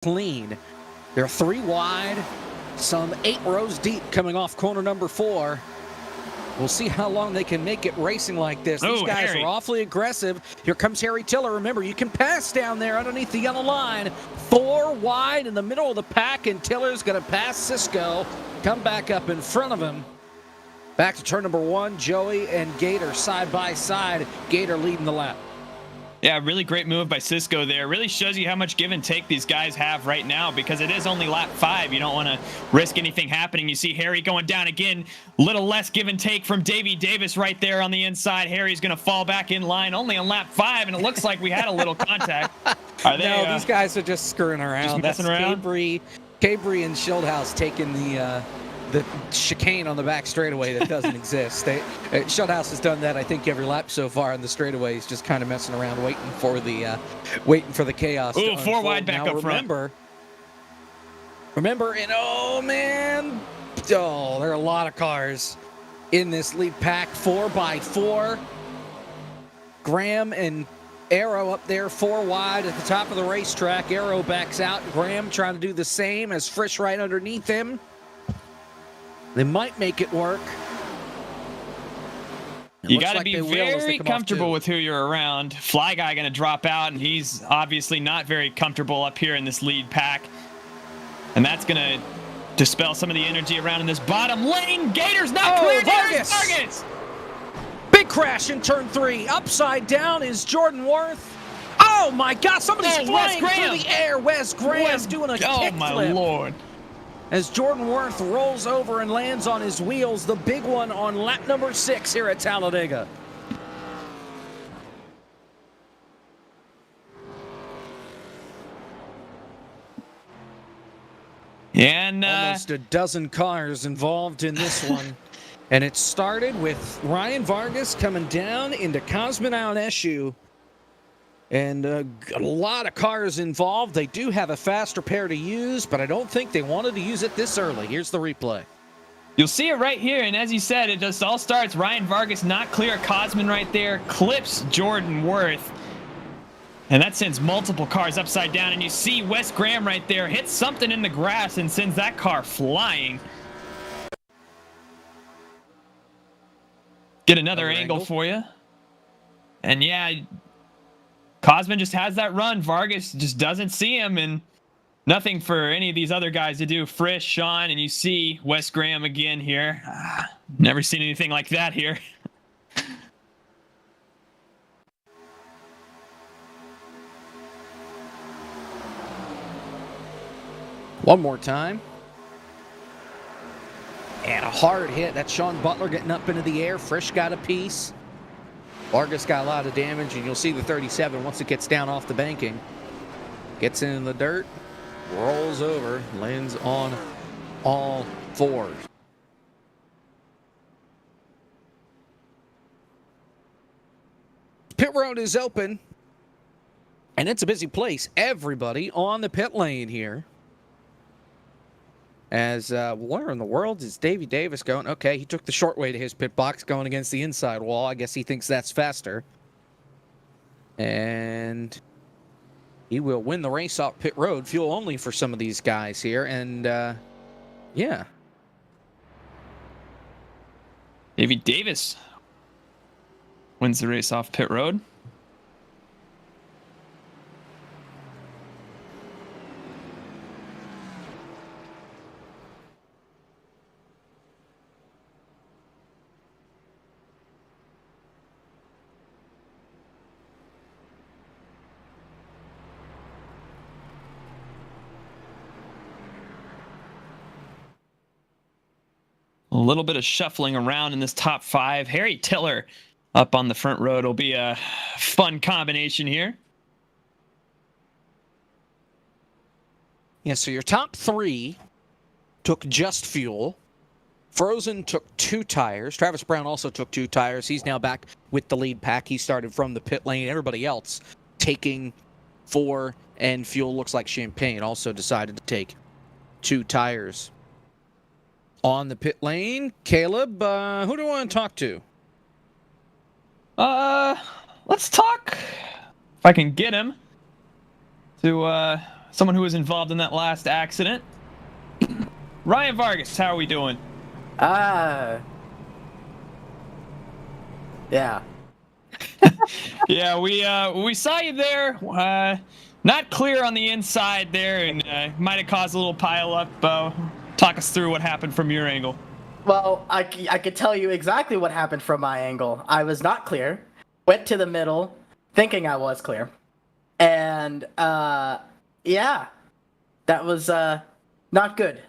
clean. They're 3 wide, some 8 rows deep coming off corner number 4. We'll see how long they can make it racing like this. These guys are awfully aggressive. Here comes Harry Tiller. Remember, you can pass down there underneath the yellow line. 4 wide in the middle of the pack, and Tiller's going to pass Cisco, come back up in front of him. Back to turn number 1, Joey and Gator side by side. Gator leading the lap. Yeah, really great move by Cisco there. Really shows you how much give and take these guys have right now, because it is only lap 5. You don't want to risk anything happening. You see Harry going down again. Little less give and take from Davey Davis right there on the inside. Harry's going to fall back in line only on lap 5, and it looks like we had a little contact. No, these guys are just screwing around. Just messing around? Cabry and Schildhaus taking the chicane on the back straightaway that doesn't exist. Schildhaus has done that, I think, every lap so far in the straightaways, just kind of messing around, waiting for the chaos. Ooh, 4 wide back up front. Remember, and oh man, there are a lot of cars in this lead pack. 4x4. Graham and Arrow up there, 4 wide at the top of the racetrack. Arrow backs out. Graham trying to do the same as Frisch right underneath him. They might make it work. You got to be very comfortable with who you're around. Fly Guy going to drop out, and he's obviously not very comfortable up here in this lead pack. And that's going to dispel some of the energy around in this bottom lane. Gator's not clear. Vargas. Big crash in turn 3. Upside down is Jordan Worth. Oh my God, somebody's flying through the air. Wes Graham's doing a kickflip. Oh my Lord. As Jordan Worth rolls over and lands on his wheels, the big one on lap number 6 here at Talladega. And almost a dozen cars involved in this one. And it started with Ryan Vargas coming down into Cosmonaut Eshu. And a lot of cars involved. They do have a faster pair to use, but I don't think they wanted to use it this early. Here's the replay. You'll see it right here, and as you said, it just all starts. Ryan Vargas not clear at Cosman right there, clips Jordan Worth. And that sends multiple cars upside down, and you see Wes Graham right there hits something in the grass and sends that car flying. Get another angle for you. And yeah, Cosman just has that run. Vargas just doesn't see him, and nothing for any of these other guys to do. Frisch, Sean, and you see Wes Graham again here. Never seen anything like that here. One more time. And a hard hit. That's Sean Butler getting up into the air. Frisch got a piece. Vargas got a lot of damage, and you'll see the 37 once it gets down off the banking. Gets in the dirt, rolls over, lands on all 4s. Pit road is open, and it's a busy place. Everybody on the pit lane here. As, where in the world is Davey Davis going? Okay, he took the short way to his pit box, going against the inside wall. I guess he thinks that's faster. And he will win the race off pit road. Fuel only for some of these guys here. And, yeah. Davey Davis wins the race off pit road. A little bit of shuffling around in this top 5. Harry Tiller up on the front road will be a fun combination here. Yeah, so your top 3 took just fuel. Frozen took 2 tires. Travis Brown also took 2 tires. He's now back with the lead pack. He started from the pit lane. Everybody else taking 4 and fuel. Looks like Champagne also decided to take 2 tires. On the pit lane, Caleb, who do I want to talk to? Let's talk, if I can get him, to someone who was involved in that last accident. Ryan Vargas, how are we doing? Yeah. Yeah, we saw you there. Not clear on the inside there, and might have caused a little pile up. Talk us through what happened from your angle. Well, I could tell you exactly what happened from my angle. I was not clear. Went to the middle, thinking I was clear. And, yeah. That was, not good.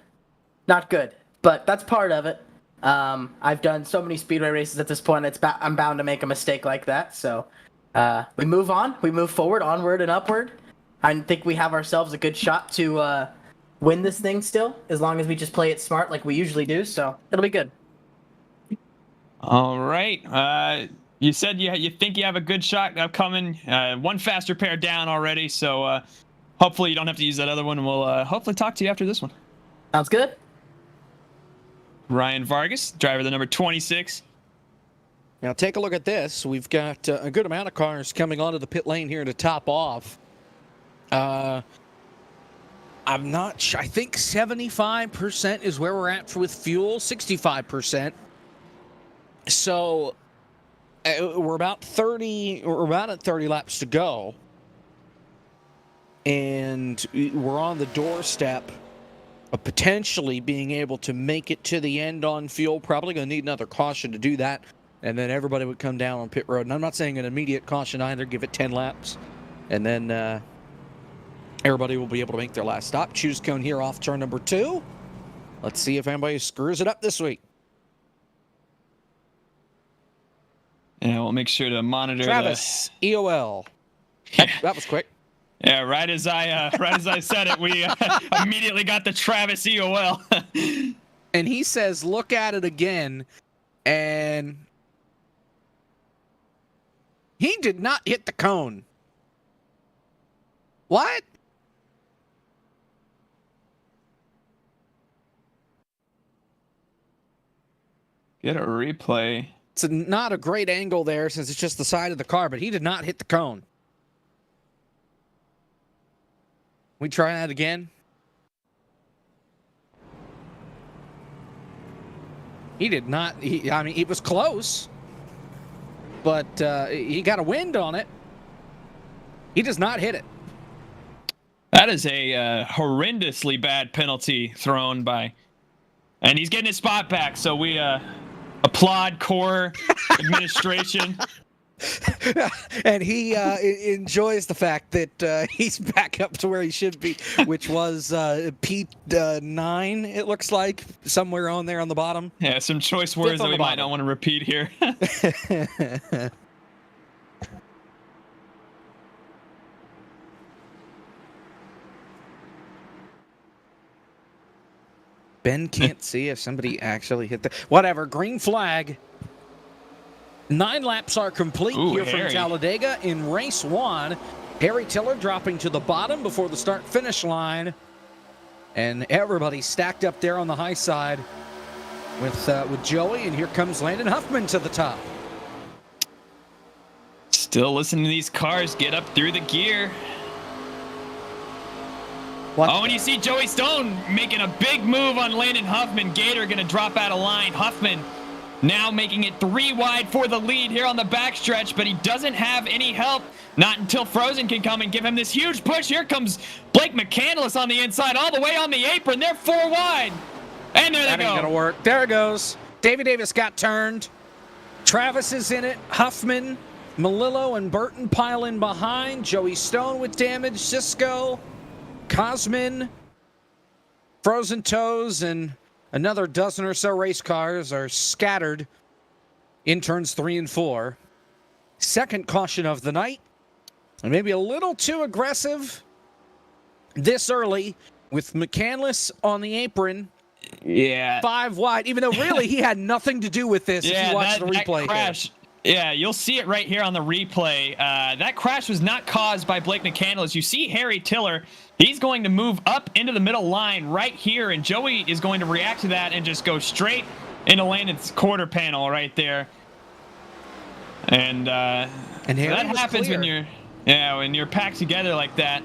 Not good. But that's part of it. I've done so many speedway races at this point, I'm bound to make a mistake like that. So, we move on. We move forward, onward and upward. I think we have ourselves a good shot to win this thing still, as long as we just play it smart like we usually do. So it'll be good. All right. You said you think you have a good shot upcoming. One faster pair down already, so hopefully you don't have to use that other one, and we'll hopefully talk to you after this one. Sounds good. Ryan Vargas, driver the number 26. Now take a look at this. We've got a good amount of cars coming onto the pit lane here to top off. I'm not sure. I think 75% is where we're at with fuel, 65%. So we're about 30, or about at 30 laps to go. And we're on the doorstep of potentially being able to make it to the end on fuel. Probably going to need another caution to do that. And then everybody would come down on pit road. And I'm not saying an immediate caution either. Give it 10 laps. And then everybody will be able to make their last stop. Choose cone here off turn number 2. Let's see if anybody screws it up this week. Yeah, we'll make sure to monitor Travis, EOL. That was quick. Yeah, right as I said it, we immediately got the Travis EOL. And he says, look at it again. And he did not hit the cone. What? Get a replay. It's not a great angle there since it's just the side of the car, but he did not hit the cone. We try that again. He did not. I mean, it was close, but he got a wind on it. He does not hit it. That is a horrendously bad penalty thrown by, and he's getting his spot back. So we applaud core administration. And he enjoys the fact that he's back up to where he should be, which was P9, it looks like, somewhere on there on the bottom. Yeah, some choice words that we might not want to repeat here. Ben can't see if somebody actually hit the... Whatever, green flag. 9 laps are complete here from Talladega in race 1. Harry Tiller dropping to the bottom before the start-finish line. And everybody stacked up there on the high side with Joey. And here comes Landon Huffman to the top. Still listening to these cars get up through the gear. And you see Joey Stone making a big move on Landon Huffman. Gator going to drop out of line. Huffman now making it 3 wide for the lead here on the backstretch, but he doesn't have any help. Not until Frozen can come and give him this huge push. Here comes Blake McCandless on the inside, all the way on the apron. They're 4 wide. And there they go. That ain't gonna work. There it goes. Davey Davis got turned. Travis is in it. Huffman, Melillo, and Burton pile in behind. Joey Stone with damage. Cisco, Cosmin, Frozen Toes, and another dozen or so race cars are scattered in turns 3 and 4. Second caution of the night. And maybe a little too aggressive this early with McCandless on the apron. Yeah. 5 wide, even though really he had nothing to do with this if you watch the replay. That crash, yeah, you'll see it right here on the replay. That crash was not caused by Blake McCandless. You see Harry Tiller. He's going to move up into the middle line right here, and Joey is going to react to that and just go straight into Landon's quarter panel right there. And that happens when you're packed together like that.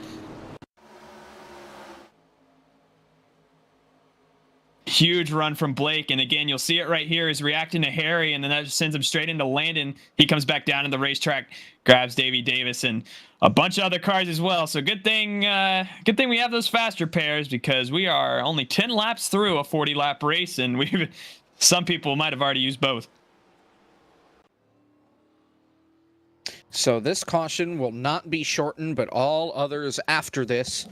huge run from Blake. And again, you'll see it right here is reacting to Harry, and then that just sends him straight into Landon. He comes back down in the racetrack, grabs Davey Davis and a bunch of other cars as well. So good thing we have those faster pairs, because we are only 10 laps through a 40-lap race, and some people might have already used both. So this caution will not be shortened, but all others after this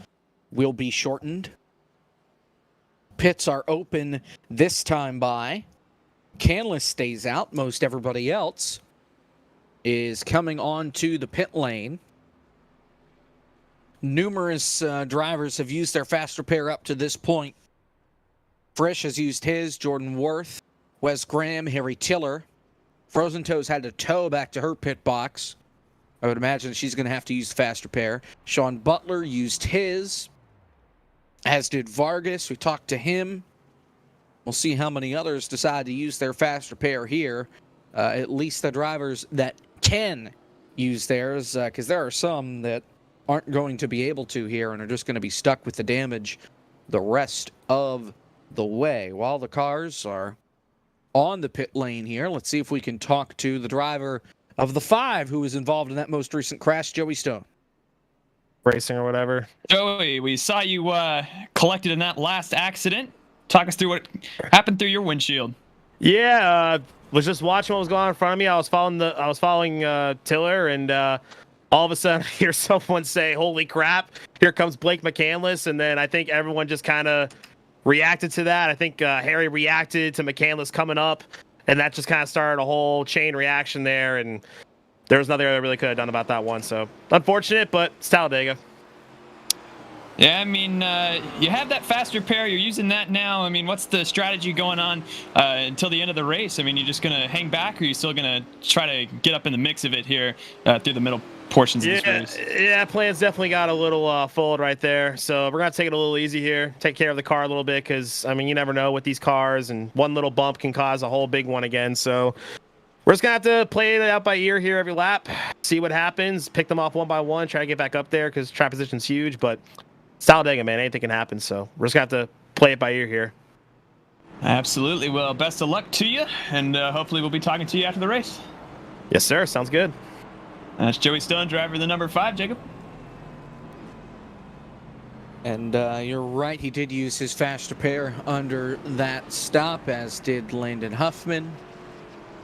will be shortened. Pits are open this time by. Canlis stays out. Most everybody else is coming on to the pit lane. Numerous drivers have used their faster pair up to this point. Frisch has used his, Jordan Worth, Wes Graham, Harry Tiller. Frozen Toes had to tow back to her pit box. I would imagine she's going to have to use the faster pair. Sean Butler used his, as did Vargas. We talked to him. We'll see how many others decide to use their faster pair here. At least the drivers that can use theirs, because there are some that aren't going to be able to here and are just going to be stuck with the damage the rest of the way. While the cars are on the pit lane here, let's see if we can talk to the driver of the 5 who was involved in that most recent crash, Joey Stone. Racing or whatever. Joey, we saw you collected in that last accident. Talk us through what happened through your windshield. Yeah, was just watching what was going on in front of me. I was following Tiller, and all of a sudden I hear someone say, "Holy crap, here comes Blake McCandless." And then I think everyone just kind of reacted to that. I think Harry reacted to McCandless coming up, and that just kind of started a whole chain reaction there, and there was nothing I really could have done about that one. So unfortunate, but it's Talladega. Yeah, I mean, you have that faster pair. You're using that now. I mean, what's the strategy going on until the end of the race? I mean, you just going to hang back, or are you still going to try to get up in the mix of it here through the middle portions of this race? Yeah, plans definitely got a little fold right there. So we're going to take it a little easy here, take care of the car a little bit, because, I mean, you never know with these cars, and one little bump can cause a whole big one again. So we're just going to have to play it out by ear here every lap, see what happens, pick them off one by one, try to get back up there, because track position's huge, but Talladega, man, anything can happen. So we're just going to have to play it by ear here. Absolutely. Well, best of luck to you, and hopefully we'll be talking to you after the race. Yes, sir. Sounds good. That's Joey Stone, driver of the number 5, Jacob. And you're right, he did use his faster pair under that stop, as did Landon Huffman.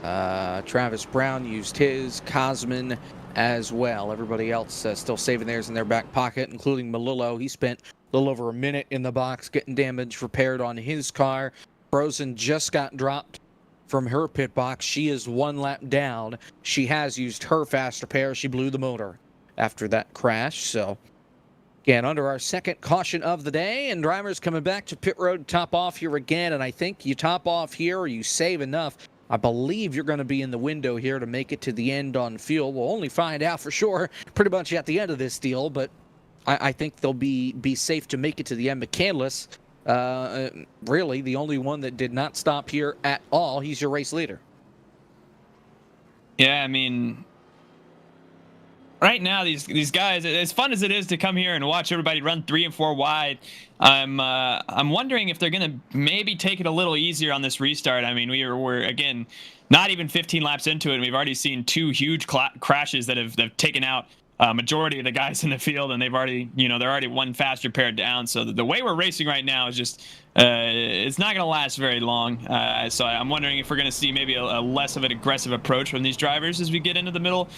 Travis Brown used his, Cosman as well. Everybody else still saving theirs in their back pocket, including Malillo. He spent a little over a minute in the box getting damage repaired on his car. Frozen just got dropped from her pit box. She is 1 lap down. She has used her faster pair. She blew the motor after that crash. So, again, under our second caution of the day, and drivers coming back to pit road, top off here again. And I think you top off here or you save enough. I believe you're going to be in the window here to make it to the end on fuel. We'll only find out for sure pretty much at the end of this deal, but I think they'll be safe to make it to the end. McCandless, really the only one that did not stop here at all. He's your race leader. Yeah, I mean, right now these guys, as fun as it is to come here and watch everybody run 3 and 4 wide, I'm wondering if they're gonna maybe take it a little easier on this restart. I mean, we're again not even 15 laps into it, and we've already seen 2 huge crashes that have taken out majority of the guys in the field, and they're already 1 faster pair down. So the way we're racing right now is just it's not going to last very long. So I'm wondering if we're going to see maybe a less of an aggressive approach from these drivers as we get into the middle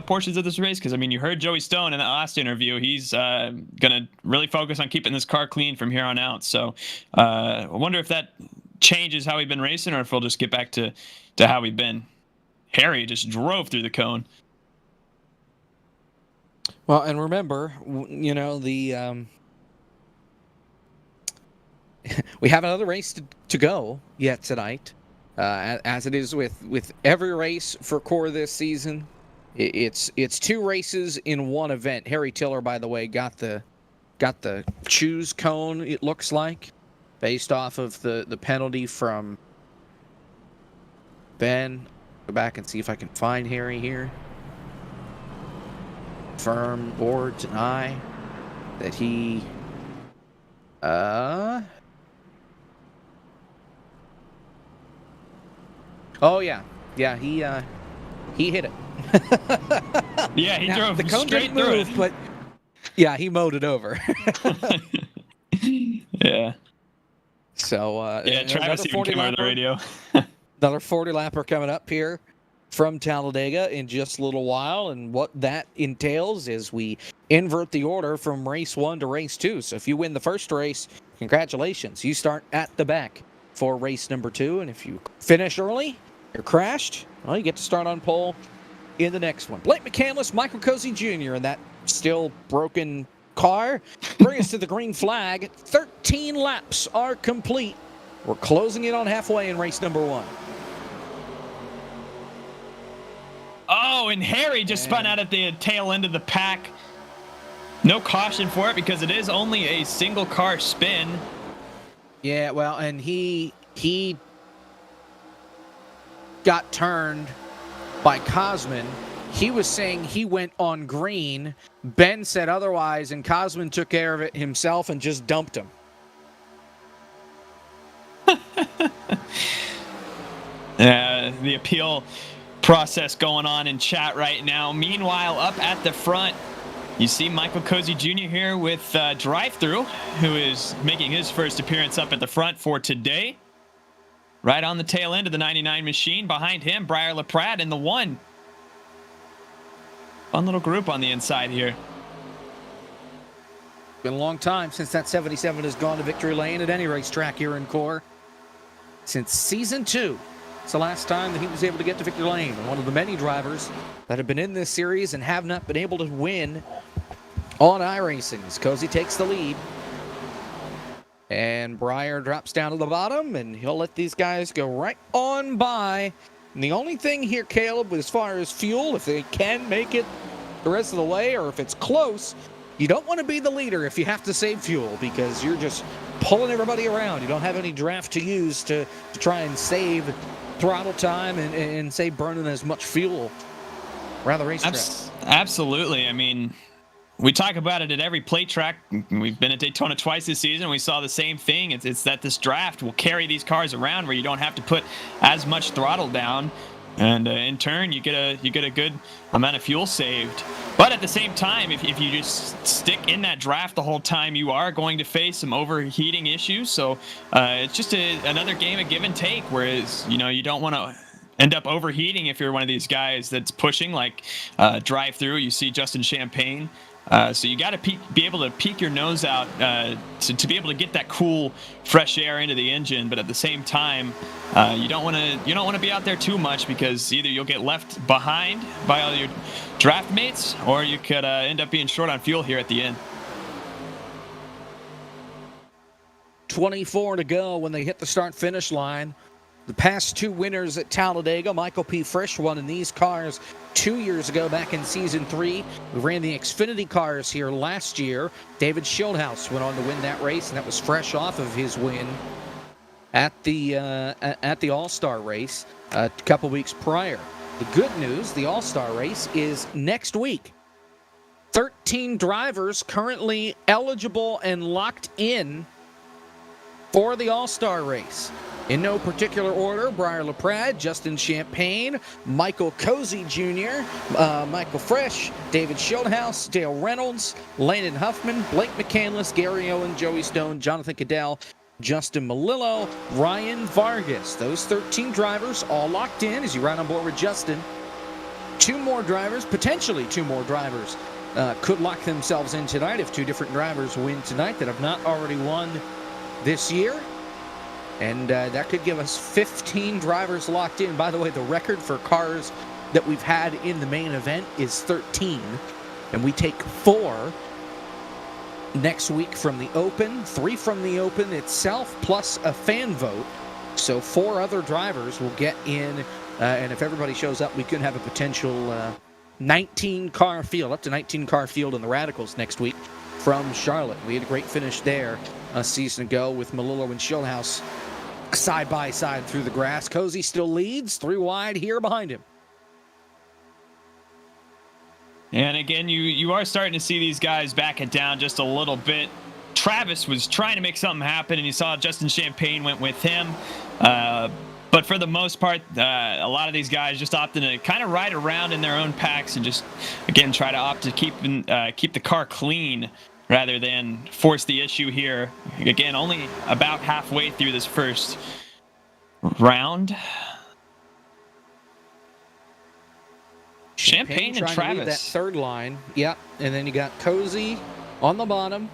portions of this race. Because I mean, you heard Joey Stone in that last interview. He's going to really focus on keeping this car clean from here on out. So I wonder if that changes how we've been racing, or if we'll just get back to how we've been. Harry just drove through the cone. Well, and remember, we have another race to go yet tonight. As it is with every race for Core this season, it's 2 races in 1 event. Harry Tiller, by the way, got the choose cone, it looks like, based off of the penalty from Ben. Go back and see if I can find Harry here. Confirm or deny that he Oh yeah, he hit it. Yeah, he drove the cone straight didn't through move, it. but yeah, he mowed it over. Yeah. So Yeah, Travis even came over the radio. Another 40 lapper coming up here from Talladega in just a little while, and what that entails is we invert the order from race 1 to race 2. So if you win the first race, congratulations, you start at the back for race number 2, and if you finish early, you're crashed, well, you get to start on pole in the next one. Blake McCandless, Michael Cozy Jr. in that still broken car bring us to the green flag. 13 laps are complete. We're closing in on halfway in race number 1. Oh, and Harry just spun out at the tail end of the pack. No caution for it because it is only a single car spin. Yeah, well, and he got turned by Cosman. He was saying he went on green. Ben said otherwise, and Cosman took care of it himself and just dumped him. The appeal process going on in chat right now. Meanwhile, up at the front, you see Michael Cozy Jr. here with Drive-Thru, who is making his first appearance up at the front for today. Right on the tail end of the 99 machine. Behind him, Briar LaPrade in the 1. Fun little group on the inside here. Been a long time since that 77 has gone to victory lane at any racetrack here in Core. Since season 2. It's the last time that he was able to get to victory lane. One of the many drivers that have been in this series and have not been able to win on iRacing. As Cozy takes the lead. And Briar drops down to the bottom, and he'll let these guys go right on by. And the only thing here, Caleb, as far as fuel, if they can make it the rest of the way, or if it's close, you don't want to be the leader if you have to save fuel, because you're just pulling everybody around. You don't have any draft to use to try and save throttle time and save burning as much fuel around the racetrack. Absolutely. I mean, we talk about it at every plate track. We've been at Daytona twice this season. We saw the same thing. It's that this draft will carry these cars around where you don't have to put as much throttle down, and in turn you get a good amount of fuel saved. But at the same time, if you just stick in that draft the whole time, you are going to face some overheating issues. So it's just another game of give and take. Whereas you don't want to end up overheating if you're one of these guys that's pushing like Drive-Thru. You see Justin Champagne. So you got to be able to peek your nose out to be able to get that cool, fresh air into the engine. But at the same time, you don't want to be out there too much, because either you'll get left behind by all your draft mates, or you could end up being short on fuel here at the end. 24 to go when they hit the start-finish line. The past 2 winners at Talladega, Michael P. Frisch won in these cars 2 years ago back in Season 3. We ran the Xfinity cars here last year. David Schildhouse went on to win that race, and that was fresh off of his win at the All-Star race a couple weeks prior. The good news, the All-Star race is next week. 13 drivers currently eligible and locked in for the All-Star race. In no particular order: Briar LaPrade, Justin Champagne, Michael Cozy Jr., Michael Frisch, David Schildhouse, Dale Reynolds, Landon Huffman, Blake McCandless, Gary Owen, Joey Stone, Jonathan Cadell, Justin Malillo, Ryan Vargas. Those 13 drivers all locked in as you ride on board with Justin. 2 more drivers, potentially 2 more drivers, could lock themselves in tonight if 2 different drivers win tonight that have not already won this year. And that could give us 15 drivers locked in. By the way, the record for cars that we've had in the main event is 13. And we take 4 next week from the Open, 3 from the Open itself, plus a fan vote. So 4 other drivers will get in. And if everybody shows up, we could have a potential 19-car field, up to 19-car field in the Radicals next week from Charlotte. We had a great finish there a season ago with Malillo and Schildhouse side by side through the grass. Cozy still leads, 3 wide here behind him. And again, you are starting to see these guys back it down just a little bit. Travis was trying to make something happen, and you saw Justin Champagne went with him. But But for the most part, a lot of these guys just opting to kind of ride around in their own packs and just, again, try to opt to keep the car clean rather than force the issue here. Again, only about halfway through this first round. Champagne and trying Travis. to lead that third line. Yep. And then you got Cozy on the bottom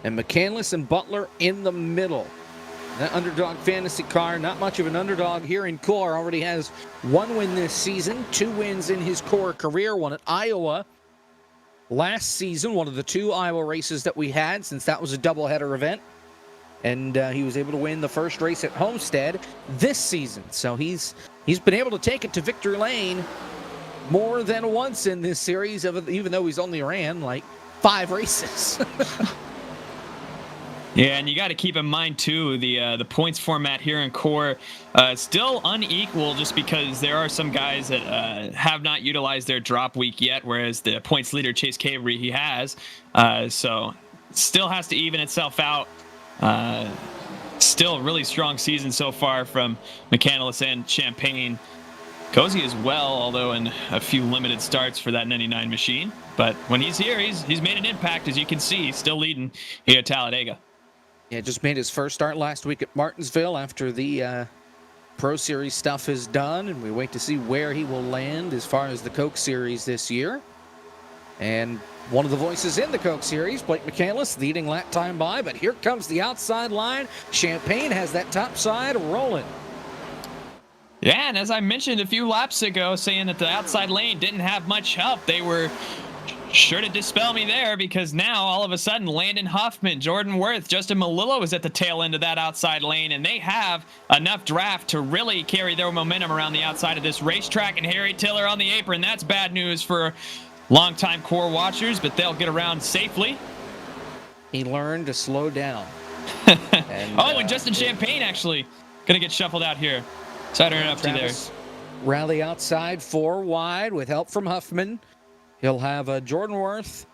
and McCandless and Butler in the middle. That underdog fantasy car, not much of an underdog here in core, already has 1 win this season, 2 wins in his core career, one at Iowa last season, one of the 2 Iowa races that we had since that was a doubleheader event. And he was able to win the first race at Homestead this season. So he's been able to take it to victory lane more than once in this series, even though he's only ran like 5 races. Yeah, and you got to keep in mind too the points format here in core still unequal, just because there are some guys that have not utilized their drop week yet, whereas the points leader Chase Cavery he has. So still has to even itself out. Still a really strong season so far from McCandless and Champagne. Cozy as well, although in a few limited starts for that 99 machine. But when he's here, he's made an impact, as you can see. He's still leading here at Talladega. Yeah, just made his first start last week at Martinsville after the Pro Series stuff is done, and we wait to see where he will land as far as the Coke Series this year. And one of the voices in the Coke Series, Blake McCandless, leading lap time by, but here comes the outside line. Champagne has that top side rolling. Yeah, and as I mentioned a few laps ago, saying that the outside lane didn't have much help, they were sure to dispel me there, because now all of a sudden Landon Huffman, Jordan Worth, Justin Malillo is at the tail end of that outside lane, and they have enough draft to really carry their momentum around the outside of this racetrack. And Harry Tiller on the apron. That's bad news for longtime core watchers, but they'll get around safely. He learned to slow down. And Justin Champagne actually going to get shuffled out here. So I don't know up to there. Rally outside 4 wide with help from Huffman. He'll have Jordan Worth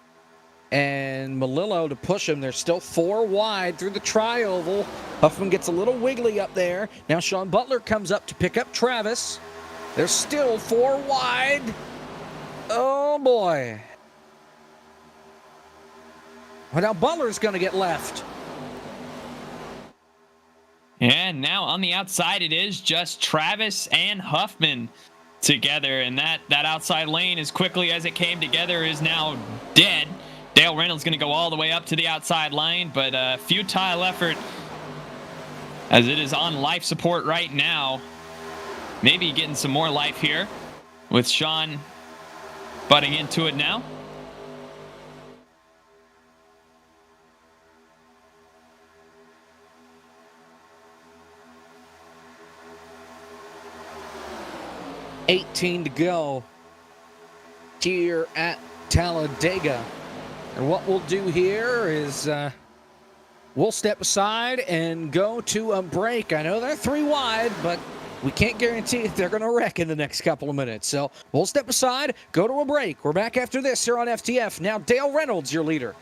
and Malillo to push him. They're still 4 wide through the tri-oval. Huffman gets a little wiggly up there. Now Sean Butler comes up to pick up Travis. They're still 4 wide. Oh, boy. Well, now Butler's going to get left. And now on the outside, it is just Travis and Huffman together, and that outside lane, as quickly as it came together, is now dead. Dale Reynolds going to go all the way up to the outside line, but a futile effort, as it is on life support right now. Maybe getting some more life here with Sean butting into it now. $18 to go here at Talladega. And what we'll do here is we'll step aside and go to a break. I know they're 3 wide, but we can't guarantee if they're going to wreck in the next couple of minutes. So we'll step aside, go to a break. We're back after this here on FTF. Now Dale Reynolds, your leader.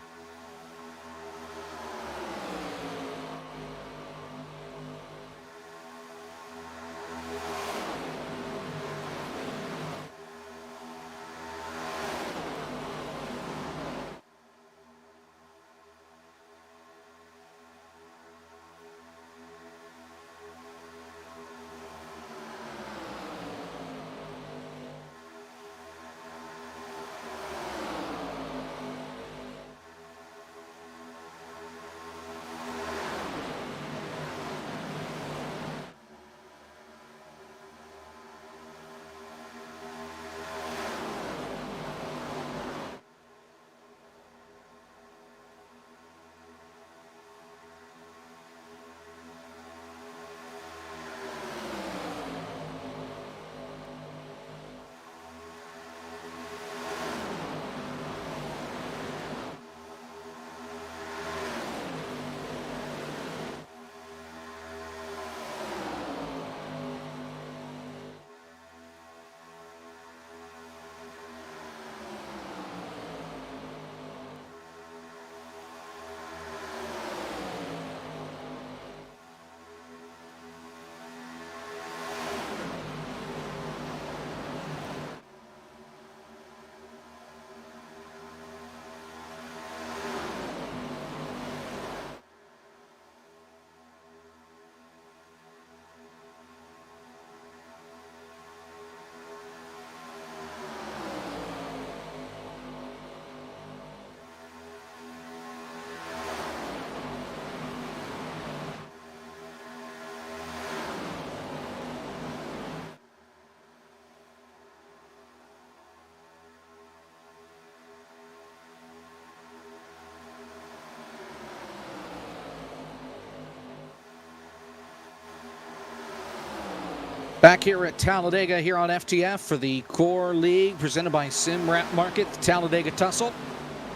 Back here at Talladega here on FTF for the Core League presented by Sim Wrap Market, the Talladega Tussle.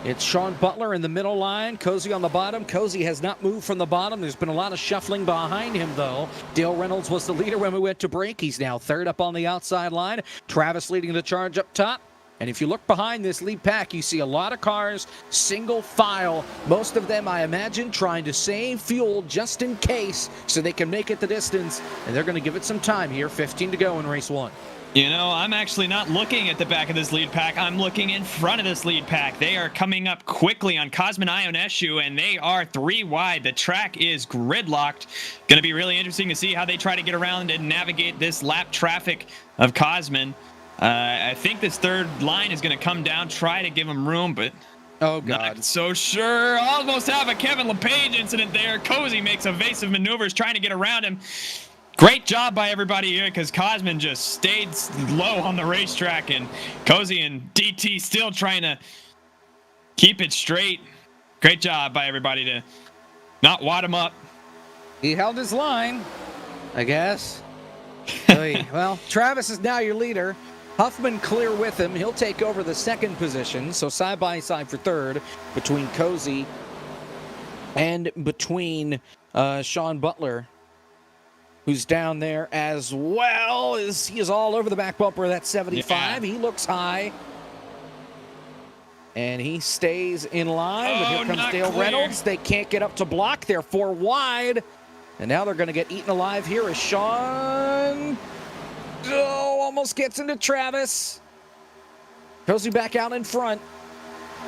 It's Sean Butler in the middle line, Cozy on the bottom. Cozy has not moved from the bottom. There's been a lot of shuffling behind him, though. Dale Reynolds was the leader when we went to break. He's now third up on the outside line. Travis leading the charge up top. And if you look behind this lead pack, you see a lot of cars, single file. Most of them, I imagine, trying to save fuel just in case so they can make it the distance. And they're going to give it some time here. 15 to go in race 1. You know, I'm actually not looking at the back of this lead pack. I'm looking in front of this lead pack. They are coming up quickly on Cosman Ionescu, and they are 3 wide. The track is gridlocked. Going to be really interesting to see how they try to get around and navigate this lap traffic of Cosman. I think this third line is going to come down, try to give him room, but oh God, not so sure. Almost have a Kevin LePage incident there. Cozy makes evasive maneuvers trying to get around him. Great job by everybody here because Cosman just stayed low on the racetrack, and Cozy and DT still trying to keep it straight. Great job by everybody to not wad him up. He held his line, I guess. Well, Travis is now your leader. Huffman clear with him. He'll take over the second position. So side by side for third between Cozy and between Sean Butler, who's down there as well. He is all over the back bumper of that 75. Yeah. He looks high. And he stays in line. But here comes Dale Reynolds. They can't get up to block. They're 4 wide. And now they're going to get eaten alive here as Sean almost gets into Travis. Cozy back out in front.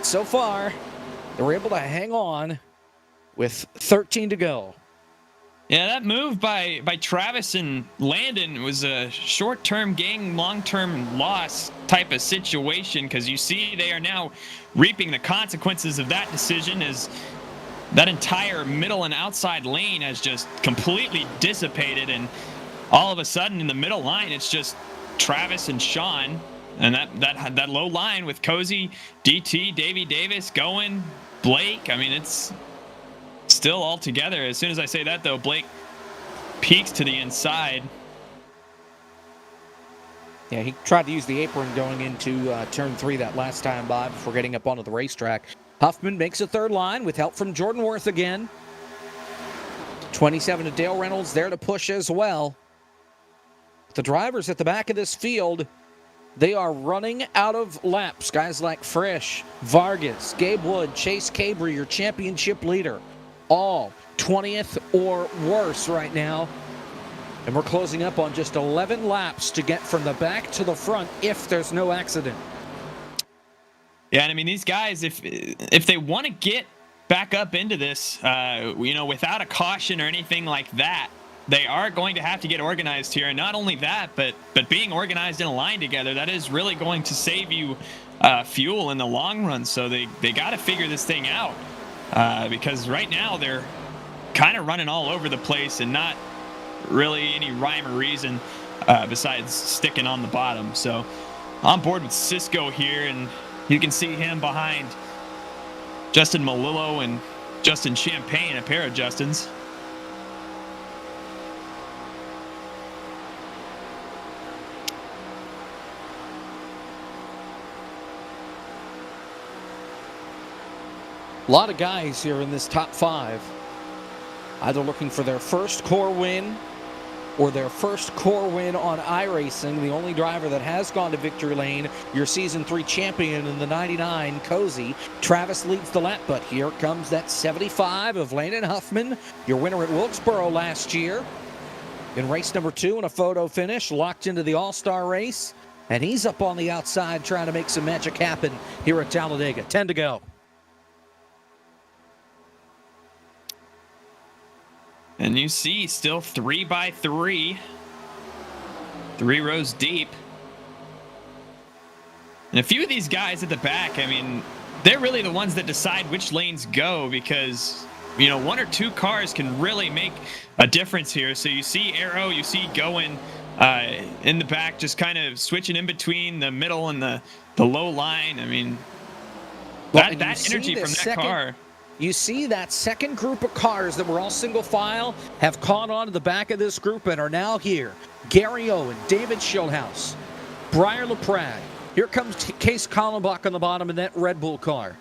So far, they were able to hang on with 13 to go. Yeah, that move by Travis and Landon was a short-term gain, long-term loss type of situation, because you see they are now reaping the consequences of that decision as that entire middle and outside lane has just completely dissipated, and all of a sudden in the middle line it's just Travis and Sean, and that low line with Cozy, DT, Davey Davis, going, Blake. I mean, it's still all together. As soon as I say that, though, Blake peeks to the inside. Yeah, he tried to use the apron going into turn 3 that last time by before getting up onto the racetrack. Huffman makes a third line with help from Jordan Worth again. 27 to Dale Reynolds there to push as well. The drivers at the back of this field, they are running out of laps. Guys like Frisch, Vargas, Gabe Wood, Chase Cabry, your championship leader, all 20th or worse right now. And we're closing up on just 11 laps to get from the back to the front if there's no accident. Yeah, and I mean, these guys, if they want to get back up into this, without a caution or anything like that, they are going to have to get organized here. And not only that, but being organized in a line together, that is really going to save you fuel in the long run. So they got to figure this thing out because right now they're kind of running all over the place and not really any rhyme or reason besides sticking on the bottom. So on board with Cisco here, and you can see him behind Justin Malillo and Justin Champagne, a pair of Justins. A lot of guys here in this top 5, either looking for their first core win or their first core win on iRacing. The only driver that has gone to victory lane, your Season 3 champion in the 99, Cozy. Travis leads the lap, but here comes that 75 of Landon Huffman, your winner at Wilkesboro last year. In race number 2 in a photo finish, locked into the All-Star race. And he's up on the outside trying to make some magic happen here at Talladega. 10 to go. And you see still 3 by 3, 3 rows deep. And a few of these guys at the back, I mean, they're really the ones that decide which lanes go because, 1 or 2 cars can really make a difference here. So you see Arrow, you see Going in the back, just kind of switching in between the middle and the low line. I mean, that energy from that car. you see that second group of cars that were all single file have caught on to the back of this group and are now here. Gary Owen, David Schildhouse, Briar LaPrade. Here comes Case Kallenbach on the bottom in that Red Bull car.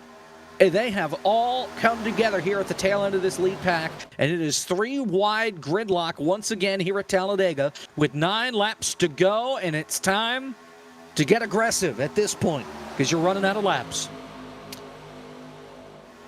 And they have all come together here at the tail end of this lead pack, and it is 3 wide gridlock once again here at Talladega with 9 laps to go, and it's time to get aggressive at this point because you're running out of laps.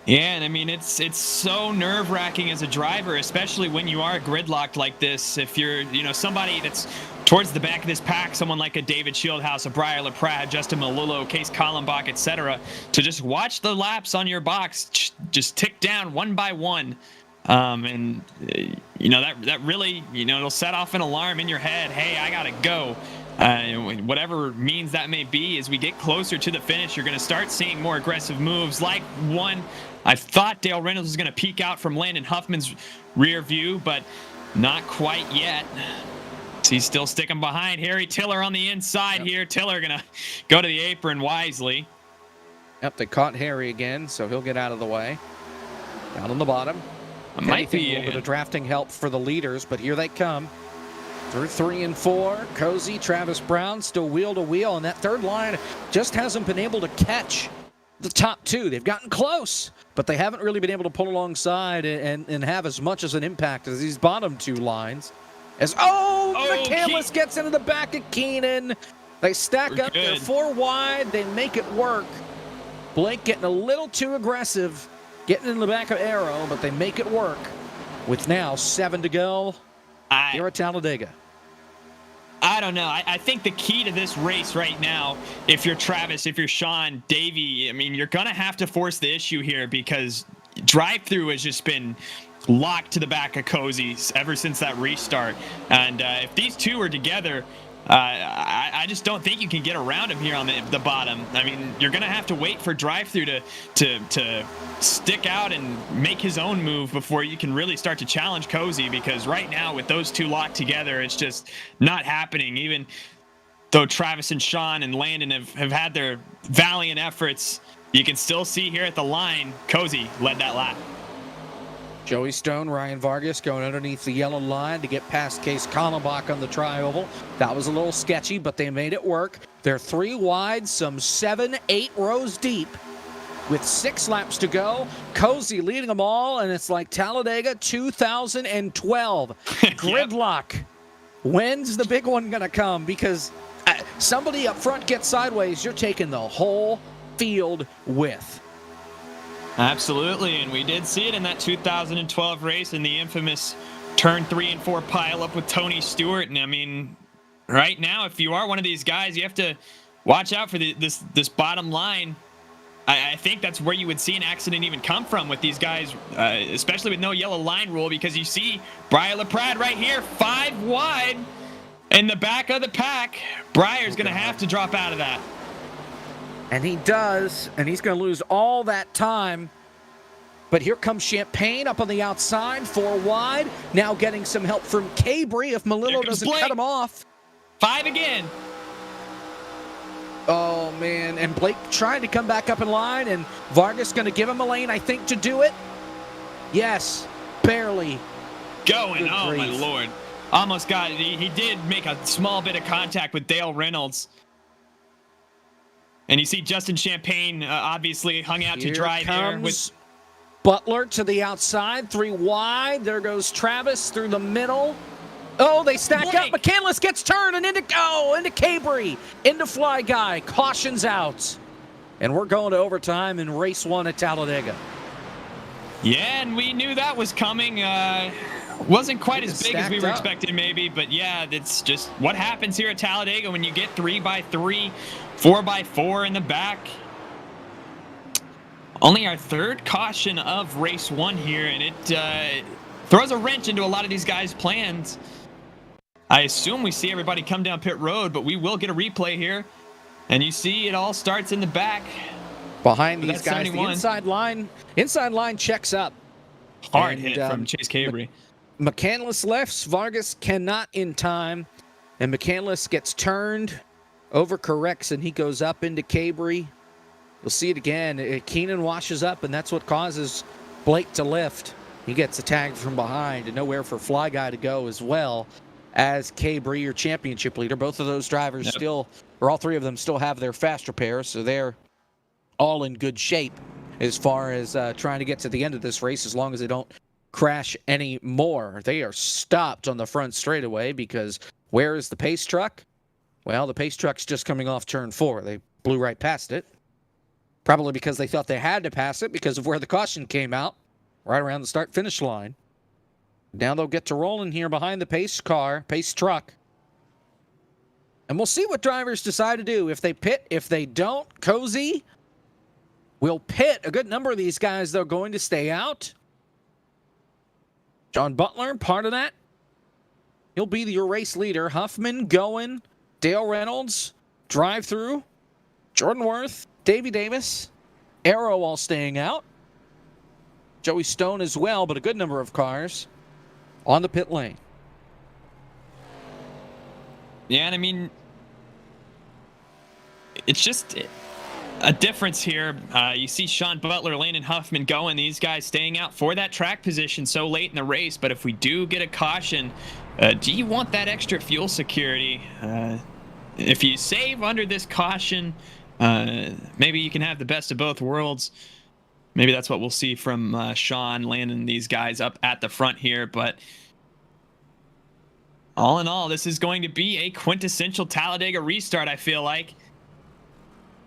Yeah, and I mean, it's so nerve-wracking as a driver, especially when you are gridlocked like this. If you're, somebody that's towards the back of this pack, someone like a David Schildhouse, a Briar LaPrade, Justin Malullo, Case Kallenbach, etc., to just watch the laps on your box just tick down one by one. That really, it'll set off an alarm in your head. Hey, I gotta go. Whatever means that may be, as we get closer to the finish, you're going to start seeing more aggressive moves. Like one, I thought Dale Reynolds was going to peek out from Landon Huffman's rear view, but not quite yet. He's still sticking behind. Harry Tiller on the inside here. Tiller going to go to the apron wisely. Yep, they caught Harry again, so he'll get out of the way. Down on the bottom. Might be a little bit of drafting help for the leaders, but here they come. Through 3 and 4, Cozy, Travis Brown still wheel to wheel, and that third line just hasn't been able to catch the top 2. They've gotten close, but they haven't really been able to pull alongside and have as much as an impact as these bottom 2 lines. McCandless gets into the back of Keenan. They stack up. They're 4 wide. They make it work. Blake getting a little too aggressive, getting in the back of Arrow, but they make it work with now 7 to go. Here at Talladega. I don't know. I think the key to this race right now, if you're Travis, if you're Sean, Davey, I mean, you're going to have to force the issue here because drive-through has just been locked to the back of Cozy's ever since that restart. And if these 2 are together, I just don't think you can get around him here on the bottom. I mean, you're going to have to wait for drive-through to stick out and make his own move before you can really start to challenge Cozy, because right now with those 2 locked together, it's just not happening. Even though Travis and Sean and Landon have had their valiant efforts, you can still see here at the line, Cozy led that lap. Joey Stone, Ryan Vargas going underneath the yellow line to get past Case Kallenbach on the tri-oval. That was a little sketchy, but they made it work. They're 3 wide, some 7-8 rows deep with 6 laps to go. Cozy leading them all, and it's like Talladega 2012. Gridlock. When's the big one going to come? Because somebody up front gets sideways, you're taking the whole field with. Absolutely, and we did see it in that 2012 race in the infamous turn 3 and 4 pileup with Tony Stewart. And I mean, right now, if you are one of these guys, you have to watch out for this bottom line. I think that's where you would see an accident even come from with these guys, especially with no yellow line rule, because you see Briar LaPrade right here, 5 wide in the back of the pack. Briar's going to have to drop out of that. And he does, and he's going to lose all that time. But here comes Champagne up on the outside, 4 wide. Now getting some help from Cabry if Malillo doesn't cut him off. 5 again. Oh, man. And Blake trying to come back up in line, and Vargas going to give him a lane, I think, to do it. Yes, barely. Going, oh, my Lord. Almost got it. He did make a small bit of contact with Dale Reynolds. And you see Justin Champagne obviously hung out to dry there. With Butler to the outside, 3 wide. There goes Travis through the middle. Oh, they stack up. McCandless gets turned and into Cabry, into Fly Guy. Cautions out. And we're going to overtime in race 1 at Talladega. Yeah, and we knew that was coming. Wasn't quite as big as we were expecting, maybe, but yeah, that's just what happens here at Talladega when you get 3x3, 4x4 in the back. Only our 3rd caution of race 1 here, and it throws a wrench into a lot of these guys' plans. I assume we see everybody come down pit road, but we will get a replay here, and you see it all starts in the back. Behind these guys, 71. The inside line checks up. Hard hit from Chase Cabry. McCandless lifts. Vargas cannot in time. And McCandless gets turned, overcorrects, and he goes up into Cabry. You'll see it again. Keenan washes up, and that's what causes Blake to lift. He gets a tag from behind and nowhere for Fly Guy to go as well as K-Bree, your championship leader. Both of those drivers all three of them still have their fast repair, so they're all in good shape as far as trying to get to the end of this race as long as they don't crash any more. They are stopped on the front straightaway because where is the pace truck? Well, the pace truck's just coming off turn 4. They blew right past it. Probably because they thought they had to pass it because of where the caution came out, right around the start-finish line. Now they'll get to rolling here behind the pace truck. And we'll see what drivers decide to do. If they pit, if they don't, Cozy will pit. A good number of these guys, though, going to stay out. John Butler, part of that. He'll be your race leader. Huffman going. Dale Reynolds, drive-through. Jordan Worth, Davey Davis, Arrow all staying out. Joey Stone as well, but a good number of cars on the pit lane. Yeah, and I mean, it's just a difference here. You see Sean Butler, Landon Huffman going. These guys staying out for that track position so late in the race. But if we do get a caution, do you want that extra fuel security? If you save under this caution, maybe you can have the best of both worlds. Maybe that's what we'll see from Sean, Landon, these guys up at the front here. But all in all, this is going to be a quintessential Talladega restart, I feel like.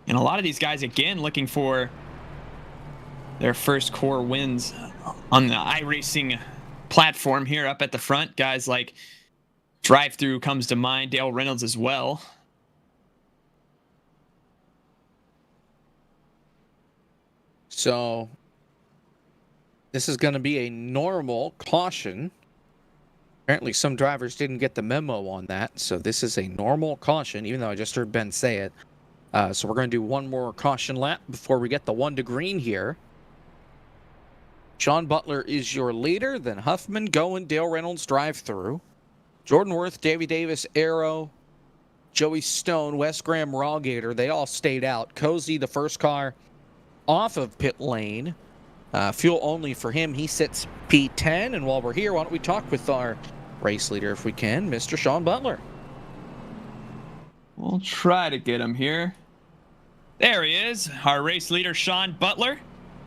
And a lot of these guys, again, looking for their first core wins on the iRacing platform here up at the front. Guys like Drive-Thru comes to mind, Dale Reynolds as well. So this is going to be a normal caution. Apparently some drivers didn't get the memo on that, so this is a normal caution, even though I just heard Ben say it. So we're going to do one more caution lap before we get the 1 to green here. Sean Butler is your leader, then Huffman, Goen, Dale Reynolds, Drive-Thru. Jordan Worth, Davey Davis, Arrow, Joey Stone, Wes Graham, Rawgator, they all stayed out. Cozy, the first car off of pit lane. Fuel only for him. He sits P10. And while we're here, why don't we talk with our race leader, if we can, Mr. Sean Butler. We'll try to get him here. There he is, our race leader, Sean Butler.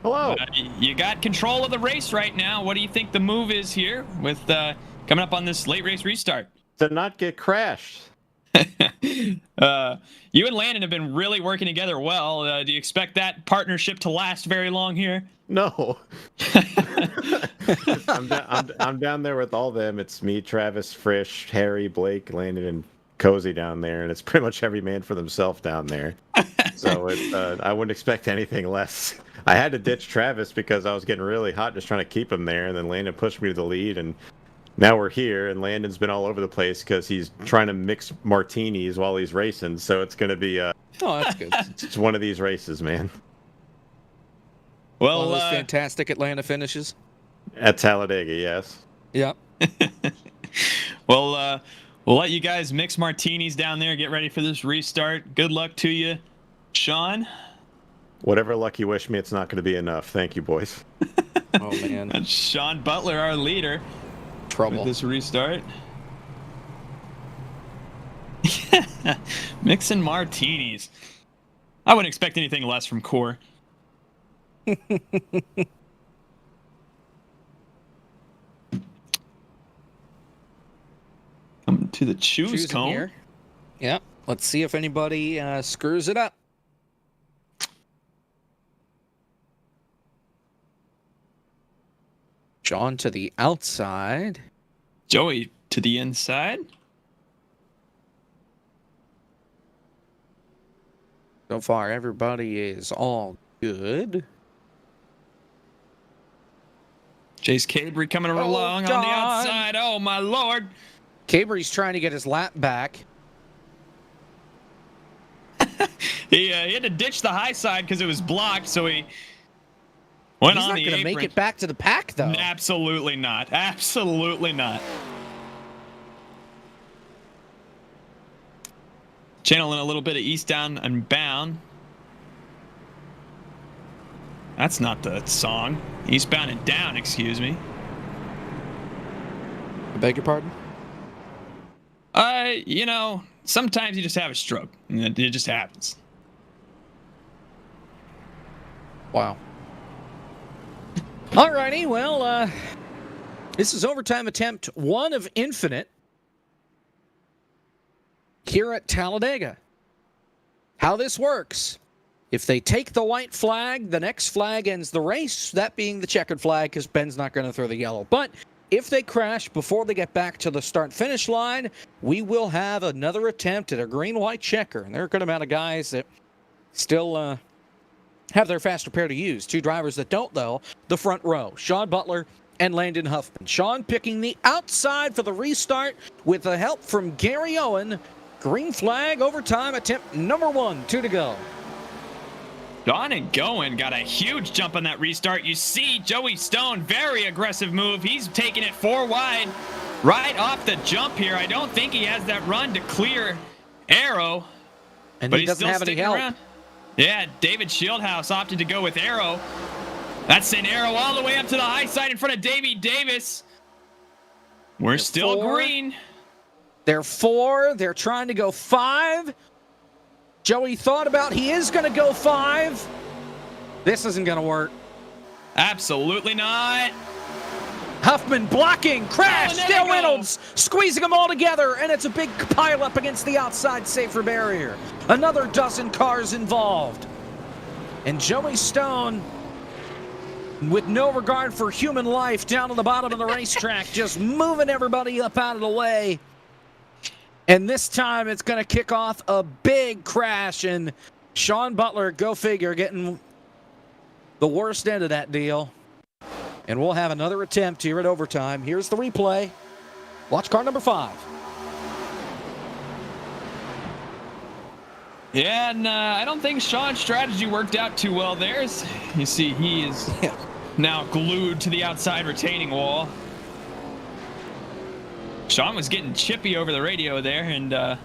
Hello. You got control of the race right now. What do you think the move is here with coming up on this late race restart? To not get crashed. You and Landon have been really working together well. Do you expect that partnership to last very long here? No. I'm down there with all them. It's me, Travis, Frisch, Harry, Blake, Landon, and Cozy down there, and it's pretty much every man for themselves down there. So I wouldn't expect anything less. I had to ditch Travis because I was getting really hot just trying to keep him there, and then Landon pushed me to the lead, and now we're here, and Landon's been all over the place because he's trying to mix martinis while he's racing. So it's going to be oh, that's good. it's one of these races, man. Well, one of those fantastic Atlanta finishes. At Talladega, yes. Yep. Well, we'll let you guys mix martinis down there. Get ready for this restart. Good luck to you, Sean. Whatever luck you wish me, it's not going to be enough. Thank you, boys. Oh, man. That's Sean Butler, our leader. Trouble. With this restart. Mixing martinis. I wouldn't expect anything less from Core. Coming to the choose cone. Here. Yep. Let's see if anybody screws it up. John to the outside. Joey to the inside. So far, everybody is all good. Chase Cabry coming along on the outside. Oh, my Lord. Cabry's trying to get his lap back. He had to ditch the high side because it was blocked, so he went on the apron. He's not going to make it back to the pack, though. Absolutely not. Absolutely not. Channeling a little bit of eastbound and bound. That's not the song. Eastbound and down, excuse me. I beg your pardon? You know, sometimes you just have a stroke. And it just happens. Wow. Alrighty, well, this is overtime attempt 1 of infinite here at Talladega. How this works: if they take the white flag, the next flag ends the race, that being the checkered flag, because Ben's not going to throw the yellow. But if they crash before they get back to the start-finish line, we will have another attempt at a green-white checker. And there are a good amount of guys that still have their fast repair to use. 2 drivers that don't, though, the front row, Sean Butler and Landon Huffman. Sean picking the outside for the restart with the help from Gary Owen. Green flag, overtime attempt number 1, 2 to go. Don and Goen got a huge jump on that restart. You see Joey Stone, very aggressive move. He's taking it 4 wide right off the jump here. I don't think he has that run to clear Arrow. And but he doesn't have any help. Around. Yeah, David Shieldhouse opted to go with Arrow. That's an Arrow all the way up to the high side in front of Davey Davis. We're still green. They're 4. They're trying to go 5. Joey thought about he is going to go 5. This isn't going to work. Absolutely not. Huffman blocking, crash, Oh, Dale Reynolds squeezing them all together, and it's a big pile up against the outside safer barrier. Another dozen cars involved. And Joey Stone, with no regard for human life, down on the bottom of the racetrack, just moving everybody up out of the way. And this time it's going to kick off a big crash, and Sean Butler, go figure, getting the worst end of that deal. And we'll have another attempt here at overtime. Here's the replay. Watch car number 5. Yeah, and I don't think Sean's strategy worked out too well there. You see, he is now glued to the outside retaining wall. Sean was getting chippy over the radio there, and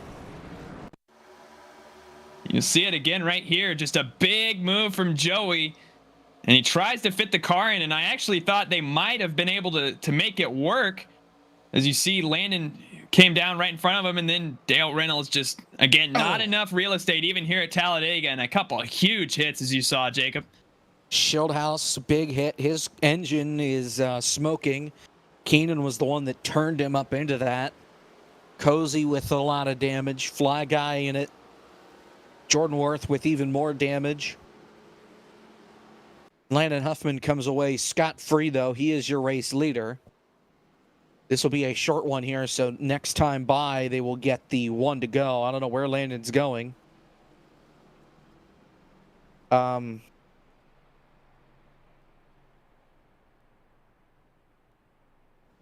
you see it again right here. Just a big move from Joey, and he tries to fit the car in, and I actually thought they might have been able to make it work. As you see, Landon came down right in front of him, and then Dale Reynolds just, again, not enough real estate even here at Talladega, and a couple of huge hits, as you saw, Jacob. Shieldhouse, big hit. His engine is smoking. Keenan was the one that turned him up into that. Cozy with a lot of damage. Fly Guy in it. Jordan Worth with even more damage. Landon Huffman comes away scot-free, though. He is your race leader. This will be a short one here, so next time by, they will get the 1 to go. I don't know where Landon's going.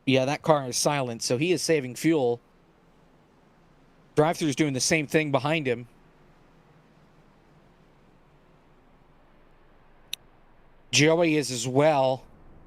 Yeah, that car is silent, so he is saving fuel. Drive-thru's doing the same thing behind him. Joey is as well.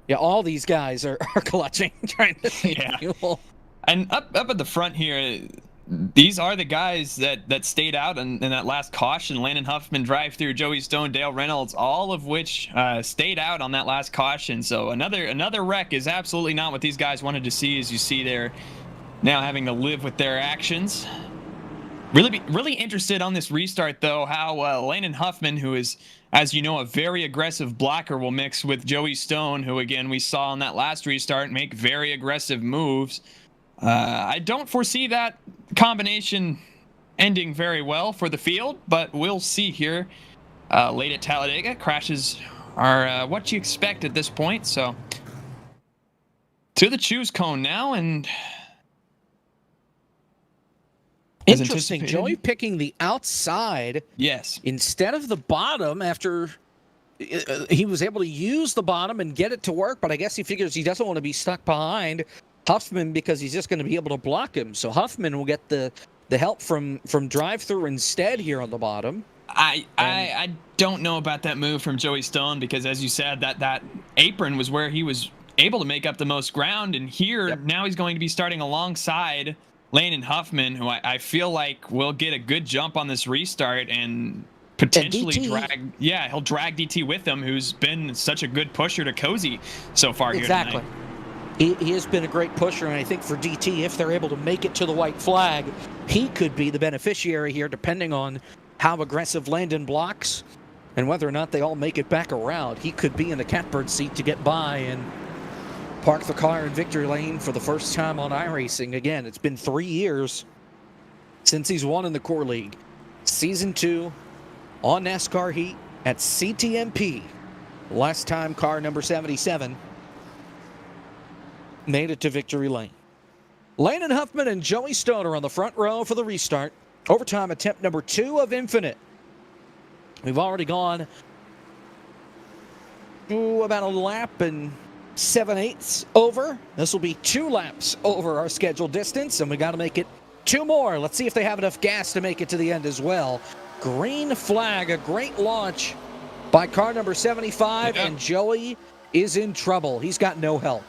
Yeah, all these guys are clutching, trying to save fuel. And up at the front here, these are the guys that stayed out in that last caution. Landon Huffman, drive-through, Joey Stone, Dale Reynolds, all of which stayed out on that last caution. So another wreck is absolutely not what these guys wanted to see. As you see, they're now having to live with their actions. Really interested on this restart, though, how Landon Huffman, who is, as you know, a very aggressive blocker, will mix with Joey Stone, who, again, we saw on that last restart make very aggressive moves. I don't foresee that combination ending very well for the field, but we'll see here late at Talladega. Crashes are what you expect at this point. So to the choose cone now, and interesting. Joey picking the outside. Yes. Instead of the bottom after he was able to use the bottom and get it to work, but I guess he figures he doesn't want to be stuck behind Huffman because he's just going to be able to block him. So Huffman will get the help from drive-through instead here on the bottom. I don't know about that move from Joey Stone because, as you said, that apron was where he was able to make up the most ground, and here now he's going to be starting alongside Landon Huffman, who I feel like will get a good jump on this restart and potentially DT, he'll drag DT with him, who's been such a good pusher to Cozy so far here exactly. tonight. He has been a great pusher, and I think for DT, if they're able to make it to the white flag, he could be the beneficiary here, depending on how aggressive Landon blocks and whether or not they all make it back around. He could be in the catbird seat to get by and park the car in victory lane for the first time on iRacing. Again, it's been 3 years since he's won in the Core League. Season 2 on NASCAR Heat at CTMP. Last time car number 77 made it to victory lane. Landon Huffman and Joey Stoner on the front row for the restart. Overtime attempt number 2 of Infinite. We've already gone about a lap and 7/8 over. This will be 2 laps over our scheduled distance, and we got to make it 2 more. Let's see if they have enough gas to make it to the end as well. Green flag, a great launch by car number 75, and Joey is in trouble. He's got no help.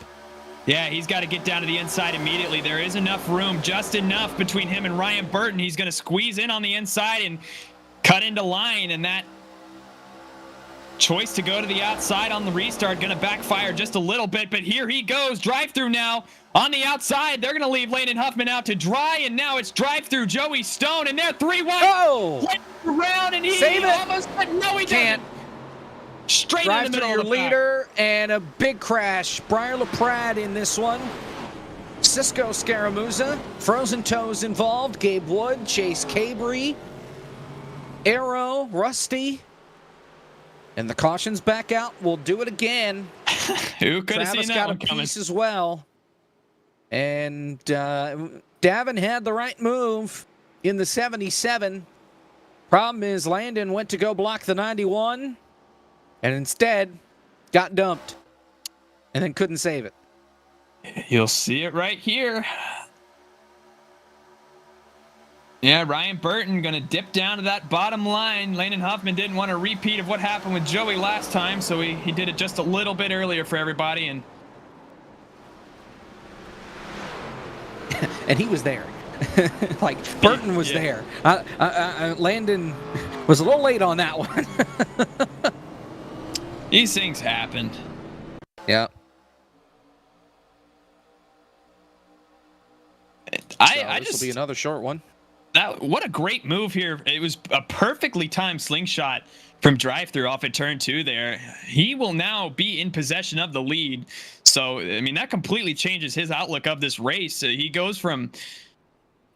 Yeah, he's got to get down to the inside immediately. There is enough room, just enough between him and Ryan Burton. He's going to squeeze in on the inside and cut into line, and that choice to go to the outside on the restart going to backfire just a little bit, but here he goes. Drive-through now on the outside. They're going to leave Landon Huffman out to dry, and now it's drive-through Joey Stone, and they're 3-1. Oh! Around, and he Save it. almost, no, he Can't. doesn't. Straight Drive in the through middle your of the leader, and a big crash. Briar LaPrade in this one. Cisco Scaramuza, Frozen Toes involved, Gabe Wood, Chase Cabry, Arrow, Rusty, and the caution's back out. We'll do it again. Who could have seen Travis that got one a coming? piece as well. And Davin had the right move in the 77. Problem is Landon went to go block the 91 and instead got dumped and then couldn't save it. You'll see it right here. Yeah, Ryan Burton going to dip down to that bottom line. Landon Huffman didn't want a repeat of what happened with Joey last time, so he did it just a little bit earlier for everybody. And and he was there. Like, Burton was there. Landon was a little late on that one. These things happened. Yeah. This will be another short one. What a great move here. It was a perfectly timed slingshot from drive-through off at turn 2 there. He will now be in possession of the lead. So, I mean, that completely changes his outlook of this race. He goes from,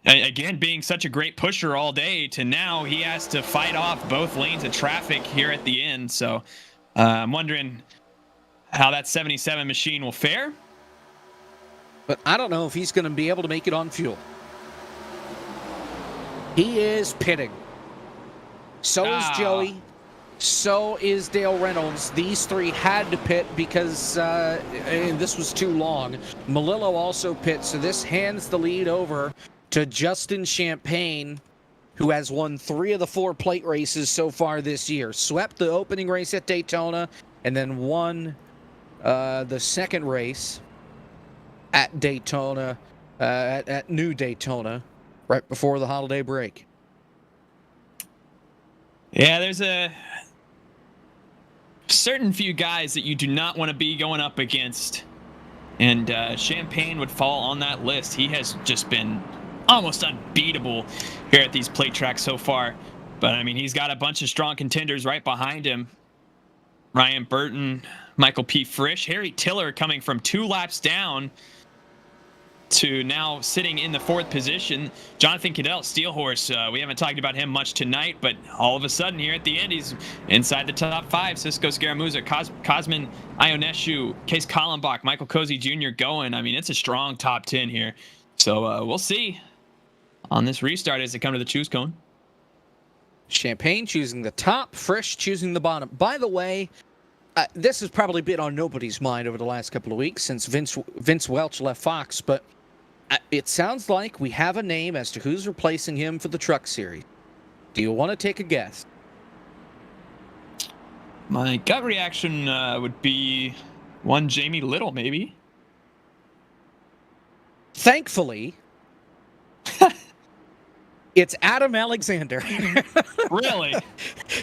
again, being such a great pusher all day to now he has to fight off both lanes of traffic here at the end. So I'm wondering how that 77 machine will fare. But I don't know if he's going to be able to make it on fuel. He is pitting. So is Joey. So is Dale Reynolds. These 3 had to pit because and this was too long. Melillo also pit, so this hands the lead over to Justin Champagne, who has won 3 of the 4 plate races so far this year. Swept the opening race at Daytona and then won the second race at Daytona, at New Daytona, right before the holiday break. Yeah, there's a certain few guys that you do not want to be going up against. And Champagne would fall on that list. He has just been almost unbeatable here at these plate tracks so far. But, I mean, he's got a bunch of strong contenders right behind him. Ryan Burton, Michael P. Frisch, Harry Tiller coming from 2 laps down to now sitting in the 4th position. Jonathan Cadell, Steelhorse. We haven't talked about him much tonight, but all of a sudden here at the end, he's inside the top 5. Cisco Scaramuza, Cosmin Ionescu, Case Kallenbach, Michael Cozy Jr. going. I mean, it's a strong top 10 here. So we'll see on this restart as they come to the choose cone. Champagne choosing the top, Frisch choosing the bottom. By the way, this has probably been on nobody's mind over the last couple of weeks since Vince Welch left Fox, but it sounds like we have a name as to who's replacing him for the Truck Series. Do you want to take a guess? My gut reaction would be one Jamie Little, maybe. Thankfully, it's Adam Alexander. Really?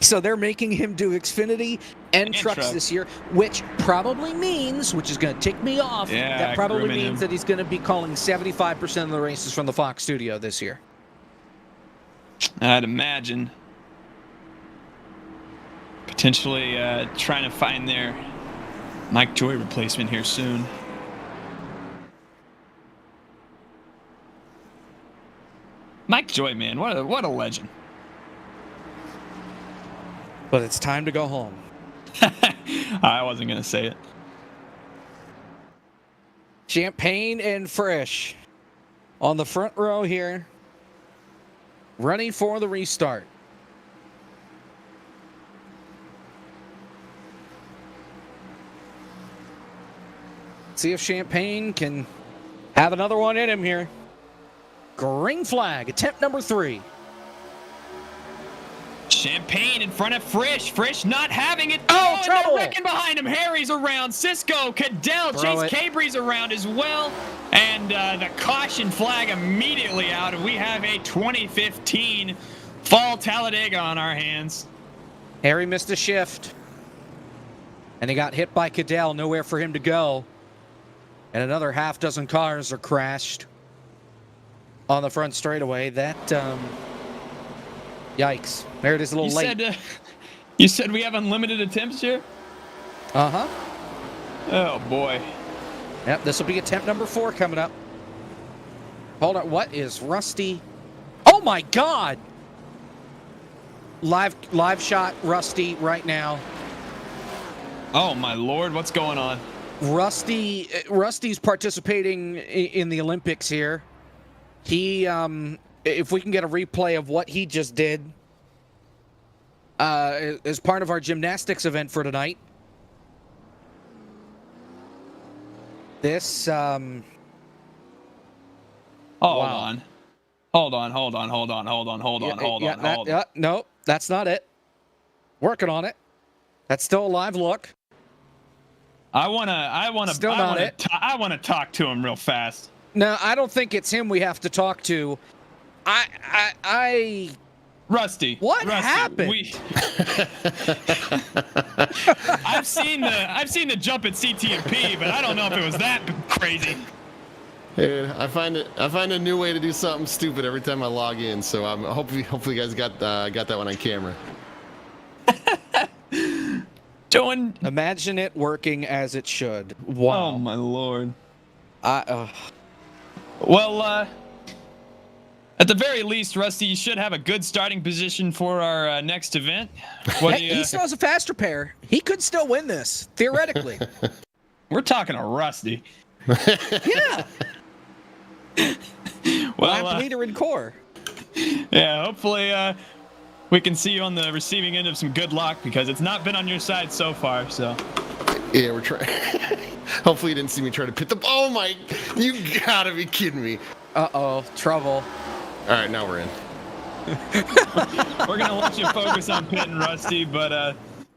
So they're making him do Xfinity and trucks this year, which probably means, which is going to tick me off, that probably means that he's going to be calling 75% of the races from the Fox studio this year. I'd imagine. Potentially trying to find their Mike Joy replacement here soon. Mike Joy, man, what a legend. But it's time to go home. I wasn't going to say it. Champagne and Frisch on the front row here, running for the restart. See if Champagne can have another one in him here. Green flag, attempt number 3. Champagne in front of Frisch. Frisch not having it. Oh, trouble! Wrecking behind him. Harry's around. Cisco, Cadell, Chase Cabry's around as well. And the caution flag immediately out. We have a 2015 Fall Talladega on our hands. Harry missed a shift. And he got hit by Cadell. Nowhere for him to go. And another half dozen cars are crashed on the front straightaway. That, yikes. There it is, a little late. You said we have unlimited attempts here? Uh-huh. Oh, boy. Yep, this will be attempt number 4 coming up. Hold on, what is Rusty? Oh, my God! Live shot Rusty right now. Oh, my Lord, what's going on? Rusty's participating in the Olympics here. He, if we can get a replay of what he just did as part of our gymnastics event for tonight. This, Hold wow. Hold on. No, that's not it. Working on it. That's still a live look. I wanna talk to him real fast. No, I don't think it's him we have to talk to. Rusty. What Rusty, happened? I've seen the jump at CT&P, but I don't know if it was that crazy. Dude, I find a new way to do something stupid every time I log in. So I'm hopefully you guys got that one on camera. Imagine it working as it should. Wow. Oh my Lord. Well, at the very least, Rusty, you should have a good starting position for our next event. He still has a faster pair. He could still win this, theoretically. We're talking to Rusty. Yeah. Lap leader in core. Yeah, hopefully we can see you on the receiving end of some good luck, because it's not been on your side so far. So. Yeah, we're trying. Hopefully you didn't see me try to pit the. Oh my! You gotta be kidding me. Uh-oh, trouble. All right, now we're in. We're gonna let you focus on pitting, Rusty, but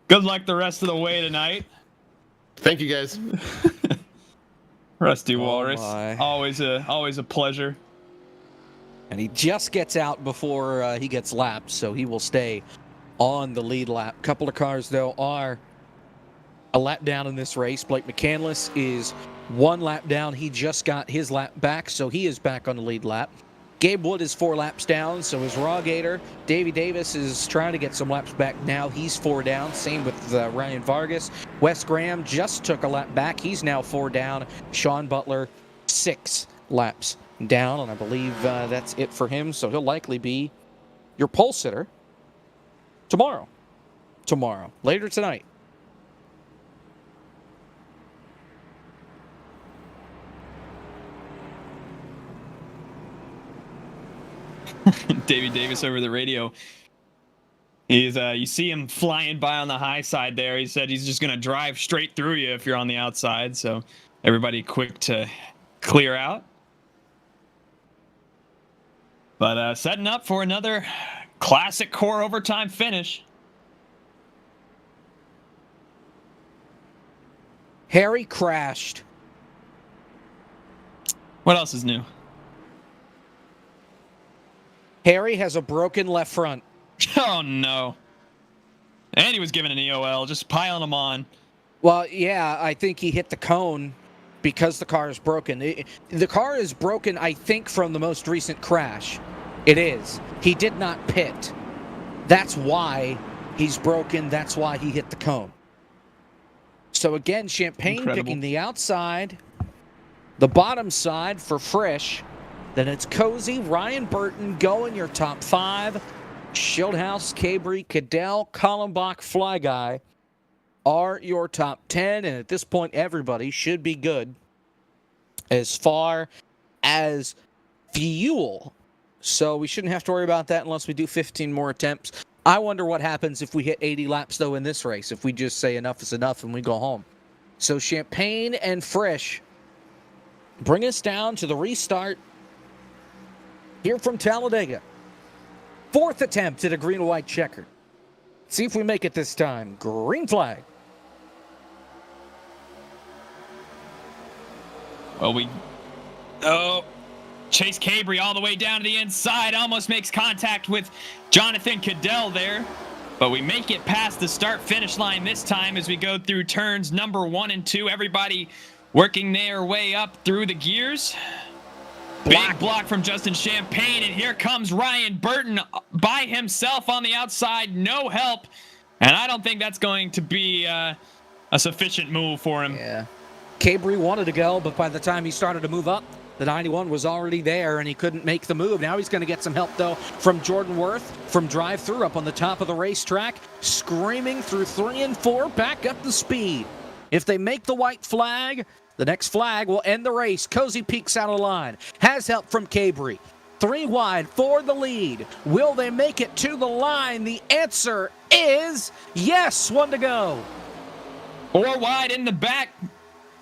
good luck the rest of the way tonight. Thank you, guys. Rusty Walrus, always a pleasure. And he just gets out before he gets lapped, so he will stay on the lead lap. Couple of cars, though, are a lap down in this race. Blake McCandless is 1 lap down. He just got his lap back, so he is back on the lead lap. Gabe Wood is 4 laps down, so is Raw Gator. Davey Davis is trying to get some laps back now. He's 4 down. Same with Ryan Vargas. Wes Graham just took a lap back. He's now 4 down. Sean Butler, 6 laps down, and I believe that's it for him. So he'll likely be your pole sitter tomorrow. Later tonight. Davey Davis over the radio. He's you see him flying by on the high side there. He said he's just gonna drive straight through you if you're on the outside. So everybody quick to clear out. But setting up for another classic core overtime finish. Harry crashed. What else is new? Harry has a broken left front. Oh, no. And he was given an EOL, just piling them on. Well, yeah, I think he hit the cone because the car is broken. The car is broken, I think, from the most recent crash. It is. He did not pit. That's why he's broken. That's why he hit the cone. So again, Champagne picking the outside, the bottom side for Frisch. Then it's Cozy, Ryan Burton going your top 5. Schildhouse, Cabri, Cadell, Kallenbach, Fly Guy are your top 10. And at this point, everybody should be good as far as fuel. So we shouldn't have to worry about that unless we do 15 more attempts. I wonder what happens if we hit 80 laps, though, in this race, if we just say enough is enough and we go home. So Champagne and Frisch bring us down to the restart here from Talladega. 4th attempt at a green and white checker. See if we make it this time. Green flag. Chase Cabri all the way down to the inside, almost makes contact with Jonathan Cadell there. But we make it past the start-finish line this time as we go through turns number 1 and 2. Everybody working their way up through the gears. Big block from Justin Champagne, and here comes Ryan Burton by himself on the outside, no help. And I don't think that's going to be a sufficient move for him. Yeah. Cabri wanted to go, but by the time he started to move up, the 91 was already there, and he couldn't make the move. Now he's going to get some help, though, from Jordan Worth from drive-through up on the top of the racetrack, screaming through 3 and 4, back up the speed. If they make the white flag, the next flag will end the race. Cozy peeks out of line. Has help from Cabri. 3 wide for the lead. Will they make it to the line? The answer is yes. 1 to go. 4 wide in the back.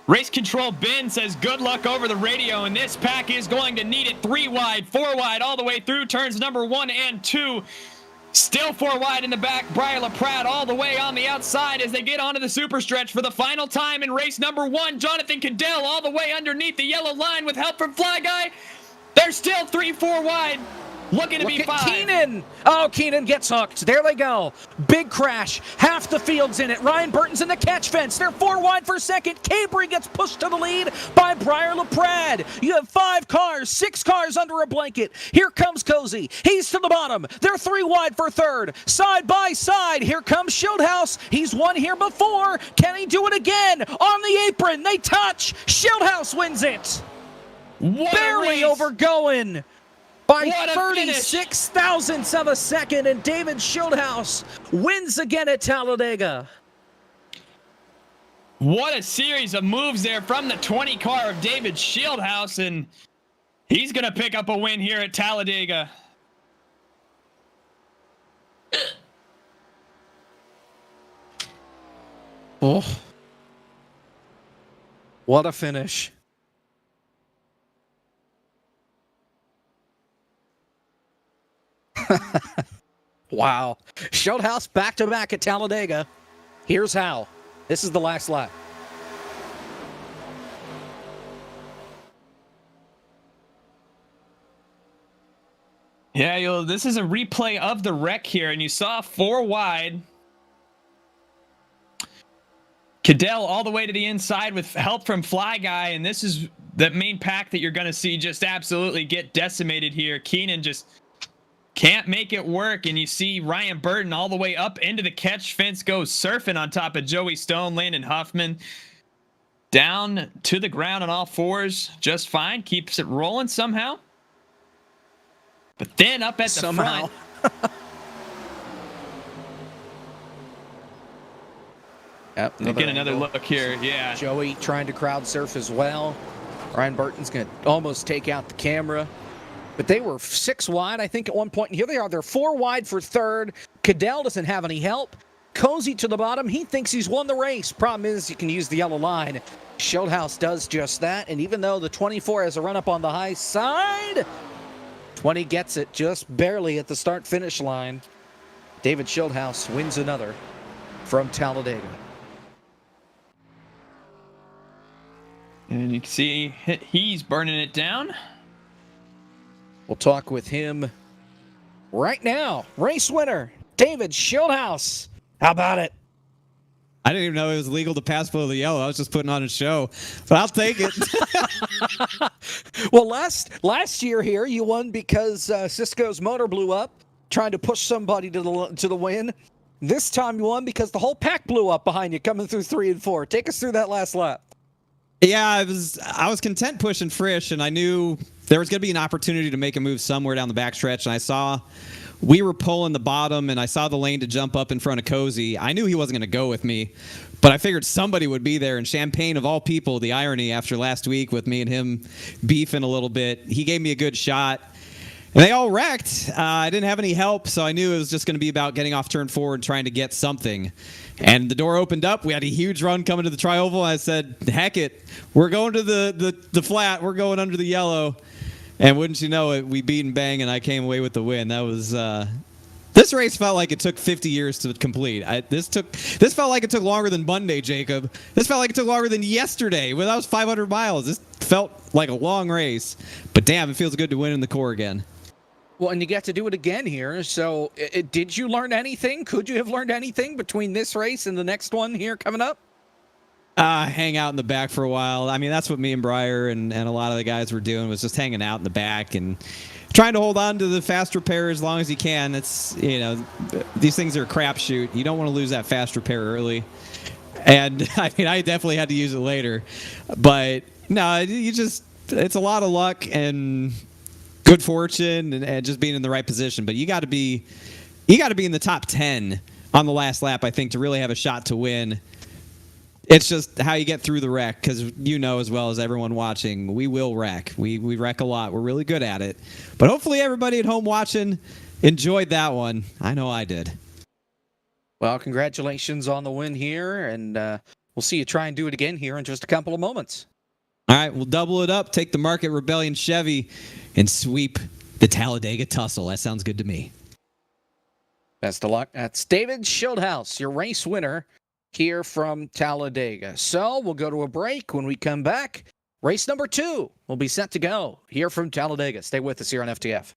Race control Ben says good luck over the radio, and this pack is going to need it. 3 wide, 4 wide, all the way through turns number 1 and 2. Still 4 wide in the back. Briar LaPrade all the way on the outside as they get onto the super stretch for the final time in race number 1. Jonathan Cadell all the way underneath the yellow line with help from Fly Guy. They're still 3-4 wide. Looking to be 5. Keenan. Oh, Keenan gets hooked. There they go. Big crash. Half the field's in it. Ryan Burton's in the catch fence. They're 4 wide for second. Cabri gets pushed to the lead by Briar LaPrade. You have 5 cars, 6 cars under a blanket. Here comes Cozy. He's to the bottom. They're 3 wide for third. Side by side. Here comes Schildhouse. He's won here before. Can he do it again? On the apron. They touch. Schildhouse wins it. Barely overgoing by 36 thousandths of a second, and David Schildhouse wins again at Talladega. What a series of moves there from the 20 car of David Schildhouse, and he's going to pick up a win here at Talladega. Oh, what a finish. Wow. Schildhouse back-to-back at Talladega. Here's how. This is the last lap. Yeah, this is a replay of the wreck here, and you saw 4 wide. Cadell all the way to the inside with help from Fly Guy, and this is the main pack that you're going to see just absolutely get decimated here. Keenan just can't make it work, and you see Ryan Burton all the way up into the catch fence, goes surfing on top of Joey Stone. Landon Huffman down to the ground on all 4s just fine, keeps it rolling somehow. But then up at the front. Yep, get another look here. Yeah. Joey trying to crowd surf as well. Ryan Burton's going to almost take out the camera. But they were 6 wide, I think, at one point. And here they are. They're 4 wide for third. Cadell doesn't have any help. Cozy to the bottom. He thinks he's won the race. Problem is, you can use the yellow line. Schildhouse does just that. And even though the 24 has a run up on the high side, 20 gets it just barely at the start-finish line. David Schildhouse wins another from Talladega. And you can see he's burning it down. We'll talk with him right now. Race winner, David Schildhouse, How about it? I didn't even know it was legal to pass below the yellow. I was just putting on a show, but I'll take it. Well, last year here, you won because Cisco's motor blew up, trying to push somebody to the win. This time you won because the whole pack blew up behind you, coming through 3 and 4. Take us through that last lap. Yeah, I was content pushing Frisch, and I knew there was going to be an opportunity to make a move somewhere down the backstretch, and I saw we were pulling the bottom, and I saw the lane to jump up in front of Cozy. I knew he wasn't going to go with me, but I figured somebody would be there. And Champagne, of all people, the irony after last week with me and him beefing a little bit, he gave me a good shot. And they all wrecked. I didn't have any help, so I knew it was just going to be about getting off turn 4 and trying to get something. And the door opened up. We had a huge run coming to the tri-oval. I said, heck it. We're going to the flat. We're going under the yellow. And wouldn't you know it, we beat and bang, and I came away with the win. That was this race felt like it took 50 years to complete. This felt like it took longer than Monday, Jacob. This felt like it took longer than yesterday. Well, that was 500 miles. This felt like a long race. But damn, it feels good to win in the core again. Well, and you get to do it again here. So did you learn anything? Could you have learned anything between this race and the next one here coming up? Hang out in the back for a while. I mean, that's what me and Breyer and a lot of the guys were doing, was just hanging out in the back and trying to hold on to the fast repair as long as you can. It's, these things are a crapshoot. You don't want to lose that fast repair early. And I mean, I definitely had to use it later. But no, it's a lot of luck and good fortune and just being in the right position. But you got to be in the top 10 on the last lap, I think, to really have a shot to win. It's just how you get through the wreck, because as well as everyone watching, we will wreck. We wreck a lot. We're really good at it. But hopefully everybody at home watching enjoyed that one. I know I did. Well, congratulations on the win here, and we'll see you try and do it again here in just a couple of moments. All right, we'll double it up, take the Market Rebellion Chevy, and sweep the Talladega Tussle. That sounds good to me. Best of luck. That's David Schildhouse, your race winner here from Talladega. So we'll go to a break. When we come back, race number 2 will be set to go here from Talladega. Stay with us here on FTF.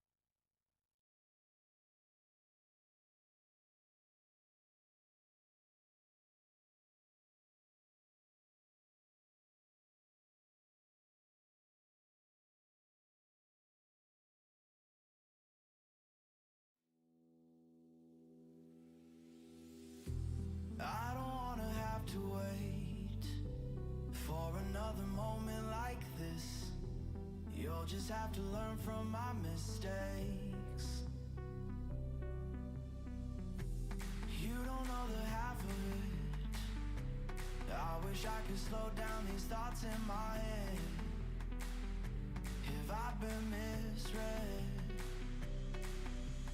Just have to learn from my mistakes. You don't know the half of it. I wish I could slow down these thoughts in my head. Have I been misread?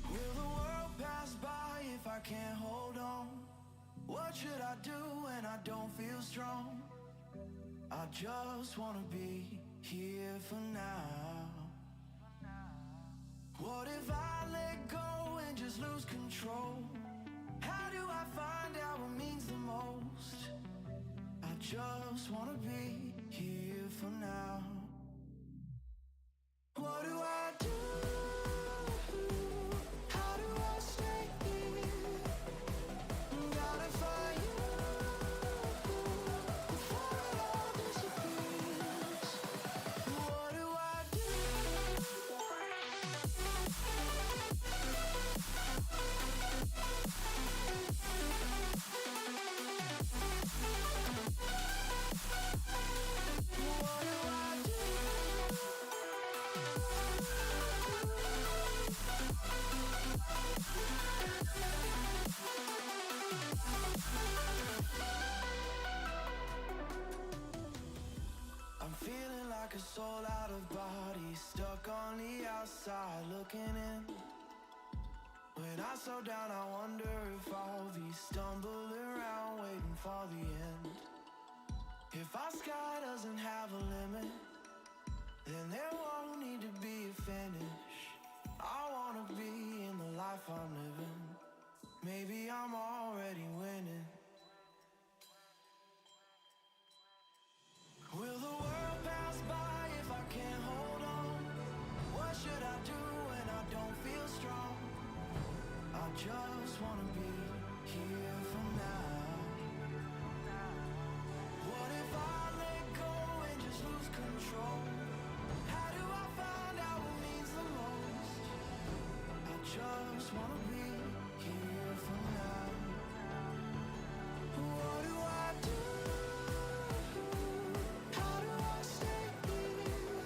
Will the world pass by if I can't hold on? What should I do when I don't feel strong? I just wanna be here for now. What if I let go and just lose control? How do I find out what means the most? I just wanna be here for now. What do I do? How do I stay here? Gotta find you before it all disappears. What do I do? I'm feeling like a soul out of body, stuck on the outside looking in. When I slow down, I wonder if I'll be stumbling around waiting for the end. If our sky doesn't have a limit, then there won't need to be a finish. I wanna be in the life I'm living. Maybe I'm already winning. Will the world pass by if I can't hold on? What should I do when I don't feel strong? I just wanna be here for now. What if I let go and just lose control? How do I find out what means the most? I just wanna be here for now. What do I do? How do I stay here?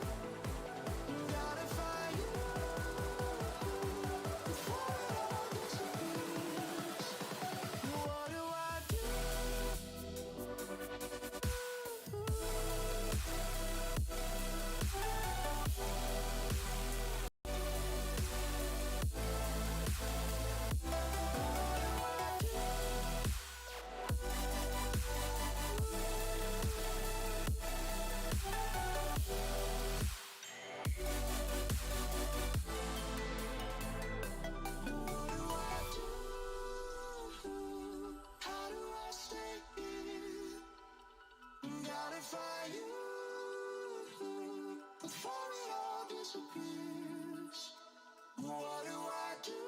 Gotta find you before it all disappears. What do I do? How do I stay here? Gotta find you before it all disappears. What do I do?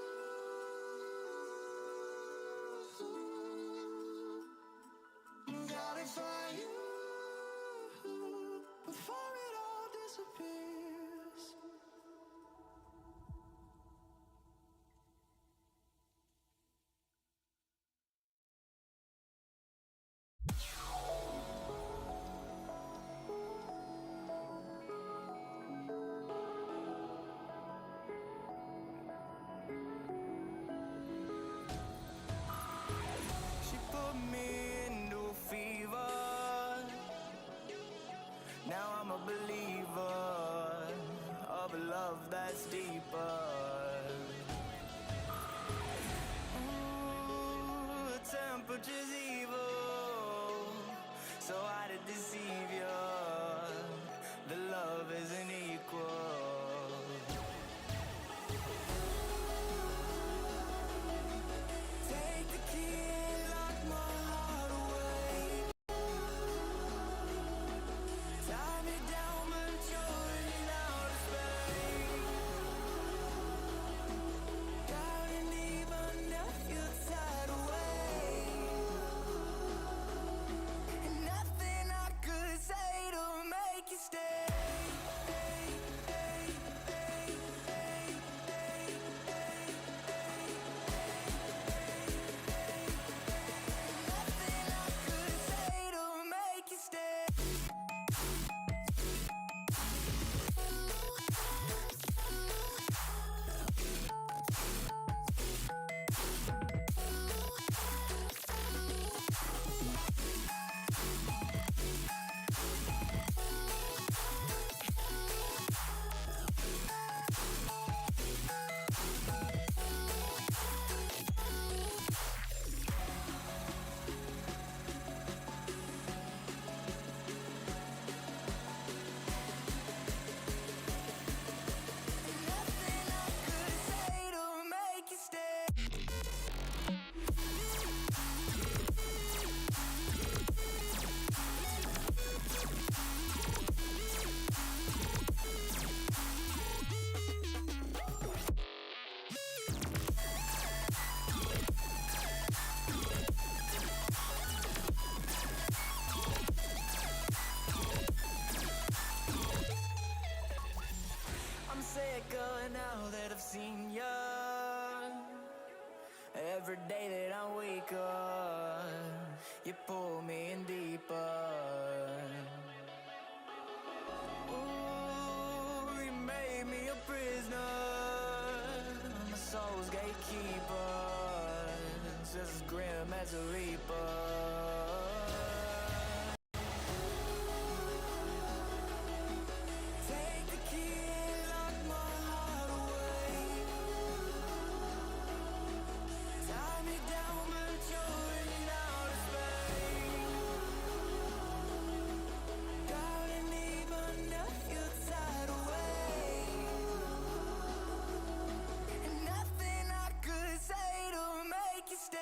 Gotta find you before it all disappears. She put me into a fever. Now I'm a believer of a love that's deeper. Ooh, temperature's evil, so I to deceive you. The love isn't equal. Take the key and lock my heart away. Tie me down, but you're in outer space. Down and deep enough, you're tied away. And nothing I could say to make you stay. Nothing I could say to make you stay. Nothing I could say to make you stay. I'm sicker now that I've seen ya. Every day that I wake up, you pull me in deeper. Ooh, you made me a prisoner, my soul's gatekeeper, just as grim as a reaper. Take the key and lock my heart away. Tie me down, but you're in outer space. Down and deep enough, you're tied away. And nothing I could say to make you stay.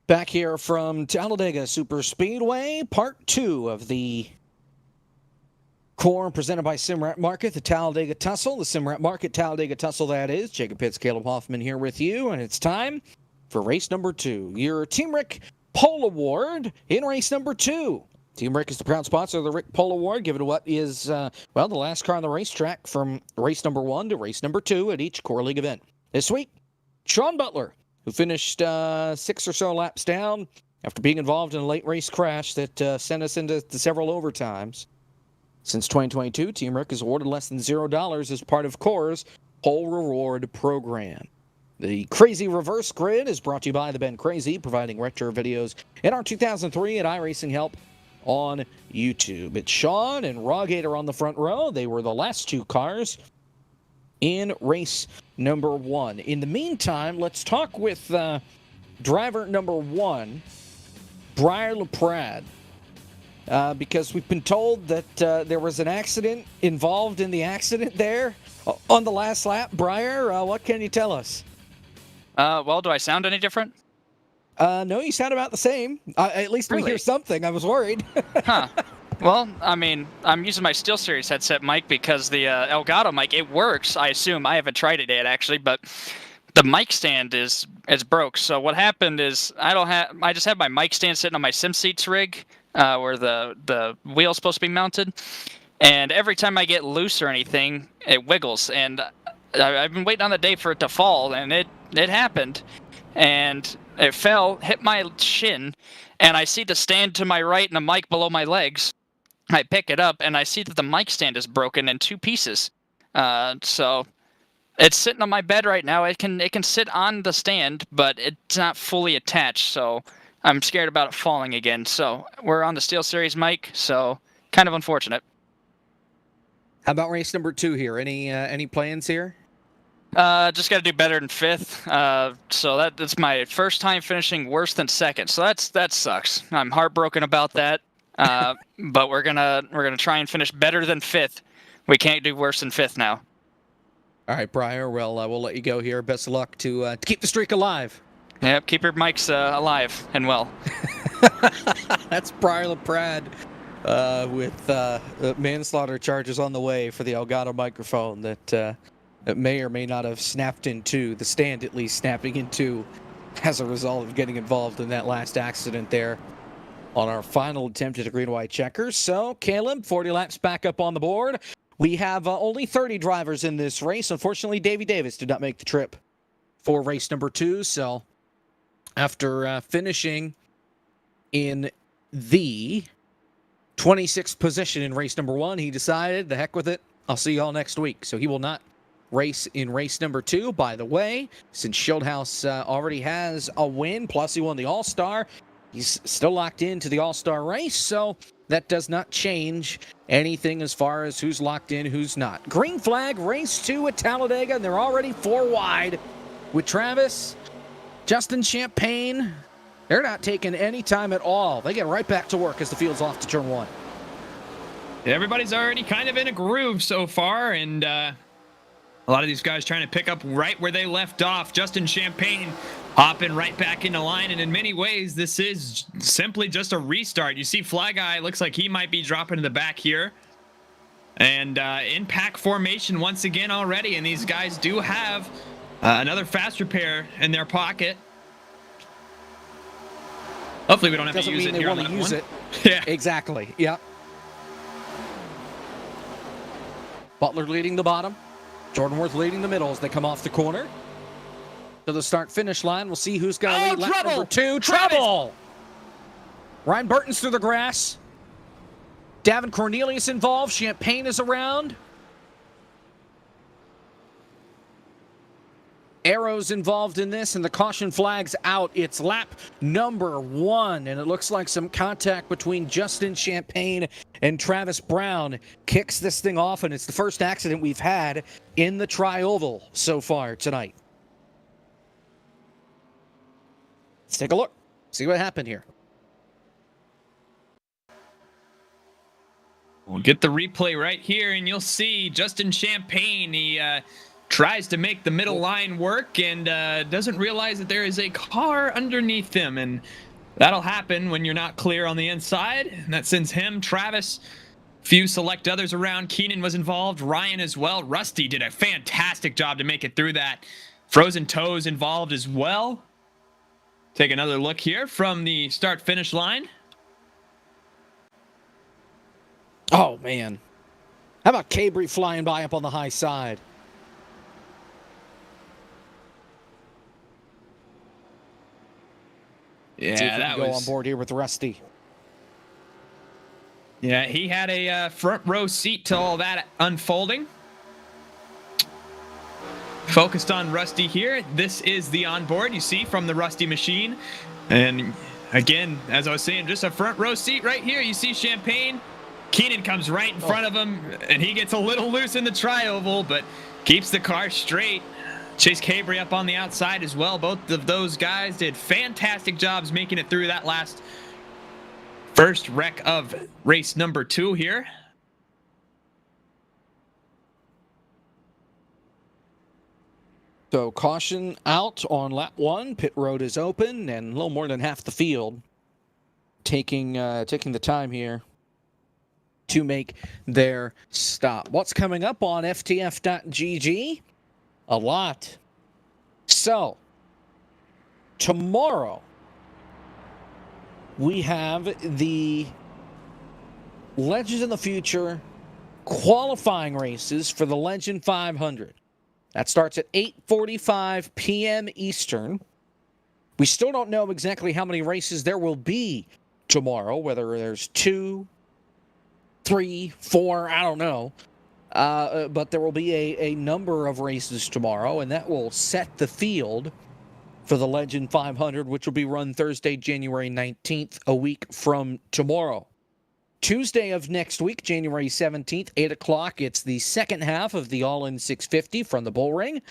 Back here from Talladega Super Speedway, part 2 of the core presented by Simrat Market, the Talladega Tussle, the Simrat Market Talladega Tussle, that is. Jacob Pitts, Caleb Hoffman here with you, and it's time for race number 2. Your Team Rick Pole Award in race number 2. Team Rick is the proud sponsor of the Rick Pole Award, given to what is, the last car on the racetrack from race number 1 to race number 2 at each Core League event. This week, Sean Butler, who finished 6 or so laps down after being involved in a late race crash that sent us into several overtimes. Since 2022, Team Rick has awarded less than $0 as part of Core's Pole Reward program. The Crazy Reverse Grid is brought to you by the Ben Crazy, providing retro videos in our 2003 at iRacing Help on YouTube. It's Sean and Rawgator on the front row. They were the last 2 cars in race number 1. In the meantime, let's talk with driver number 1, Briar LaPrade, because we've been told that there was an accident involved in the accident there on the last lap. Briar, what can you tell us? Well, do I sound any different? No, you sound about the same. At least we hear something. I was worried. Huh. Well, I mean, I'm using my SteelSeries headset mic because the Elgato mic, it works, I assume. I haven't tried it yet, actually, but the mic stand is broke. So what happened is I just have my mic stand sitting on my SimSeats rig where the wheel's supposed to be mounted. And every time I get loose or anything, it wiggles. And I've been waiting on the day for it to fall, and it happened. And it fell, hit my shin, and I see the stand to my right and the mic below my legs. I pick it up, and I see that the mic stand is broken in 2 pieces. So it's sitting on my bed right now. It can sit on the stand, but it's not fully attached, so I'm scared about it falling again. So we're on the SteelSeries mic, so kind of unfortunate. How about race number 2 here? Any plans here? Just got to do better than 5th. So that's my first time finishing worse than 2nd. So that sucks. I'm heartbroken about that. But we're gonna try and finish better than 5th. We can't do worse than 5th now. All right, Briar. Well, we'll let you go here. Best of luck to keep the streak alive. Yep, keep your mics alive and well. That's Briar LaPrade with manslaughter charges on the way for the Elgato microphone that may or may not have snapped in 2. The stand, at least, snapping in 2 as a result of getting involved in that last accident there on our final attempt at a green-white checkers. So, Caleb, 40 laps back up on the board. We have only 30 drivers in this race. Unfortunately, Davey Davis did not make the trip for race number 2. So, after finishing in the 26th position in race number 1, he decided, the heck with it, I'll see y'all next week. So he will not race in race number 2. By the way, since Schildhouse already has a win, plus he won the All-Star, he's still locked into the All-Star race, so that does not change anything as far as who's locked in, who's not. Green flag, race 2 at Talladega, and they're already 4 wide with Travis, Justin Champagne. They're not taking any time at all. They get right back to work as the field's off to turn 1. Everybody's already kind of in a groove so far, and a lot of these guys trying to pick up right where they left off. Justin Champagne hopping right back into line, and in many ways, this is simply just a restart. You see Fly Guy looks like he might be dropping to the back here. And in pack formation once again already, and these guys do have another fast repair in their pocket. Hopefully we don't have to use it here on that one. Yeah, exactly. Yeah. Butler leading the bottom. Jordan Worth leading the middle as they come off the corner to the start-finish line. We'll see who's going to lead lap number 2. Trouble! Ryan Burton's through the grass. Davin Cornelius involved. Champagne is around. Arrows involved in this, and the caution flag's out. It's lap number 1, and it looks like some contact between Justin Champagne and Travis Brown kicks this thing off, and it's the first accident we've had in the Tri-Oval so far tonight. Let's take a look, see what happened here. We'll get the replay right here, and you'll see Justin Champagne, he tries to make the middle line work and doesn't realize that there is a car underneath him, and that'll happen when you're not clear on the inside. And that sends him, Travis, few select others around. Keenan was involved, Ryan as well. Rusty did a fantastic job to make it through that. Frozen Toes involved as well. Take another look here from the start-finish line. Oh, man. How about Cabry flying by up on the high side? Yeah, that was... go on board here with Rusty. Yeah, he had a front row seat to all that unfolding. Focused on Rusty here. This is the onboard you see from the Rusty machine. And again, as I was saying, just a front row seat right here. You see Champagne. Keenan comes right in front of him, and he gets a little loose in the tri-oval, but keeps the car straight. Chase Cabry up on the outside as well. Both of those guys did fantastic jobs making it through that last first wreck of race number 2 here. So caution out on lap 1. Pit road is open, and a little more than half the field taking the time here to make their stop. What's coming up on ftf.gg? A lot. So, tomorrow, we have the Legends in the Future qualifying races for the Legend 500. That starts at 8:45 p.m. Eastern. We still don't know exactly how many races there will be tomorrow, whether there's 2, 3, 4, I don't know. But there will be a number of races tomorrow, and that will set the field for the Legend 500, which will be run Thursday, January 19th, a week from tomorrow. Tuesday of next week, January 17th, 8 o'clock, it's the second half of the All-In 650 from the Bull Ring.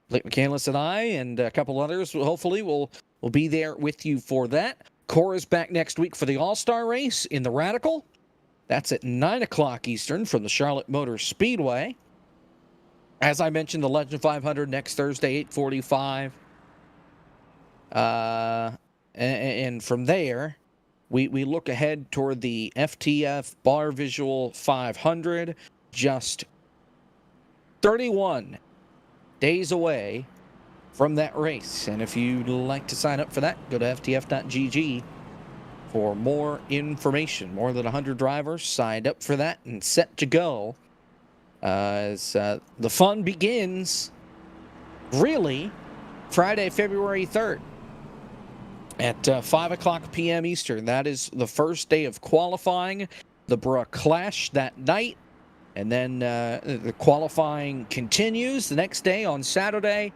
Blake McCandless and I and a couple others hopefully will be there with you for that. Cora's back next week for the All-Star race in the Radical. That's at 9 o'clock Eastern from the Charlotte Motor Speedway. As I mentioned, the Legend 500 next Thursday, 8:45. And from there, we look ahead toward the FTF Bar Visual 500, just 31 days away from that race. And if you'd like to sign up for that, go to ftf.gg for more information. More than 100 drivers signed up for that and set to go as the fun begins really Friday, February 3rd at 5 o'clock p.m. Eastern. That is the first day of qualifying. The Bruh Clash that night, and then the qualifying continues the next day on Saturday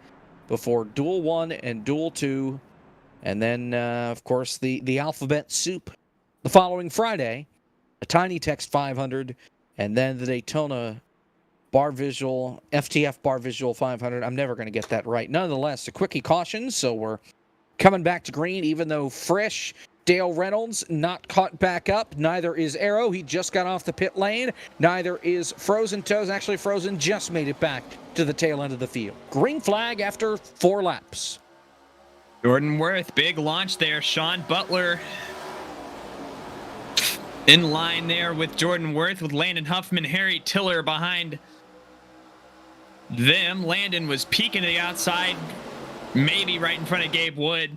before Duel 1 and Duel 2. And then, of course, the Alphabet Soup the following Friday, the Tiny Text 500, and then the Daytona Bar Visual, FTF Bar Visual 500. I'm never going to get that right. Nonetheless, a quickie caution, so we're coming back to green, even though Frisch, Dale Reynolds, not caught back up. Neither is Arrow. He just got off the pit lane. Neither is Frozen Toes. Actually, Frozen just made it back to the tail end of the field. Green flag after 4 laps. Jordan Worth, big launch there. Sean Butler in line there with Jordan Worth, with Landon Huffman, Harry Tiller behind them. Landon was peeking to the outside, maybe right in front of Gabe Wood.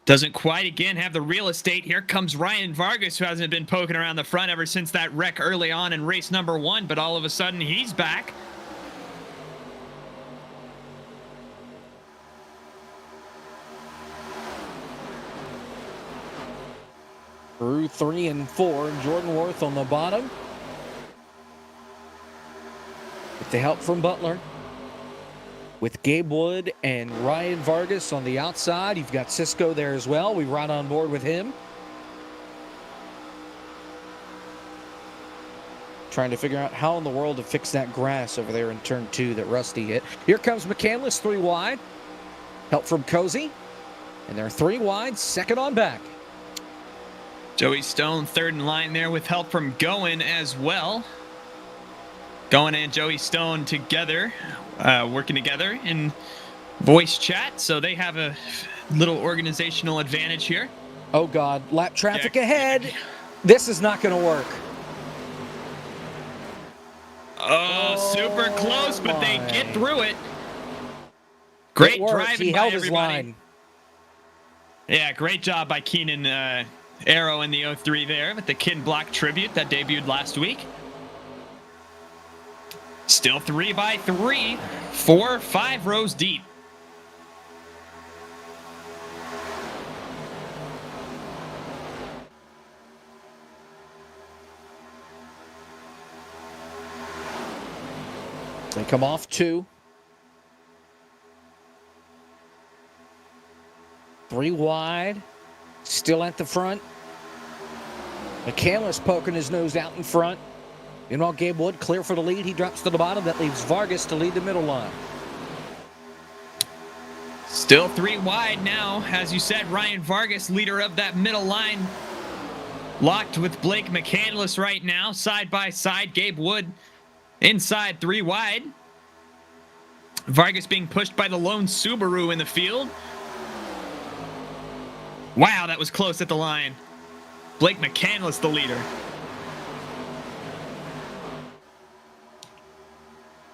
Doesn't quite, again, have the real estate. Here comes Ryan Vargas, who hasn't been poking around the front ever since that wreck early on in race number 1, but all of a sudden he's back. Through 3 and 4, Jordan Worth on the bottom. With the help from Butler. With Gabe Wood and Ryan Vargas on the outside. You've got Cisco there as well. We ride on board with him. Trying to figure out how in the world to fix that grass over there in turn 2 that Rusty hit. Here comes McCandless 3 wide. Help from Cozy. And they're 3 wide, second on back. Joey Stone third in line there with help from Goen as well. going and Joey Stone together, working together in voice chat, so they have a little organizational advantage here. Oh God, lap traffic ahead. This is not going to work. Oh, super close, but they get through it. Great driving he by held everybody. his line. Yeah, great job by Keenan Arrow in the 03 there with the Kin Block tribute that debuted last week. Still 3 by 3, 4, 5 rows deep. They come off 2. 3 wide. Still at the front. McCandless poking his nose out in front. Meanwhile, Gabe Wood clear for the lead. He drops to the bottom. That leaves Vargas to lead the middle line. Still 3 wide now. As you said, Ryan Vargas, leader of that middle line. Locked with Blake McCandless right now. Side by side, Gabe Wood inside 3 wide. Vargas being pushed by the lone Subaru in the field. Wow, that was close at the line. Blake McCandless, the leader.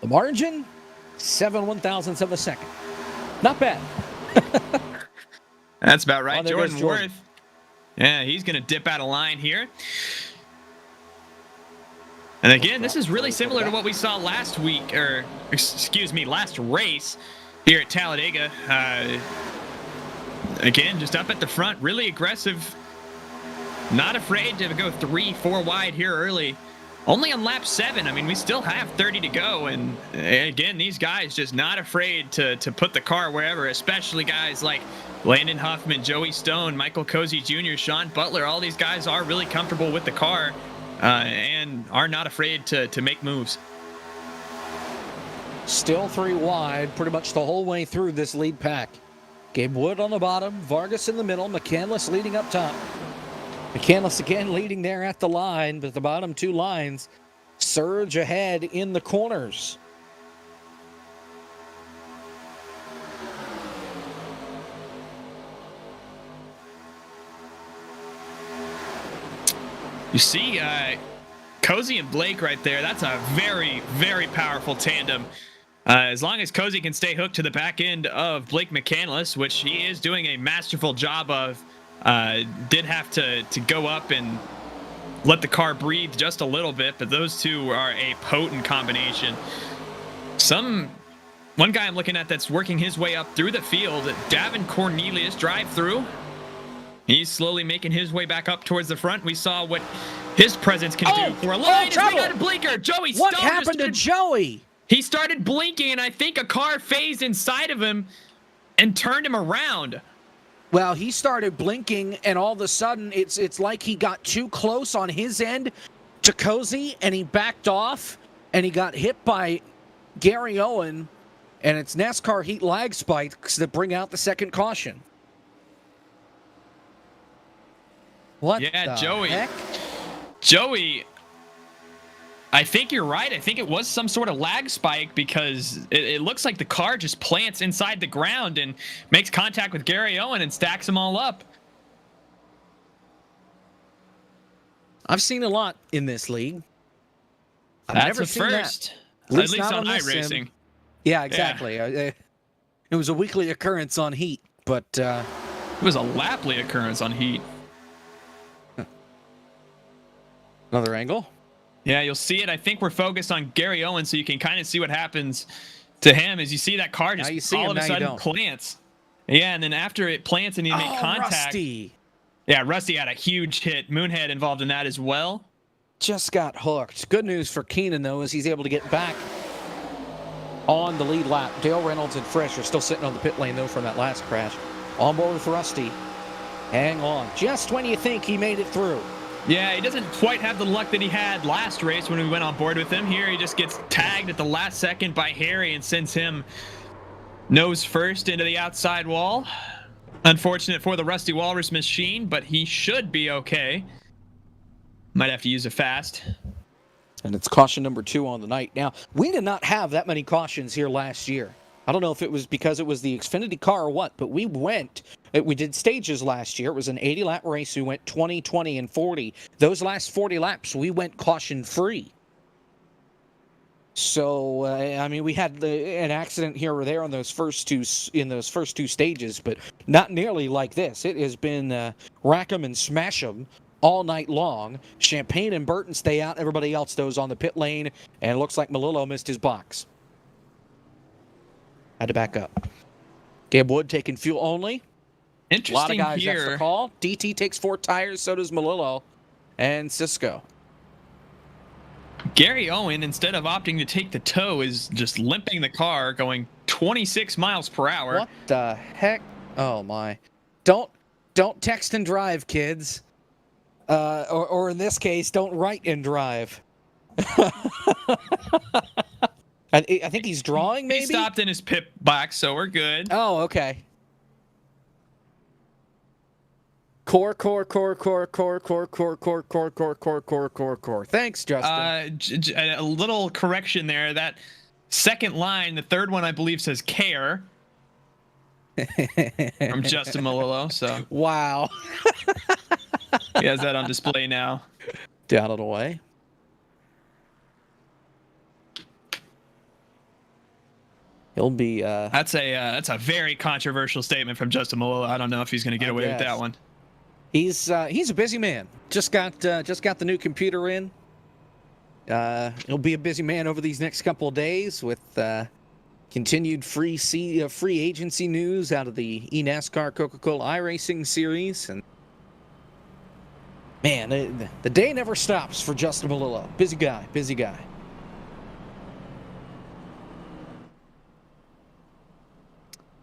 The margin, 7/1000ths of a second. Not bad. That's about right. Oh, Jordan Worth. Yeah, he's going to dip out of line here. And again, this is really similar to what we saw last week, or excuse me, last race here at Talladega. Again, just up at the front, really aggressive. Not afraid to go 3, 4 wide here early. Only on lap 7. I mean, we still have 30 to go. And again, these guys just not afraid to put the car wherever, especially guys like Landon Huffman, Joey Stone, Michael Cozy Jr., Sean Butler. All these guys are really comfortable with the car and are not afraid to make moves. Still 3 wide pretty much the whole way through this lead pack. Gabe Wood on the bottom, Vargas in the middle, McCandless leading up top. McCandless again leading there at the line, but the bottom 2 lines surge ahead in the corners. You see Cozy and Blake right there. That's a very, very powerful tandem. As long as Cozy can stay hooked to the back end of Blake McCandless, which he is doing a masterful job of, did have to go up and let the car breathe just a little bit, but those two are a potent combination. One guy I'm looking at that's working his way up through the field, Davin Cornelius, drive through. He's slowly making his way back up towards the front. We saw what his presence can do for a line. He's got a blinker. Joey Stone. What happened to Joey? He started blinking, and I think a car phased inside of him and turned him around. Well, he started blinking, and all of a sudden, it's like he got too close on his end to Cozy, and he backed off, and he got hit by Gary Owen, and it's NASCAR heat lag spikes that bring out the second caution. What the Joey. heck? Joey, I think you're right. I think it was some sort of lag spike because it looks like the car just plants inside the ground and makes contact with Gary Owen and stacks them all up. I've seen a lot in this league. I've That's never a seen first. That. At least not on this iRacing. sim. Yeah, exactly. Yeah. It was a weekly occurrence on Heat, but... it was a laply occurrence on Heat. Another angle. Yeah, you'll see it. I think we're focused on Gary Owen, so you can kind of see what happens to him as you see that car just all of a sudden plants. Yeah, and then after it plants and you make contact. Rusty. Yeah, Rusty had a huge hit. Moonhead involved in that as well. Just got hooked. Good news for Keenan, though, is he's able to get back on the lead lap. Dale Reynolds and Frisch are still sitting on the pit lane, though, from that last crash. On board with Rusty. Hang on. Just when you think he made it through. Yeah, he doesn't quite have the luck that he had last race when we went on board with him. Here he just gets tagged at the last second by Harry and sends him nose first into the outside wall. Unfortunate for the Rusty Walrus machine, but he should be okay. Might have to use it fast. And it's caution number 2 on the night. Now, we did not have that many cautions here last year. I don't know if it was because it was the Xfinity car or what, but we did stages last year. It was an 80-lap race. We went 20, 20, and 40. Those last 40 laps, we went caution-free. So, I mean, we had an accident here or there in those first two stages, but not nearly like this. It has been rack 'em and smash 'em all night long. Champagne and Burton stay out. Everybody else goes on the pit lane, and it looks like Melillo missed his box. Had to back up. Gabe Wood taking fuel only. Interesting A lot of guys, here. that's the call. DT takes 4 tires, so does Melillo and Cisco. Gary Owen, instead of opting to take the tow, is just limping the car, going 26 miles per hour. What the heck? Oh, my. Don't text and drive, kids. Or in this case, don't write and drive. I think he's drawing, maybe? He stopped in his pit box, so we're good. Oh, okay. Core. Thanks, Justin. A little correction there. That second line, the third one, I believe, says care. From Justin Melillo. So wow. He has that on display now. Down and away. He'll be. That's a very controversial statement from Justin Melillo. I don't know if he's going to get away with that one. He's a busy man. Just got the new computer in. He'll be a busy man over these next couple of days with continued free agency news out of the eNASCAR Coca-Cola iRacing series, and man, the day never stops for Justin Melillo. Busy guy.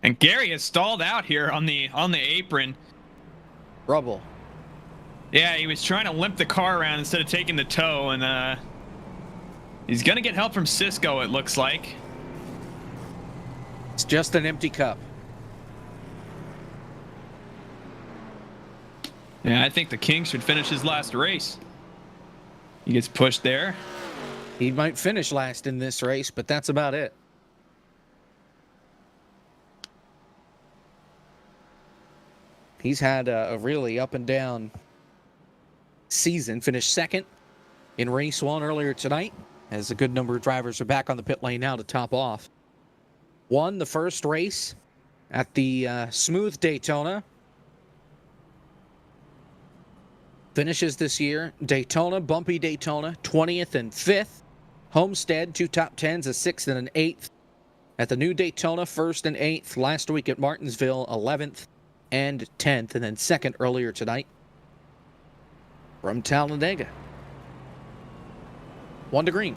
And Gary has stalled out here on the apron. Rubble. Yeah, he was trying to limp the car around instead of taking the tow, and he's gonna get help from Cisco, it looks like. It's just an empty cup. Yeah, I think the King should finish his last race. He gets pushed there. He might finish last in this race, but that's about it. He's had a really up and down season. Finished second in race 1 earlier tonight, as a good number of drivers are back on the pit lane now to top off. Won the first race at the Smooth Daytona. Finishes this year Daytona, bumpy Daytona, 20th and 5th. Homestead, 2 top 10s, a 6th and an 8th. At the new Daytona, 1st and 8th. Last week at Martinsville, 11th and 10th, and then 2nd earlier tonight from Talladega. 1 to green.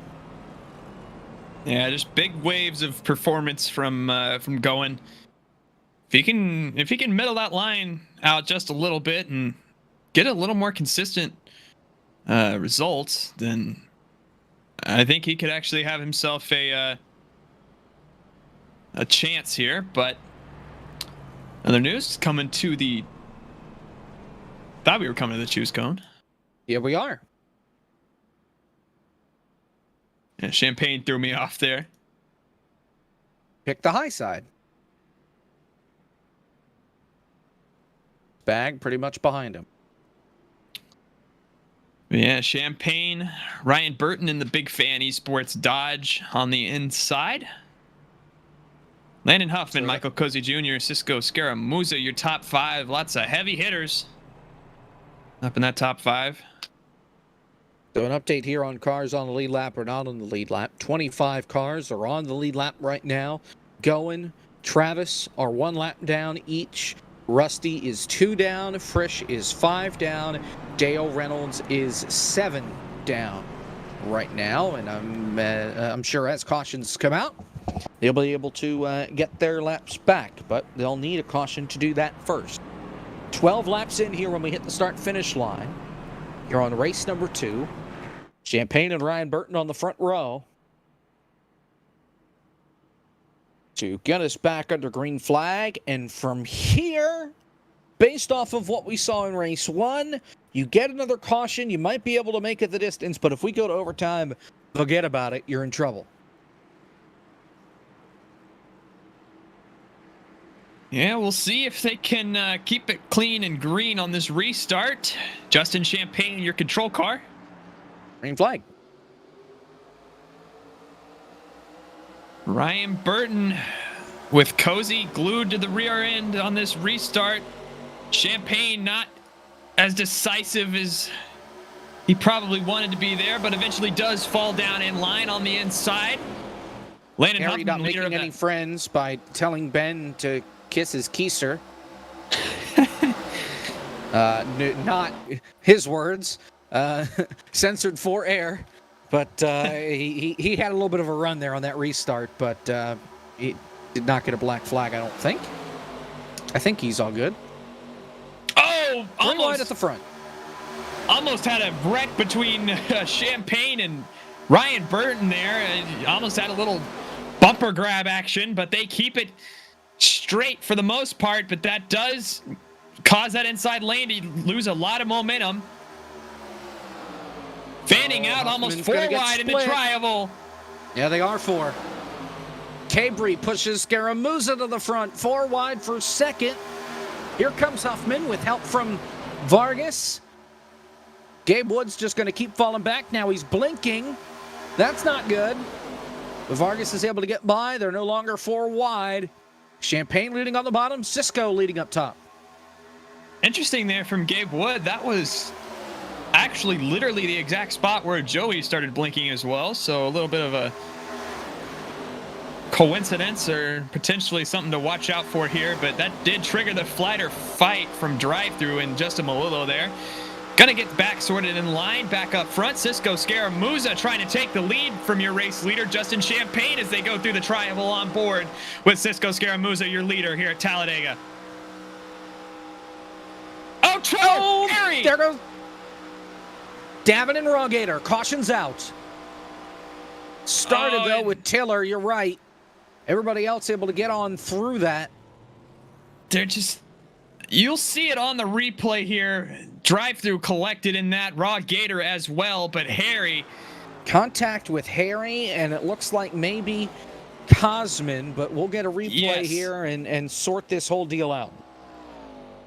Yeah, just big waves of performance from going. If he can middle that line out just a little bit and get a little more consistent results, then I think he could actually have himself a chance here. But other news coming to the. Thought we were coming to the choose cone. Yeah, we are. Yeah, Champagne threw me off there. Pick the high side. Bag pretty much behind him. Yeah, Champagne, Ryan Burton in the Big Fan Esports Dodge on the inside. Landon Huffman, Michael Cozy Jr., Cisco Scaramuza, your top 5. Lots of heavy hitters up in that top 5. So an update here on cars on the lead lap or not on the lead lap. 25 cars are on the lead lap right now. Goen, Travis are 1 lap down each. Rusty is 2 down. Frisch is 5 down. Dale Reynolds is 7 down right now. And I'm sure as cautions come out, they'll be able to get their laps back. But they'll need a caution to do that first. 12 laps in here when we hit the start-finish line. You're on race number 2. Champagne and Ryan Burton on the front row to get us back under green flag. And from here, based off of what we saw in race 1, you get another caution, you might be able to make it the distance, but if we go to overtime, forget about it, you're in trouble. Yeah, we'll see if they can keep it clean and green on this restart. Justin Champagne in your control car. Green flag. Ryan Burton with Cozy glued to the rear end on this restart. Champagne not as decisive as he probably wanted to be there, but eventually does fall down in line on the inside. Landon Harry Huffman, not leader making of any that. friends by telling Ben to kiss his keister. Not his words. Censored for air. But he had a little bit of a run there on that restart, but he did not get a black flag, I don't think. I think he's all good. Oh, Three wide at the front. Almost had a wreck between Champagne and Ryan Burton there. Almost had a little bumper grab action, but they keep it straight for the most part, but that does cause that inside lane to lose a lot of momentum. Fanning out almost Huffman's 4 gonna get wide in the split. tri-oval. Yeah, they are 4. Cabri pushes Scaramuza to the front, 4 wide for second. Here comes Huffman with help from Vargas. Gabe Wood's just going to keep falling back. Now he's blinking. That's not good. But Vargas is able to get by. They're no longer 4 wide. Champagne leading on the bottom. Cisco leading up top. Interesting there from Gabe Wood. That was actually literally the exact spot where Joey started blinking as well. So a little bit of a coincidence or potentially something to watch out for here. But that did trigger the flight or fight from drive-through and Justin Malillo there. Gonna get back sorted in line, back up front. Cisco Scaramuza trying to take the lead from your race leader, Justin Champagne, as they go through the tri-oval on board with Cisco Scaramuza, your leader here at Talladega. Oh, trouble! Harry! There goes Davin and Rogator. Caution's out. Started, though, with Tiller. You're right. Everybody else able to get on through that. They're just... You'll see it on the replay here. Drive-through collected in that. Raw Gator as well, but Harry... Contact with Harry, and it looks like maybe Cosman, but we'll get a replay here and sort this whole deal out.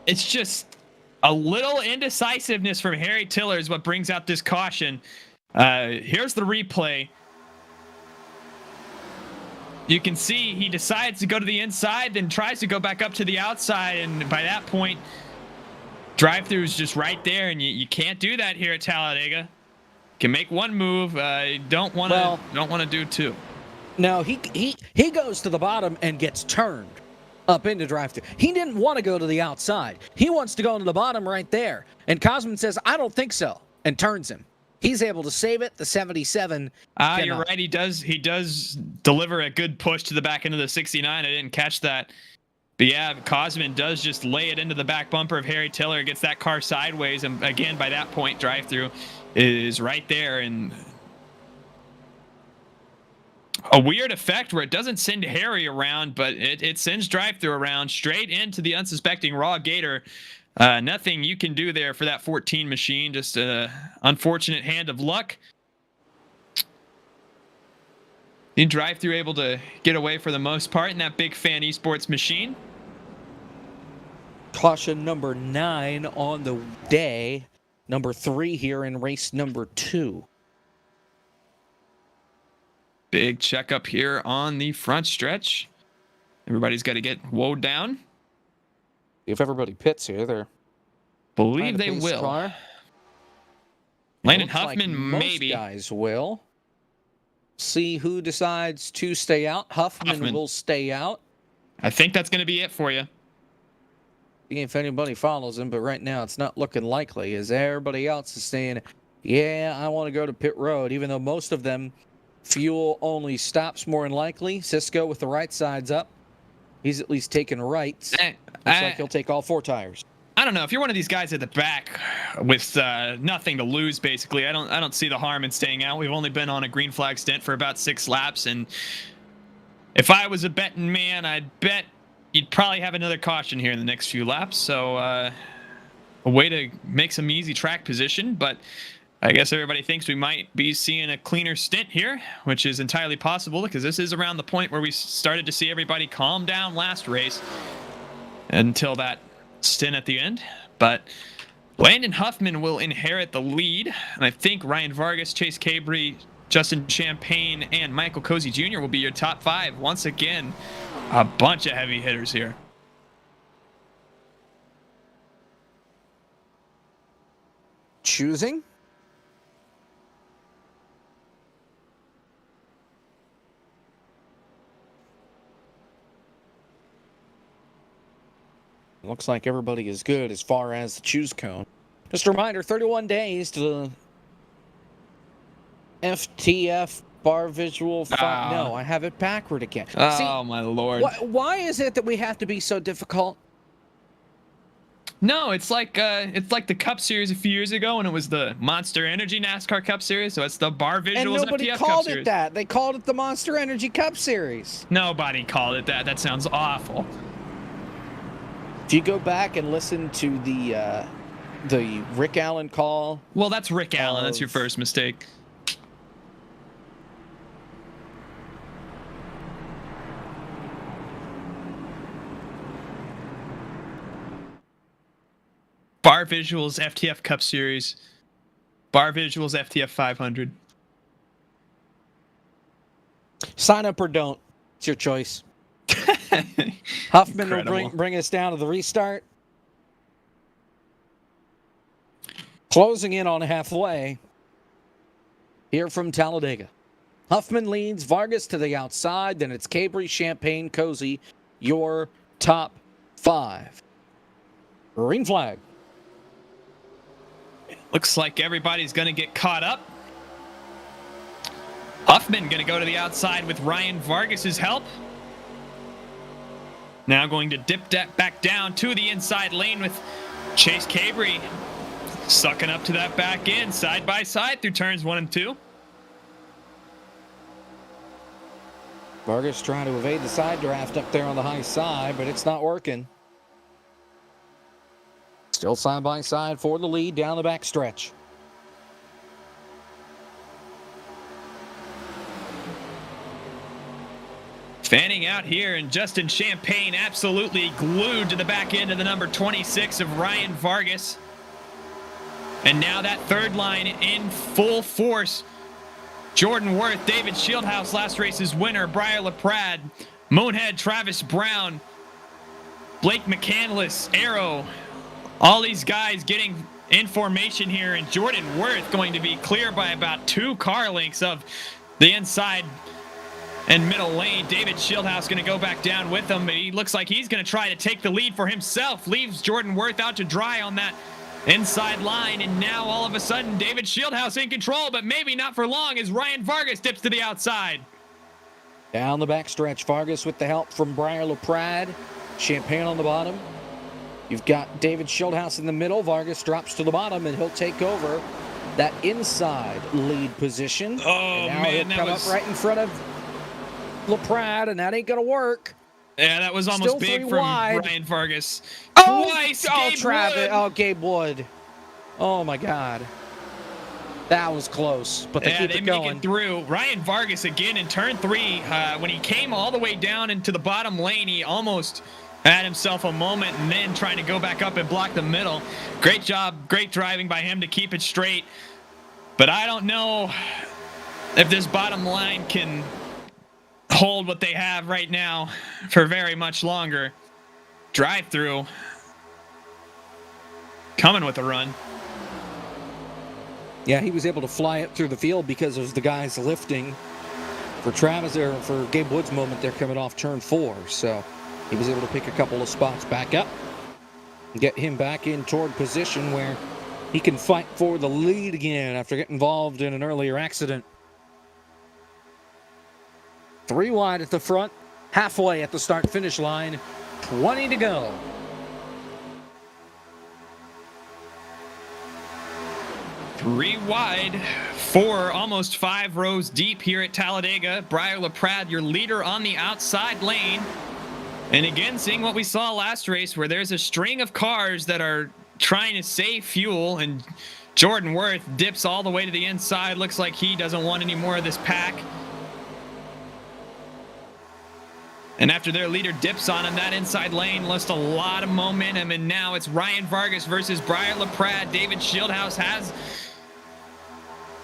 It's just a little indecisiveness from Harry Tiller is what brings out this caution. Here's the replay. You can see he decides to go to the inside, then tries to go back up to the outside, and by that point, drive-through is just right there, and you can't do that here at Talladega. Can make one move, don't want to do two. No, he goes to the bottom and gets turned up into drive-through. He didn't want to go to the outside. He wants to go into the bottom right there. And Cosman says, "I don't think so," and turns him. He's able to save it. The 77. You're right. He does deliver a good push to the back end of the 69. I didn't catch that. But yeah, Cosman does just lay it into the back bumper of Harry Tiller, gets that car sideways, and again, by that point, drive-through is right there. And a weird effect where it doesn't send Harry around, but it sends drive-through around straight into the unsuspecting Raw Gator. Nothing you can do there for that 14 machine. Just an unfortunate hand of luck. The drive-through able to get away for the most part in that Big Fan Esports machine. Caution number 9 on the day. Number 3 here in race number 2. Big checkup here on the front stretch. Everybody's got to get woed down. If everybody pits here, they're believe they will. Car. Landon Huffman, Huffman, most maybe. Guys will. See who decides to stay out. Huffman will stay out. I think that's going to be it for you. If anybody follows him, but right now it's not looking likely, as everybody else is saying, "Yeah, I want to go to pit road," even though most of them fuel only stops more than likely. Cisco with the right sides up. He's at least taking rights. Looks like he'll take all 4 tires. I don't know. If you're one of these guys at the back with nothing to lose, basically, I don't see the harm in staying out. We've only been on a green flag stint for about 6 laps, and if I was a betting man, I'd bet you'd probably have another caution here in the next few laps. So a way to make some easy track position, but I guess everybody thinks we might be seeing a cleaner stint here, which is entirely possible because this is around the point where we started to see everybody calm down last race until that stint at the end. But Landon Huffman will inherit the lead, and I think Ryan Vargas, Chase Cabri, Justin Champagne, and Michael Cozy Jr. will be your top 5. Once again, a bunch of heavy hitters here. Choosing. Looks like everybody is good as far as the choose cone. Just a reminder, 31 days to the FTF bar visual. No, I have it backward again. Oh, my Lord. Why is it that we have to be so difficult? No, it's like the Cup Series a few years ago when it was the Monster Energy NASCAR Cup Series. So it's the bar visuals and nobody FTF called Cup it Series. that. They called it the Monster Energy Cup Series. Nobody called it that. That sounds awful. If you go back and listen to the Rick Allen call. Well, that's Rick Allen. That's your first mistake. Bar Visuals FTF Cup Series. Bar Visuals FTF 500. Sign up or don't. It's your choice. Huffman Incredible. will bring us down to the restart. Closing in on halfway here from Talladega. Huffman leads, Vargas to the outside, then it's Cabri, Champagne, Cozy, your top 5. Green flag. Looks like everybody's going to get caught up. Huffman going to go to the outside with Ryan Vargas's help. Now going to dip that back down to the inside lane with Chase Cabri sucking up to that back end side by side through turns 1 and 2. Vargas trying to evade the side draft up there on the high side, but it's not working. Still side by side for the lead down the back stretch. Fanning out here, and Justin Champagne absolutely glued to the back end of the number 26 of Ryan Vargas. And now that third line in full force. Jordan Worth, David Shieldhouse, last race's winner, Briar LaPrade, Moonhead, Travis Brown, Blake McCandless, Arrow. All these guys getting in formation here, and Jordan Worth going to be clear by about 2 car lengths of the inside and middle lane. David Shieldhouse going to go back down with him, but he looks like he's going to try to take the lead for himself. Leaves Jordan Worth out to dry on that inside line, and now all of a sudden David Shieldhouse in control, but maybe not for long as Ryan Vargas dips to the outside. Down the back stretch, Vargas with the help from Briar LaPrade. Champagne on the bottom. You've got David Shieldhouse in the middle. Vargas drops to the bottom, and he'll take over that inside lead position. Oh, and now man, he'll come up right in front of LaPrade, and that ain't going to work. Yeah, that was almost Still big 3 from wide. Ryan Vargas. Oh, Twice, oh, Gabe Travis. Wood. Oh, Gabe Wood. Oh, my God. That was close, but they keep they it make going. it through. Ryan Vargas again in turn 3. When he came all the way down into the bottom lane, he almost had himself a moment and then trying to go back up and block the middle. Great job, great driving by him to keep it straight. But I don't know if this bottom line can hold what they have right now for very much longer. Drive through. Coming with a run. Yeah, he was able to fly it through the field because of the guys lifting for Travis, or for Gabe Wood's moment there coming off turn 4. So he was able to pick a couple of spots back up and get him back in toward position where he can fight for the lead again after getting involved in an earlier accident. 3 wide at the front, halfway at the start-finish line, 20 to go. Three wide, 4, almost 5 rows deep here at Talladega. Briar LaPrade, your leader on the outside lane. And again, seeing what we saw last race where there's a string of cars that are trying to save fuel, and Jordan Worth dips all the way to the inside. Looks like he doesn't want any more of this pack. And after their leader dips on him, that inside lane lost a lot of momentum, and now it's Ryan Vargas versus Briar LaPrade. David Shieldhouse has...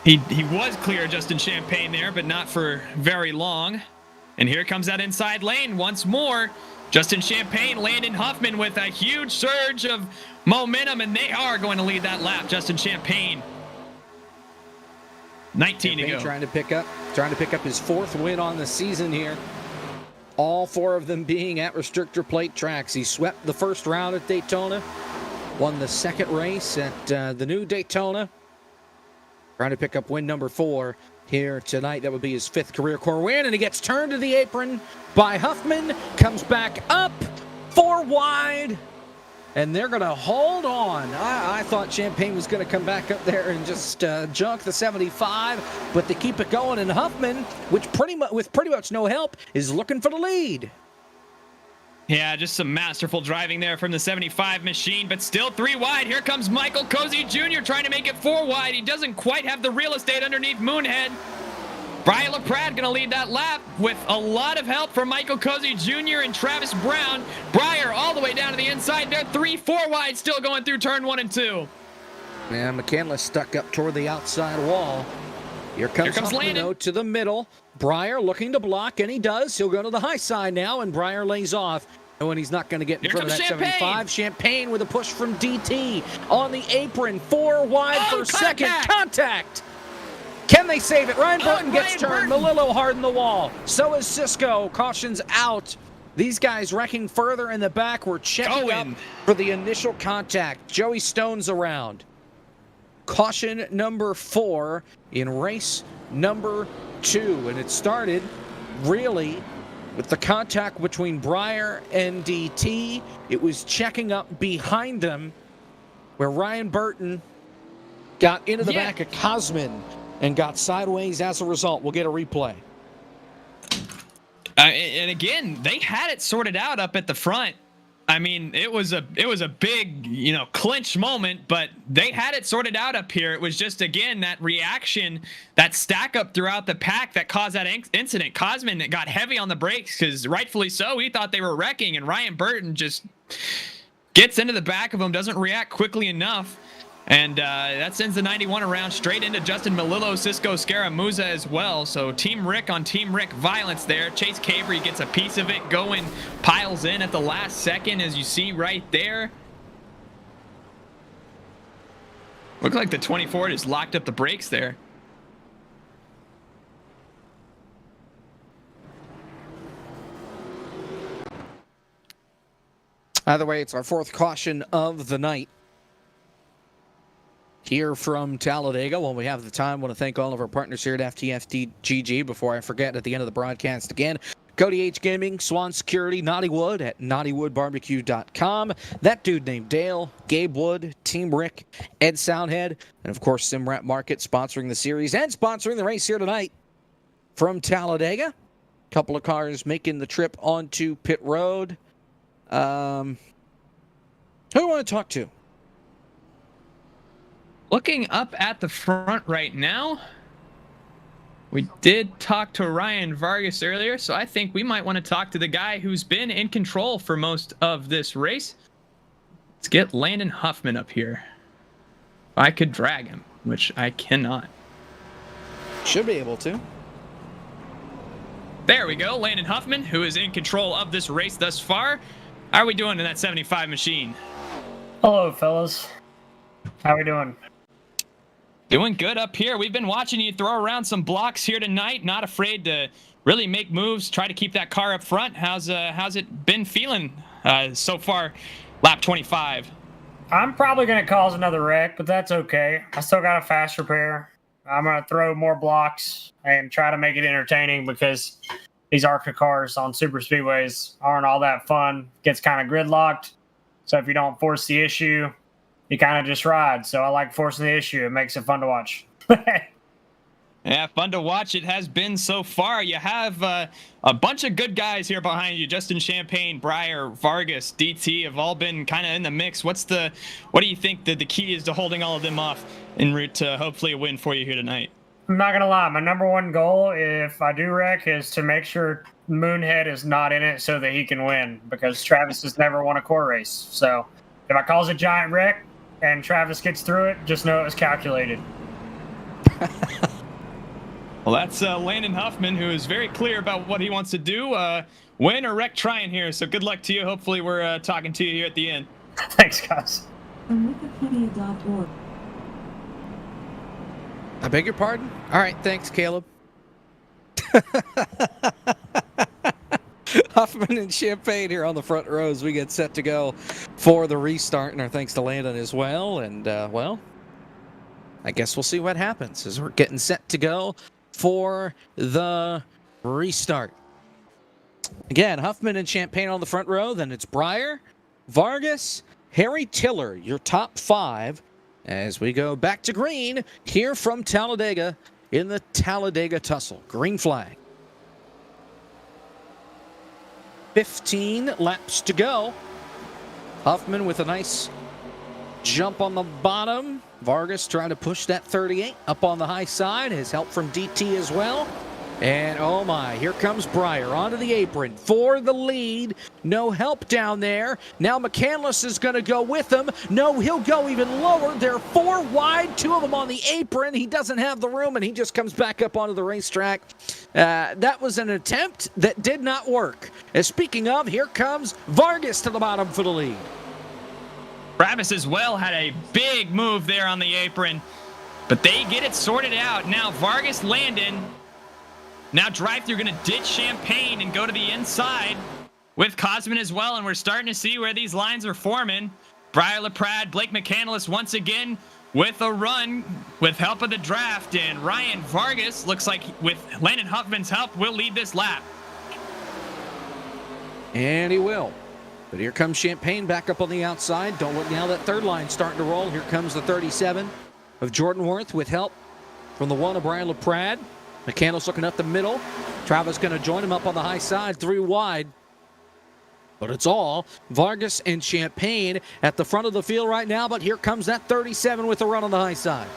He was clear Justin Champagne there, but not for very long. And here comes that inside lane once more. Justin Champagne, Landon Huffman with a huge surge of momentum, and they are going to lead that lap. Justin Champagne. 19 to go. Trying to pick up his 4th win on the season here. All 4 of them being at restrictor plate tracks. He swept the first round at Daytona, won the second race at the new Daytona. Trying to pick up win number 4 here tonight. That would be his 5th career core win, and he gets turned to the apron by Huffman, comes back up 4 wide, and they're going to hold on. I thought Champagne was going to come back up there and just junk the 75, but they keep it going, and Huffman, with pretty much no help, is looking for the lead. Yeah, just some masterful driving there from the 75 machine, but still 3 wide. Here comes Michael Cozy Jr. trying to make it 4 wide. He doesn't quite have the real estate underneath Moonhead. Brian LaPrade going to lead that lap with a lot of help from Michael Cozy Jr. and Travis Brown. Briar all the way down to the inside. They're 3-4 wide still going through turn 1 and 2. Yeah, McCandless stuck up toward the outside wall. Here comes Landon to the middle. Briar looking to block, and he does. He'll go to the high side now, and Briar lays off. And when he's not going to get in front of that 75, Champagne with a push from DT on the apron. 4 wide for second. Contact! Can they save it? Ryan Burton gets turned. Melillo hard in the wall. So is Cisco. Caution's out. These guys wrecking further in the back. We're checking up for the initial contact. Joey Stone's around. Caution number 4 in race number 2. And it started really with the contact between Briar and DT. It was checking up behind them where Ryan Burton got into the back of Cosman and got sideways as a result. We'll get a replay. And again, they had it sorted out up at the front. I mean, it was a big, clinch moment, but they had it sorted out up here. It was just, again, that reaction, that stack up throughout the pack that caused that incident. Cosman got heavy on the brakes because rightfully so, he thought they were wrecking, and Ryan Burton just gets into the back of him, doesn't react quickly enough. And that sends the 91 around straight into Justin Melillo, Cisco Scaramuza as well. So Team Rick on Team Rick violence there. Chase Cavery gets a piece of it going, piles in at the last second, as you see right there. Looked like the 24 just locked up the brakes there. Either way, it's our 4th caution of the night here from Talladega. While we have the time, I want to thank all of our partners here at FTFTGG. Before I forget, at the end of the broadcast again, Cody H Gaming, Swan Security, Naughty Wood at naughtywoodbarbecue.com. That dude named Dale, Gabe Wood, Team Rick, Ed Soundhead, and of course Simrat Market sponsoring the series and sponsoring the race here tonight from Talladega. A couple of cars making the trip onto pit road. Who do I want to talk to? Looking up at the front right now, we did talk to Ryan Vargas earlier, so I think we might want to talk to the guy who's been in control for most of this race. Let's get Landon Huffman up here. I could drag him, which I cannot. Should be able to. There we go, Landon Huffman, who is in control of this race thus far. How are we doing in that 75 machine? Hello, fellas. How are we doing? Doing good up here. We've been watching you throw around some blocks here tonight. Not afraid to really make moves, try to keep that car up front. How's it been feeling so far, lap 25? I'm probably going to cause another wreck, but that's okay. I still got a fast repair. I'm going to throw more blocks and try to make it entertaining because these ARCA cars on super speedways aren't all that fun. Gets kind of gridlocked. So if you don't force the issue, you kind of just ride. So I like forcing the issue. It makes it fun to watch. Yeah, fun to watch. It has been so far. You have a bunch of good guys here behind you. Justin Champagne, Breyer, Vargas, DT have all been kind of in the mix. What do you think that the key is to holding all of them off en route to hopefully a win for you here tonight? I'm not gonna lie. My number one goal, if I do wreck, is to make sure Moonhead is not in it so that he can win. Because Travis has never won a core race. So if I cause a giant wreck and Travis gets through it, just know it was calculated. Well, that's Landon Huffman, who is very clear about what he wants to do. Win or wreck trying here. So good luck to you. Hopefully we're talking to you here at the end. Thanks, guys. Wikipedia.org. I beg your pardon? All right, thanks, Caleb. Huffman and Champagne here on the front rows. We get set to go for the restart, and our thanks to Landon as well. And, well, I guess we'll see what happens as we're getting set to go for the restart. Again, Huffman and Champagne on the front row. Then it's Breyer, Vargas, Harry Tiller, your top 5, as we go back to green here from Talladega in the Talladega Tussle. Green flag. 15 laps to go. Huffman with a nice jump on the bottom. Vargas trying to push that 38 up on the high side. His help from DT as well. And oh my, here comes Breyer onto the apron for the lead. No help down there. Now McCandless is going to go with him. No, he'll go even lower. They're 4 wide, 2 of them on the apron. He doesn't have the room, and he just comes back up onto the racetrack. That was an attempt that did not work. And speaking of, here comes Vargas to the bottom for the lead. Travis as well had a big move there on the apron, but they get it sorted out. Now Vargas, Landon. Now drive-through going to ditch Champagne and go to the inside with Cosman as well, and we're starting to see where these lines are forming. Breyer LaPrade, Blake McCandless once again with a run with help of the draft, and Ryan Vargas looks like with Landon Huffman's help will lead this lap. And he will. But here comes Champagne back up on the outside. Don't look now, that third line starting to roll. Here comes the 37 of Jordan Worth with help from the 1 of Brian LaPrade. McCandless looking up the middle. Travis going to join him up on the high side, 3 wide. But it's all Vargas and Champagne at the front of the field right now. But here comes that 37 with a run on the high side.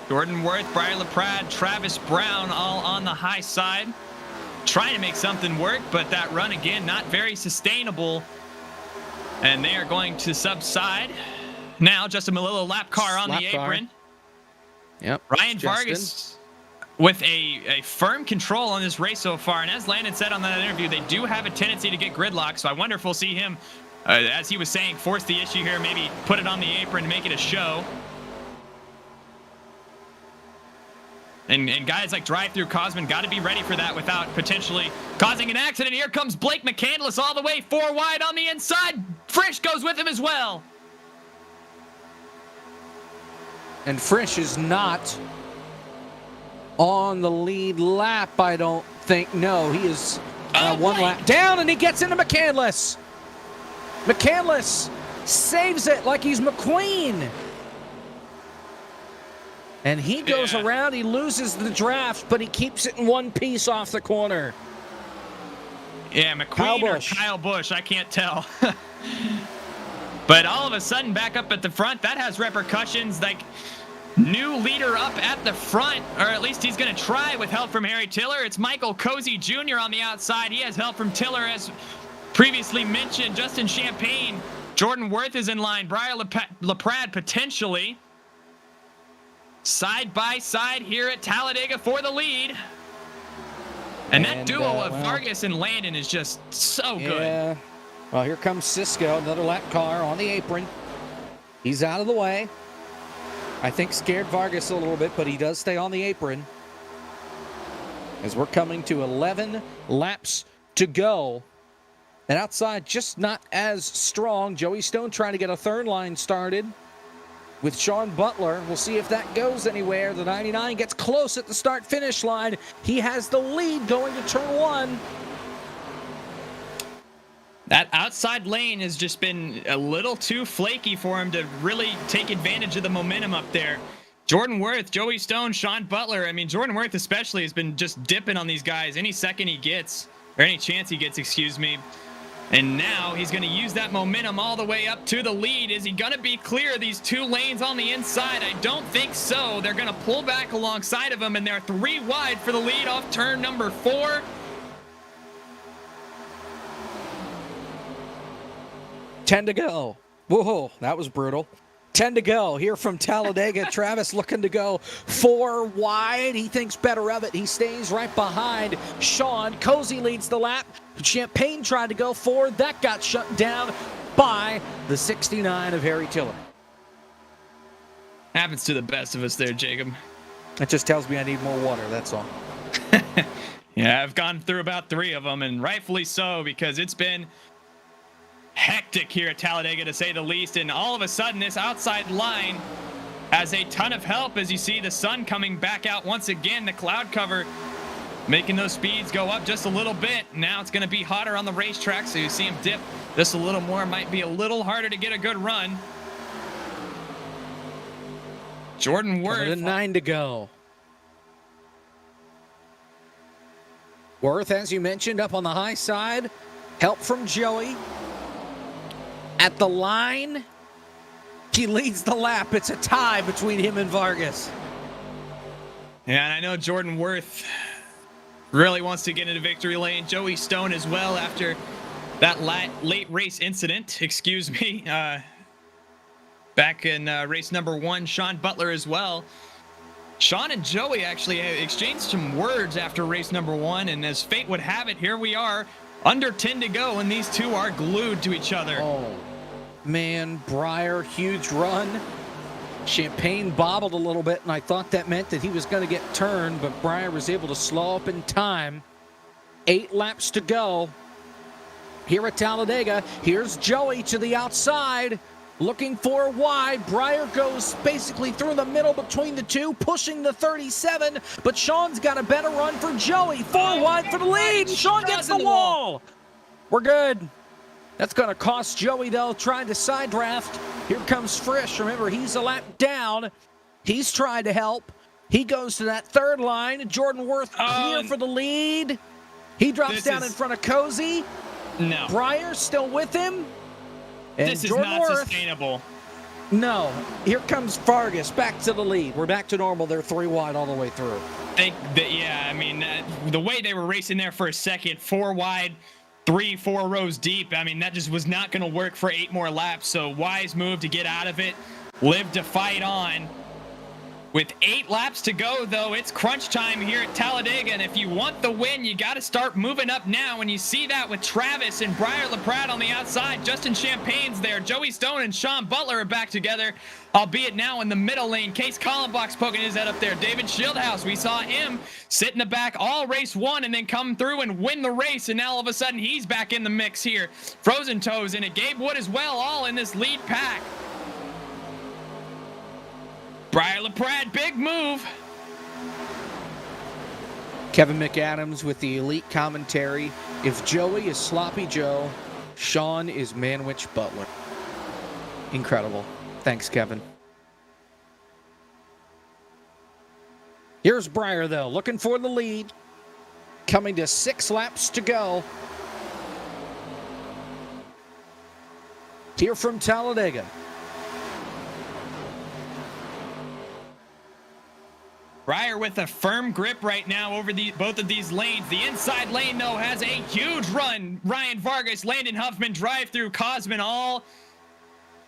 Jordan Worth, Brian LaPrade, Travis Brown all on the high side. Trying to make something work, but that run again, not very sustainable. And they are going to subside. Now, Justin Malillo, lap car on the apron. Yep. Ryan Vargas with a firm control on this race so far. And as Landon said on that interview, they do have a tendency to get gridlock. So I wonder if we'll see him, as he was saying, force the issue here, maybe put it on the apron to make it a show. And guys like drive-through Cosman got to be ready for that without potentially causing an accident. Here comes Blake McCandless all the way 4 wide on the inside. Frisch goes with him as well. And Frisch is not on the lead lap, I don't think. No, he is 1 lap down, and he gets into McCandless. McCandless saves it like he's McQueen. And he goes around, he loses the draft, but he keeps it in one piece off the corner. Yeah, McQueen or Kyle Busch, I can't tell. But all of a sudden, back up at the front, that has repercussions. Like, new leader up at the front, or at least he's going to try with help from Harry Tiller. It's Michael Cozy Jr. on the outside. He has help from Tiller, as previously mentioned. Justin Champagne, Jordan Worth is in line. Brian LaPrade potentially. Side by side here at Talladega for the lead. And that duo of Vargas and Landon is just so good. Yeah. Well, here comes Cisco, another lap car on the apron. He's out of the way. I think scared Vargas a little bit, but he does stay on the apron. As we're coming to 11 laps to go. And outside, just not as strong. Joey Stone trying to get a third line started with Sean Butler. We'll see if that goes anywhere. The 99 gets close at the start-finish line. He has the lead going to turn 1. That outside lane has just been a little too flaky for him to really take advantage of the momentum up there. Jordan Worth, Joey Stone, Sean Butler. I mean, Jordan Worth especially has been just dipping on these guys any second he gets, or any chance he gets, excuse me. And now he's going to use that momentum all the way up to the lead. Is he going to be clear of these 2 lanes on the inside? I don't think so. They're going to pull back alongside of him, and they're 3 wide for the lead off turn number 4. Ten to go. Whoa, that was brutal. 10 to go here from Talladega. Travis looking to go 4 wide. He thinks better of it. He stays right behind Sean. Cozy leads the lap. Champagne tried to go forward. That got shut down by the 69 of Harry Tiller. Happens to the best of us there, Jacob. That just tells me I need more water, that's all. Yeah, I've gone through about 3 of them, and rightfully so, because it's been hectic here at Talladega, to say the least. And all of a sudden, this outside line has a ton of help, as you see the sun coming back out once again. The cloud cover making those speeds go up just a little bit. Now it's going to be hotter on the racetrack, so you see him dip just a little more. Might be a little harder to get a good run. Jordan Worth. 9 to go. Worth, as you mentioned, up on the high side. Help from Joey. At the line, he leads the lap. It's a tie between him and Vargas. Yeah, and I know Jordan Worth really wants to get into victory lane. Joey Stone as well, after that late race incident, excuse me, back in race number 1. Sean Butler as well. Sean and Joey actually exchanged some words after race number 1, and as fate would have it, here we are, under 10 to go, and these two are glued to each other. Oh, man, Breyer, huge run. Champagne bobbled a little bit, and I thought that meant that he was going to get turned, but Breyer was able to slow up in time. 8 laps to go here at Talladega. Here's Joey to the outside, looking for wide. Breyer goes basically through the middle between the two, pushing the 37, but Sean's got a better run for Joey. 4 wide for the lead, and Sean gets the wall. We're good. That's going to cost Joey, though, trying to side draft. Here comes Frisch. Remember, he's a lap down. He's trying to help. He goes to that 3rd line. Jordan Worth clear for the lead. He drops down in front of Cozy. No. Breyer still with him. And this is Jordan not Worth, sustainable. No. Here comes Vargas back to the lead. We're back to normal. They're 3 wide all the way through. Yeah, I mean, the way they were racing there for a second, 4 wide, 3-4 rows deep. I mean, that just was not going to work for 8 more laps. So wise move to get out of it. Live to fight on. With 8 laps to go, though, it's crunch time here at Talladega. And if you want the win, you got to start moving up now. And you see that with Travis and Breyer LaPrade on the outside. Justin Champagne's there. Joey Stone and Sean Butler are back together, albeit now in the middle lane. Case Collenbach's poking his head up there. David Shieldhouse, we saw him sit in the back all race 1 and then come through and win the race. And now all of a sudden he's back in the mix here. Frozen Toes in it. Gabe Wood as well, all in this lead pack. Breyer LaPrade, big move. Kevin McAdams with the elite commentary. If Joey is Sloppy Joe, Sean is Manwich Butler. Incredible. Thanks, Kevin. Here's Breyer, though, looking for the lead. Coming to 6 laps to go. Here from Talladega. Breyer with a firm grip right now over both of these lanes. The inside lane, though, has a huge run. Ryan Vargas, Landon Huffman, drive through Cosman, all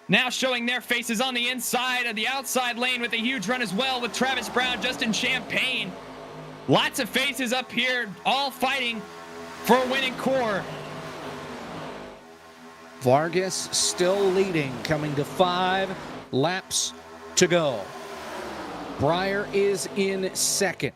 now showing their faces on the inside of the outside lane with a huge run as well with Travis Brown, Justin Champagne. Lots of faces up here, all fighting for a winning core. Vargas still leading, coming to 5 laps to go. Breyer is in 2nd.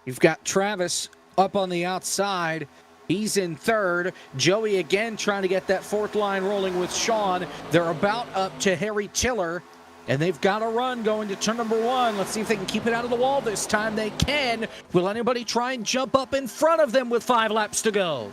You've got Travis up on the outside. He's in 3rd. Joey again trying to get that 4th line rolling with Sean. They're about up to Harry Tiller, and they've got a run going to turn number 1. Let's see if they can keep it out of the wall this time. They can. Will anybody try and jump up in front of them with 5 laps to go?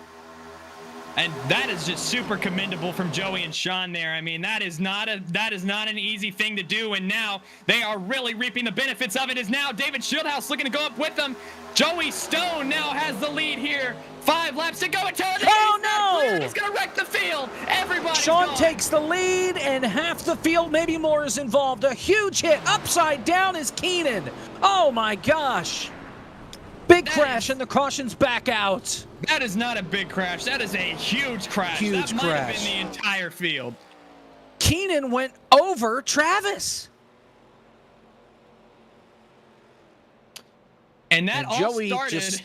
And that is just super commendable from Joey and Sean there. I mean, that is not an easy thing to do. And now they are really reaping the benefits of it. Is now David Shieldhouse looking to go up with them. Joey Stone now has the lead here. 5 laps to go at Talladega. Oh, no! He's going to wreck the field. Everybody. Sean takes the lead, and half the field, maybe more, is involved. A huge hit. Upside down is Keenan. Oh, my gosh. Big crash, and the caution's back out. That is not a big crash. That is a huge crash. Huge that might crash. have been the entire field. Keenan went over Travis. And that all Joey started, just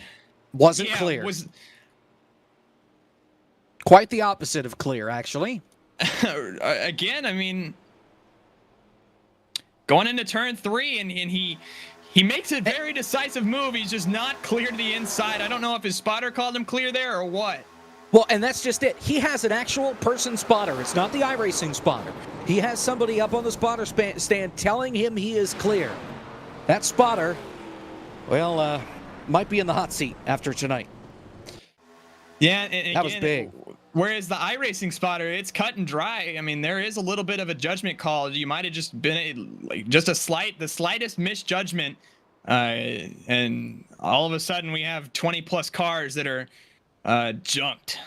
wasn't clear. Quite the opposite of clear, actually. Again, I mean, going into turn 3, and he makes a very decisive move. He's just not clear to the inside. I don't know if his spotter called him clear there or what. Well, and that's just it. He has an actual person spotter. It's not the iRacing spotter. He has somebody up on the spotter stand telling him he is clear. That spotter, well, might be in the hot seat after tonight. Yeah, and again, that was big. Whereas the iRacing spotter, it's cut and dry. I mean, there is a little bit of a judgment call. You might have just been like just the slightest misjudgment, and all of a sudden we have 20 plus cars that are junked.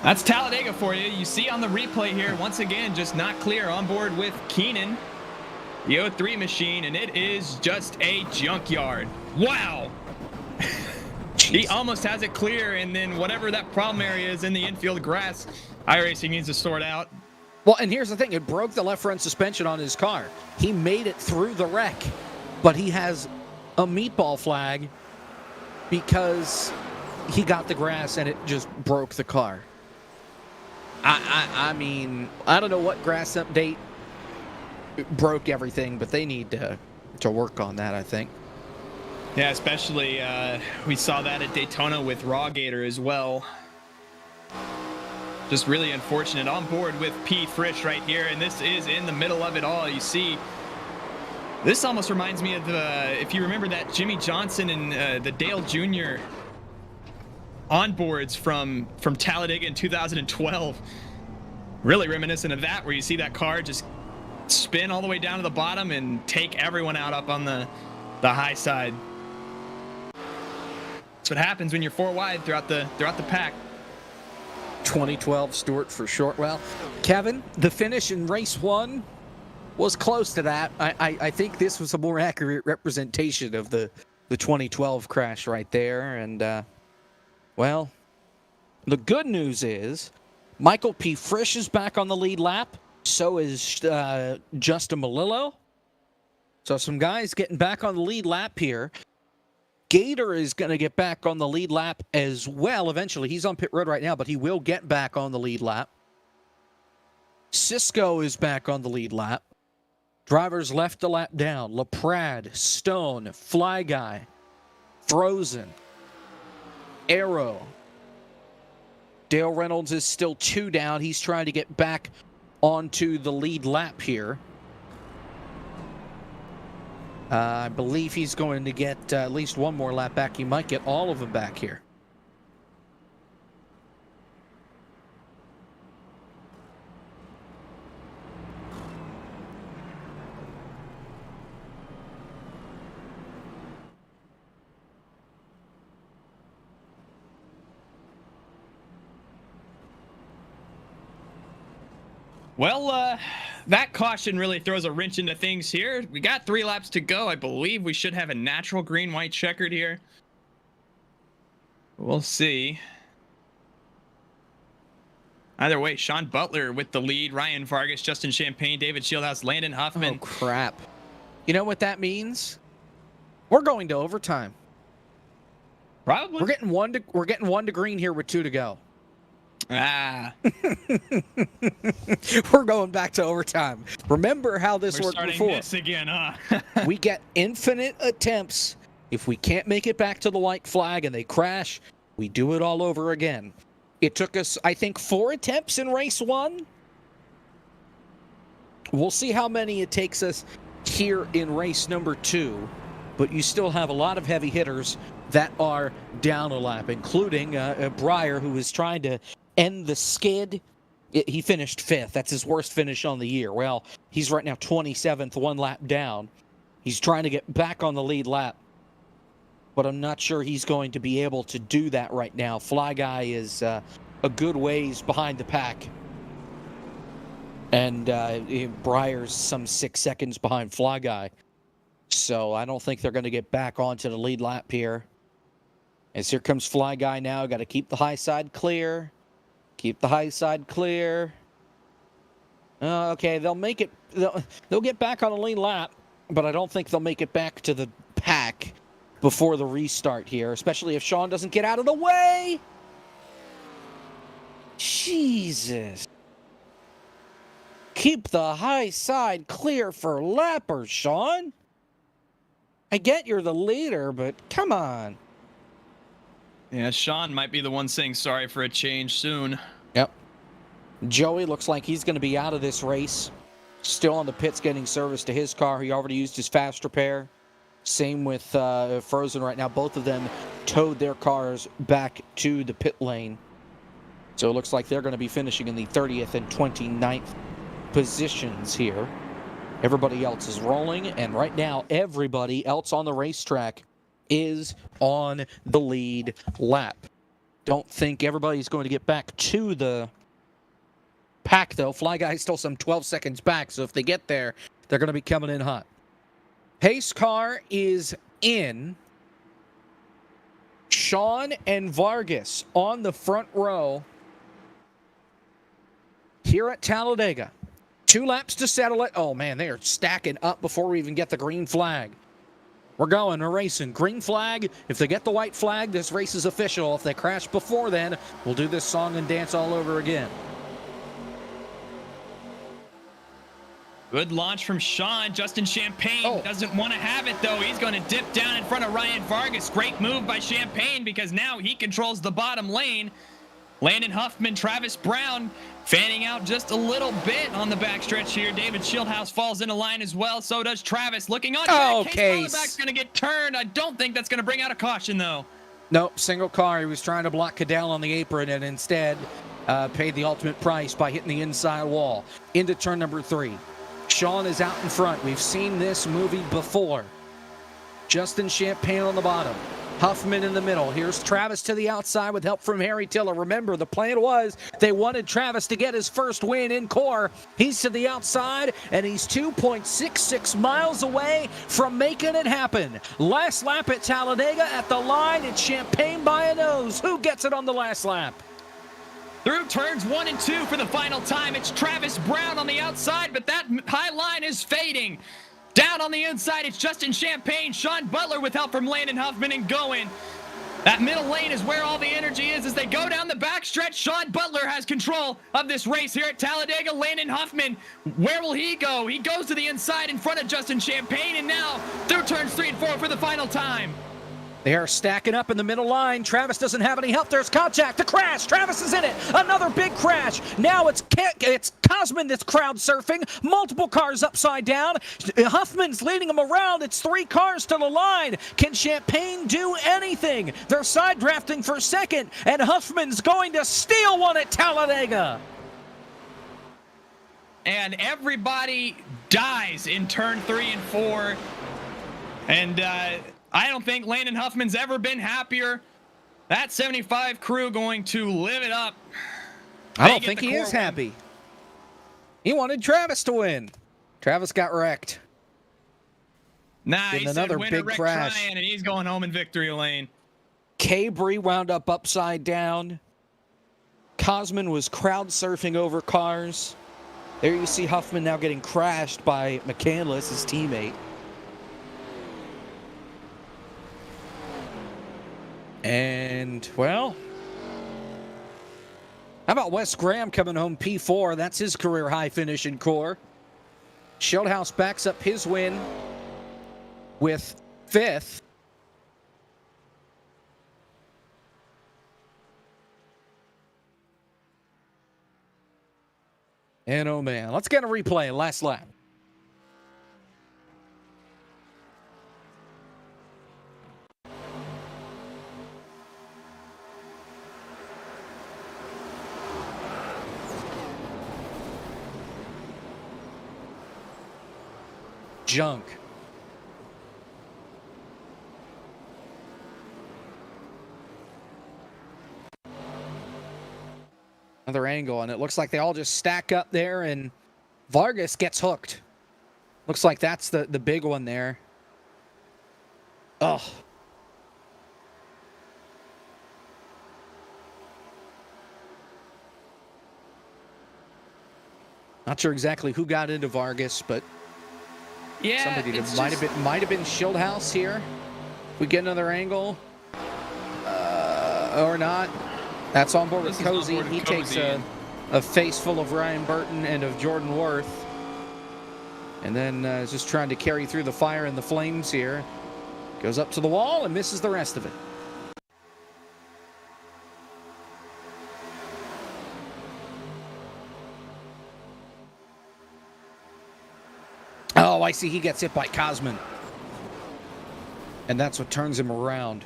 That's Talladega for you. You see on the replay here, once again, just not clear on board with Keenan, the 03 machine, and it is just a junkyard. Wow. He almost has it clear, and then whatever that problem area is in the infield grass, iRacing needs to sort out. Well, and here's the thing. It broke the left front suspension on his car. He made it through the wreck, but he has a meatball flag because he got the grass and it just broke the car. I mean, I don't know what grass update broke everything, but they need to work on that, I think. Yeah, especially we saw that at Daytona with Raw Gator as well. Just really unfortunate. On board with P. Frisch right here, and this is in the middle of it all. You see, this almost reminds me of if you remember that Jimmy Johnson and the Dale Jr. onboards from Talladega in 2012. Really reminiscent of that, where you see that car just spin all the way down to the bottom and take everyone out up on the high side. That's what happens when you're 4 wide throughout the pack. 2012 Stewart for short. Well, Kevin, the finish in race 1 was close to that. I think this was a more accurate representation of the 2012 crash right there. And, well, the good news is Michael P. Frisch is back on the lead lap. So is Justin Malillo. So some guys getting back on the lead lap here. Gator is going to get back on the lead lap as well eventually. He's on pit road right now, but he will get back on the lead lap. Cisco is back on the lead lap. Drivers left a lap down. LaPrade, Stone, Fly Guy, Frozen, Arrow. Dale Reynolds is still 2 down. He's trying to get back onto the lead lap here. I believe he's going to get at least 1 more lap back. He might get all of them back here. Well, that caution really throws a wrench into things here. We got 3 laps to go. I believe we should have a natural green-white checkered here. We'll see. Either way, Sean Butler with the lead. Ryan Vargas, Justin Champagne, David Shieldhouse, Landon Huffman. Oh, crap. You know what that means? We're going to overtime. Probably. We're getting one to green here with 2 to go. Ah. We're going back to overtime. Remember how this worked before. This again, huh? We get infinite attempts. If we can't make it back to the white flag and they crash, we do it all over again. It took us, I think, 4 attempts in race 1. We'll see how many it takes us here in race number 2, but you still have a lot of heavy hitters that are down a lap, including Breyer, who is trying to end the skid. He finished 5th. That's his worst finish on the year. Well, he's right now 27th, 1 lap down. He's trying to get back on the lead lap, but I'm not sure he's going to be able to do that right now. Fly Guy is a good ways behind the pack. And Breyer's some 6 seconds behind Fly Guy. So I don't think they're going to get back onto the lead lap here. As here comes Fly Guy now. Got to keep the high side clear. Keep the high side clear. Okay, they'll make it. They'll get back on the lead lap, but I don't think they'll make it back to the pack before the restart here, especially if Sean doesn't get out of the way. Jesus. Keep the high side clear for lappers, Sean. I get you're the leader, but come on. Yeah, Sean might be the one saying sorry for a change soon. Yep. Joey looks like he's going to be out of this race. Still on the pits getting service to his car. He already used his fast repair. Same with Frozen right now. Both of them towed their cars back to the pit lane. So it looks like they're going to be finishing in the 30th and 29th positions here. Everybody else is rolling, and right now everybody else on the racetrack is on the lead lap. Don't think everybody's going to get back to the pack, though. Fly Guy's still some 12 seconds back, so if they get there, they're going to be coming in hot. Pace car is in. Sean and Vargas on the front row here at Talladega. 2 laps to settle it. Oh, man, they are stacking up before we even get the green flag. We're going. We're racing. Green flag. If they get the white flag, this race is official. If they crash before then, we'll do this song and dance all over again. Good launch from Sean. Justin Champagne doesn't want to have it, though. He's going to dip down in front of Ryan Vargas. Great move by Champagne because now he controls the bottom lane. Landon Huffman, Travis Brown fanning out just a little bit on the backstretch here. David Shieldhouse falls into line as well. So does Travis. Looking on track. Case Hollenbach's going to get turned. I don't think that's going to bring out a caution, though. Nope, single car. He was trying to block Cadell on the apron and instead paid the ultimate price by hitting the inside wall. Into turn number 3. Sean is out in front. We've seen this movie before. Justin Champagne on the bottom. Huffman in the middle. Here's Travis to the outside with help from Harry Tiller. Remember, the plan was they wanted Travis to get his first win in core. He's to the outside, and he's 2.66 miles away from making it happen. Last lap at Talladega at the line. It's Champagne by a nose. Who gets it on the last lap? Through turns 1 and 2 for the final time. It's Travis Brown on the outside, but that high line is fading. Down on the inside, it's Justin Champagne. Sean Butler with help from Landon Huffman and going. That middle lane is where all the energy is as they go down the backstretch. Sean Butler has control of this race here at Talladega. Landon Huffman, where will he go? He goes to the inside in front of Justin Champagne, and now through turns 3 and 4 for the final time. They are stacking up in the middle line. Travis doesn't have any help. There's contact. The crash. Travis is in it. Another big crash. Now it's Cosman that's crowd surfing. Multiple cars upside down. Huffman's leading them around. It's 3 cars to the line. Can Champagne do anything? They're side drafting for second, and Huffman's going to steal one at Talladega. And everybody dies in turn 3 and 4. And I don't think Landon Huffman's ever been happier. That 75 crew going to live it up. I don't think he is happy. He wanted Travis to win. Travis got wrecked. Nah, he another said winner big Rick crash. Tryon, and he's going home in victory lane. Cabry wound up upside down. Cosman was crowd surfing over cars. There you see Huffman now getting crashed by McCandless, his teammate. And, well, how about Wes Graham coming home P4? That's his career high finish in core. Shieldhouse backs up his win with 5th. And, oh, man, let's get a replay last lap. junk. Another angle, and it looks like they all just stack up there, and Vargas gets hooked. Looks like that's the big one there. Oh. Not sure exactly who got into Vargas, but yeah, somebody might have been Schildhouse here. If we get another angle, or not. That's on board with Cozy. He takes a face full of Ryan Burton and of Jordan Worth. And then is just trying to carry through the fire and the flames here. Goes up to the wall and misses the rest of it. Oh, I see. He gets hit by Cosman. And that's what turns him around.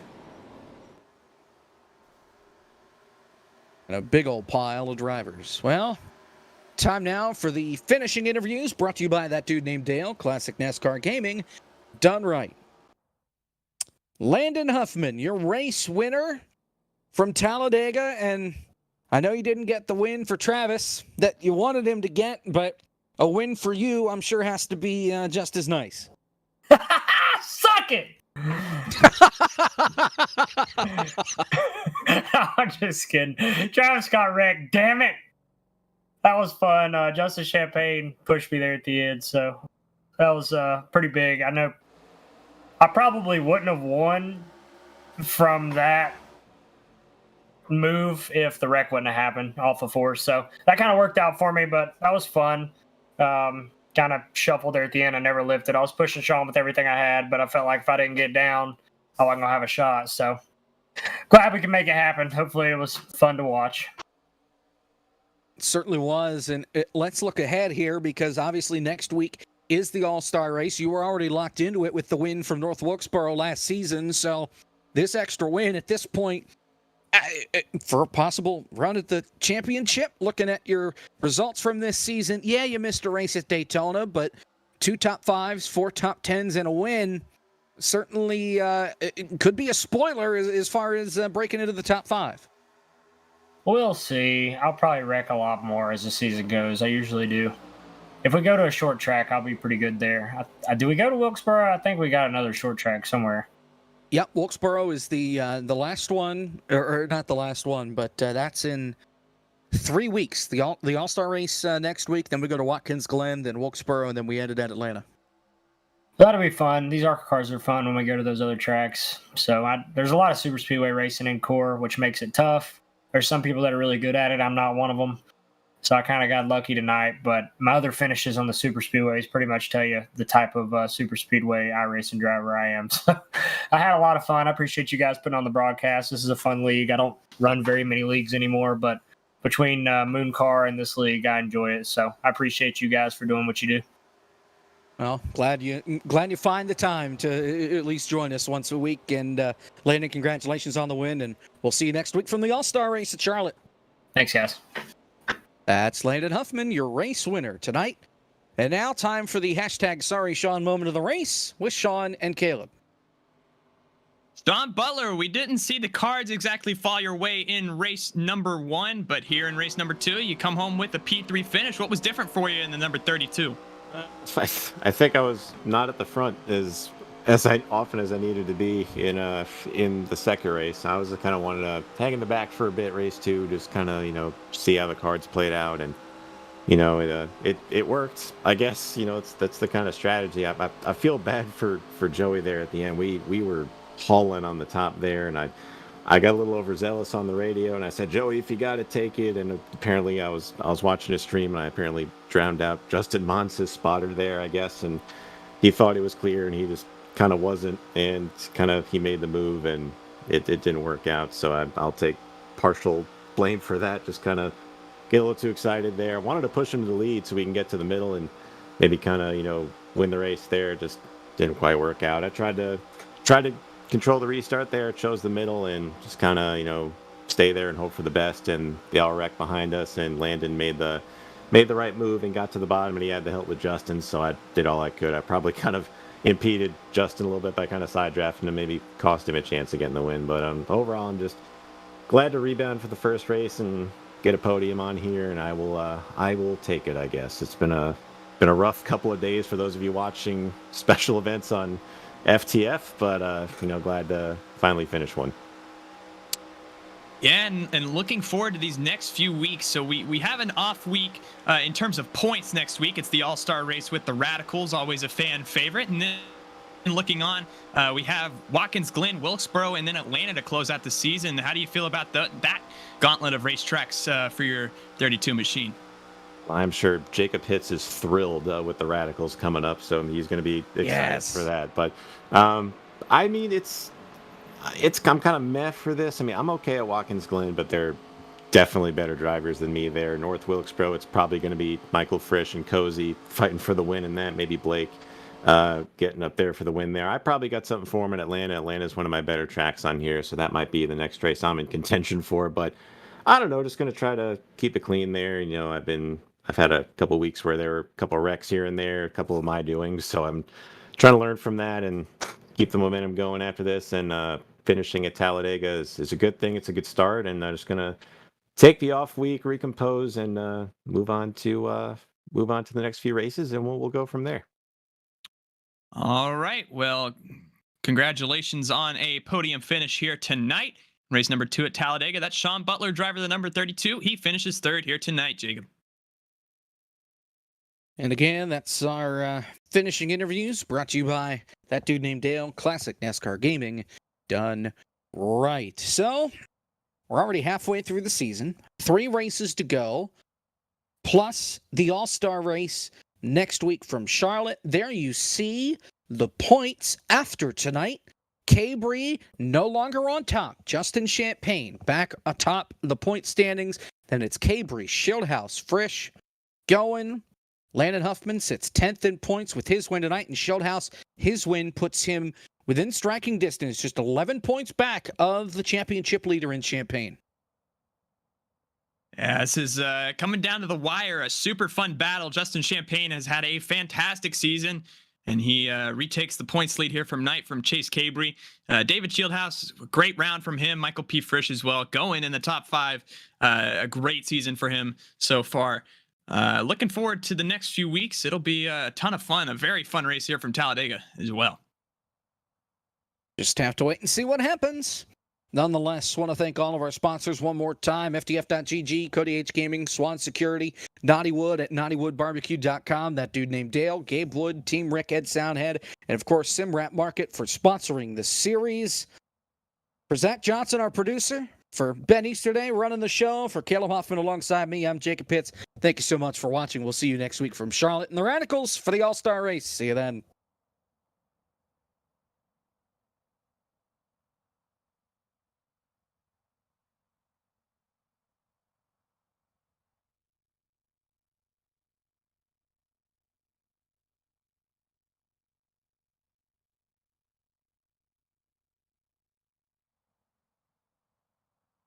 And a big old pile of drivers. Well, time now for the finishing interviews brought to you by that dude named Dale, Classic NASCAR Gaming, done right. Landon Huffman, your race winner from Talladega, and I know you didn't get the win for Travis that you wanted him to get, but a win for you, I'm sure, has to be just as nice. Suck it! I'm just kidding. Travis got wrecked. Damn it! That was fun. Justin Champagne pushed me there at the end, so that was pretty big. I know I probably wouldn't have won from that move if the wreck wouldn't have happened off of force. So that kind of worked out for me, but that was fun. Kind of shuffled there at the end. I never lifted. I was pushing Sean with everything I had, but I felt like if I didn't get down, I wasn't going to have a shot. So glad we can make it happen. Hopefully it was fun to watch. It certainly was. And let's look ahead here because obviously next week is the All-Star race. You were already locked into it with the win from North Wilkesboro last season. So this extra win at this point for a possible run at the championship, looking at your results from this season, yeah, you missed a race at Daytona, but 2 top 5s, 4 top 10s, and a win certainly it could be a spoiler as far as breaking into the top 5. We'll see. I'll probably wreck a lot more as the season goes. I usually do. If we go to a short track, I'll be pretty good there. Do we go to Wilkesboro? I think we got another short track somewhere. Yep, Wilkesboro is the last one, or not the last one, but that's in 3 weeks. The All-Star race next week, then we go to Watkins Glen, then Wilkesboro, and then we ended at Atlanta. That'll be fun. These ARCA cars are fun when we go to those other tracks. So there's a lot of super speedway racing in Core, which makes it tough. There's some people that are really good at it. I'm not one of them. So I kind of got lucky tonight, but my other finishes on the super speedways pretty much tell you the type of super speedway iRacing driver I am. So I had a lot of fun. I appreciate you guys putting on the broadcast. This is a fun league. I don't run very many leagues anymore, but between Moon Car and this league, I enjoy it. So I appreciate you guys for doing what you do. Well, glad you find the time to at least join us once a week. And Landon, congratulations on the win, and we'll see you next week from the All-Star race at Charlotte. Thanks, guys. That's Landon Huffman, your race winner tonight. And now time for the hashtag Sorry Sean moment of the race with Sean and Caleb. Don Butler, we didn't see the cards exactly fall your way in race number 1, but here in race number 2, you come home with a P3 finish. What was different for you in the number 32? I think I was not at the front as often as I needed to be in the second race. I was kind of wanted to hang in the back for a bit, race 2, just kind of see how the cards played out, and it worked. I guess that's the kind of strategy. I feel bad for Joey there at the end. We were hauling on the top there, and I got a little overzealous on the radio, and I said, Joey, if you got to take it. And apparently I was watching a stream, and I apparently drowned out Justin Mons' spotter there, I guess, and he thought it was clear, and he just kind of wasn't, and he made the move, and it didn't work out. So I'll take partial blame for that. Just kind of get a little too excited there. I wanted to push him to the lead so we can get to the middle and maybe win the race there. Just didn't quite work out. I tried to control the restart there, chose the middle, and just kind of stay there and hope for the best. And they all wrecked behind us, and Landon made the made the right move and got to the bottom, and he had the help with Justin, so I did all I could. I probably kind of impeded Justin a little bit by kind of side drafting him, maybe cost him a chance of getting the win. But overall, I'm just glad to rebound for the first race and get a podium on here, and I will take it. I guess it's been a rough couple of days for those of you watching special events on FTF, but glad to finally finish one. Yeah, and looking forward to these next few weeks. So we have an off week in terms of points next week. It's the All-Star race with the Radicals, always a fan favorite. And then looking on, we have Watkins Glen, Wilkesboro, and then Atlanta to close out the season. How do you feel about that gauntlet of racetracks for your 32 machine? I'm sure Jacob Hitz is thrilled with the Radicals coming up, so he's going to be excited for that. But I mean, I'm kind of meh for this. I mean, I'm okay at Watkins Glen, but they're definitely better drivers than me there. North Wilkesboro, it's probably going to be Michael Frisch and Cozy fighting for the win in that. Maybe Blake getting up there for the win there. I probably got something for him in Atlanta. Atlanta's one of my better tracks on here, so that might be the next race I'm in contention for. But I don't know, just going to try to keep it clean there. I've had a couple weeks where there were a couple wrecks here and there, a couple of my doings, so I'm trying to learn from that and keep the momentum going after this. And finishing at Talladega is a good thing. It's a good start, and I'm just gonna take the off week, recompose, and move on to the next few races, and we'll go from there. All right. Well, congratulations on a podium finish here tonight. Race number 2 at Talladega. That's Sean Butler, driver the number 32. He finishes 3rd here tonight, Jacob. And again, that's our finishing interviews brought to you by that dude named Dale, Classic NASCAR Gaming, done right. So, we're already halfway through the season. 3 races to go, plus the All-Star race next week from Charlotte. There you see the points after tonight. Cabri no longer on top. Justin Champagne back atop the point standings. Then it's Cabri, Schildhouse, Frisch, going. Landon Huffman sits 10th in points with his win tonight, and Schildhouse, his win puts him within striking distance, just 11 points back of the championship leader in Champaign. Yeah, this is coming down to the wire, a super fun battle. Justin Champagne has had a fantastic season, and he retakes the points lead here from Knight from Chase Cabri. David Schildhouse, great round from him. Michael P. Frisch as well, going in the top 5. A great season for him so far. Looking forward to the next few weeks. It'll be a ton of fun, a very fun race here from Talladega as well. Just have to wait and see what happens. Nonetheless, want to thank all of our sponsors one more time. FTF.GG, Cody H Gaming, Swan Security, Naughty Wood at NaughtyWoodBarbecue.com, that dude named Dale, Gabe Wood, Team Rick, Ed Soundhead, and of course, SimRap Market for sponsoring the series. For Zach Johnson, our producer, for Ben Easterday running the show, for Caleb Hoffman alongside me, I'm Jacob Pitts. Thank you so much for watching. We'll see you next week from Charlotte and the Radicals for the All-Star race. See you then.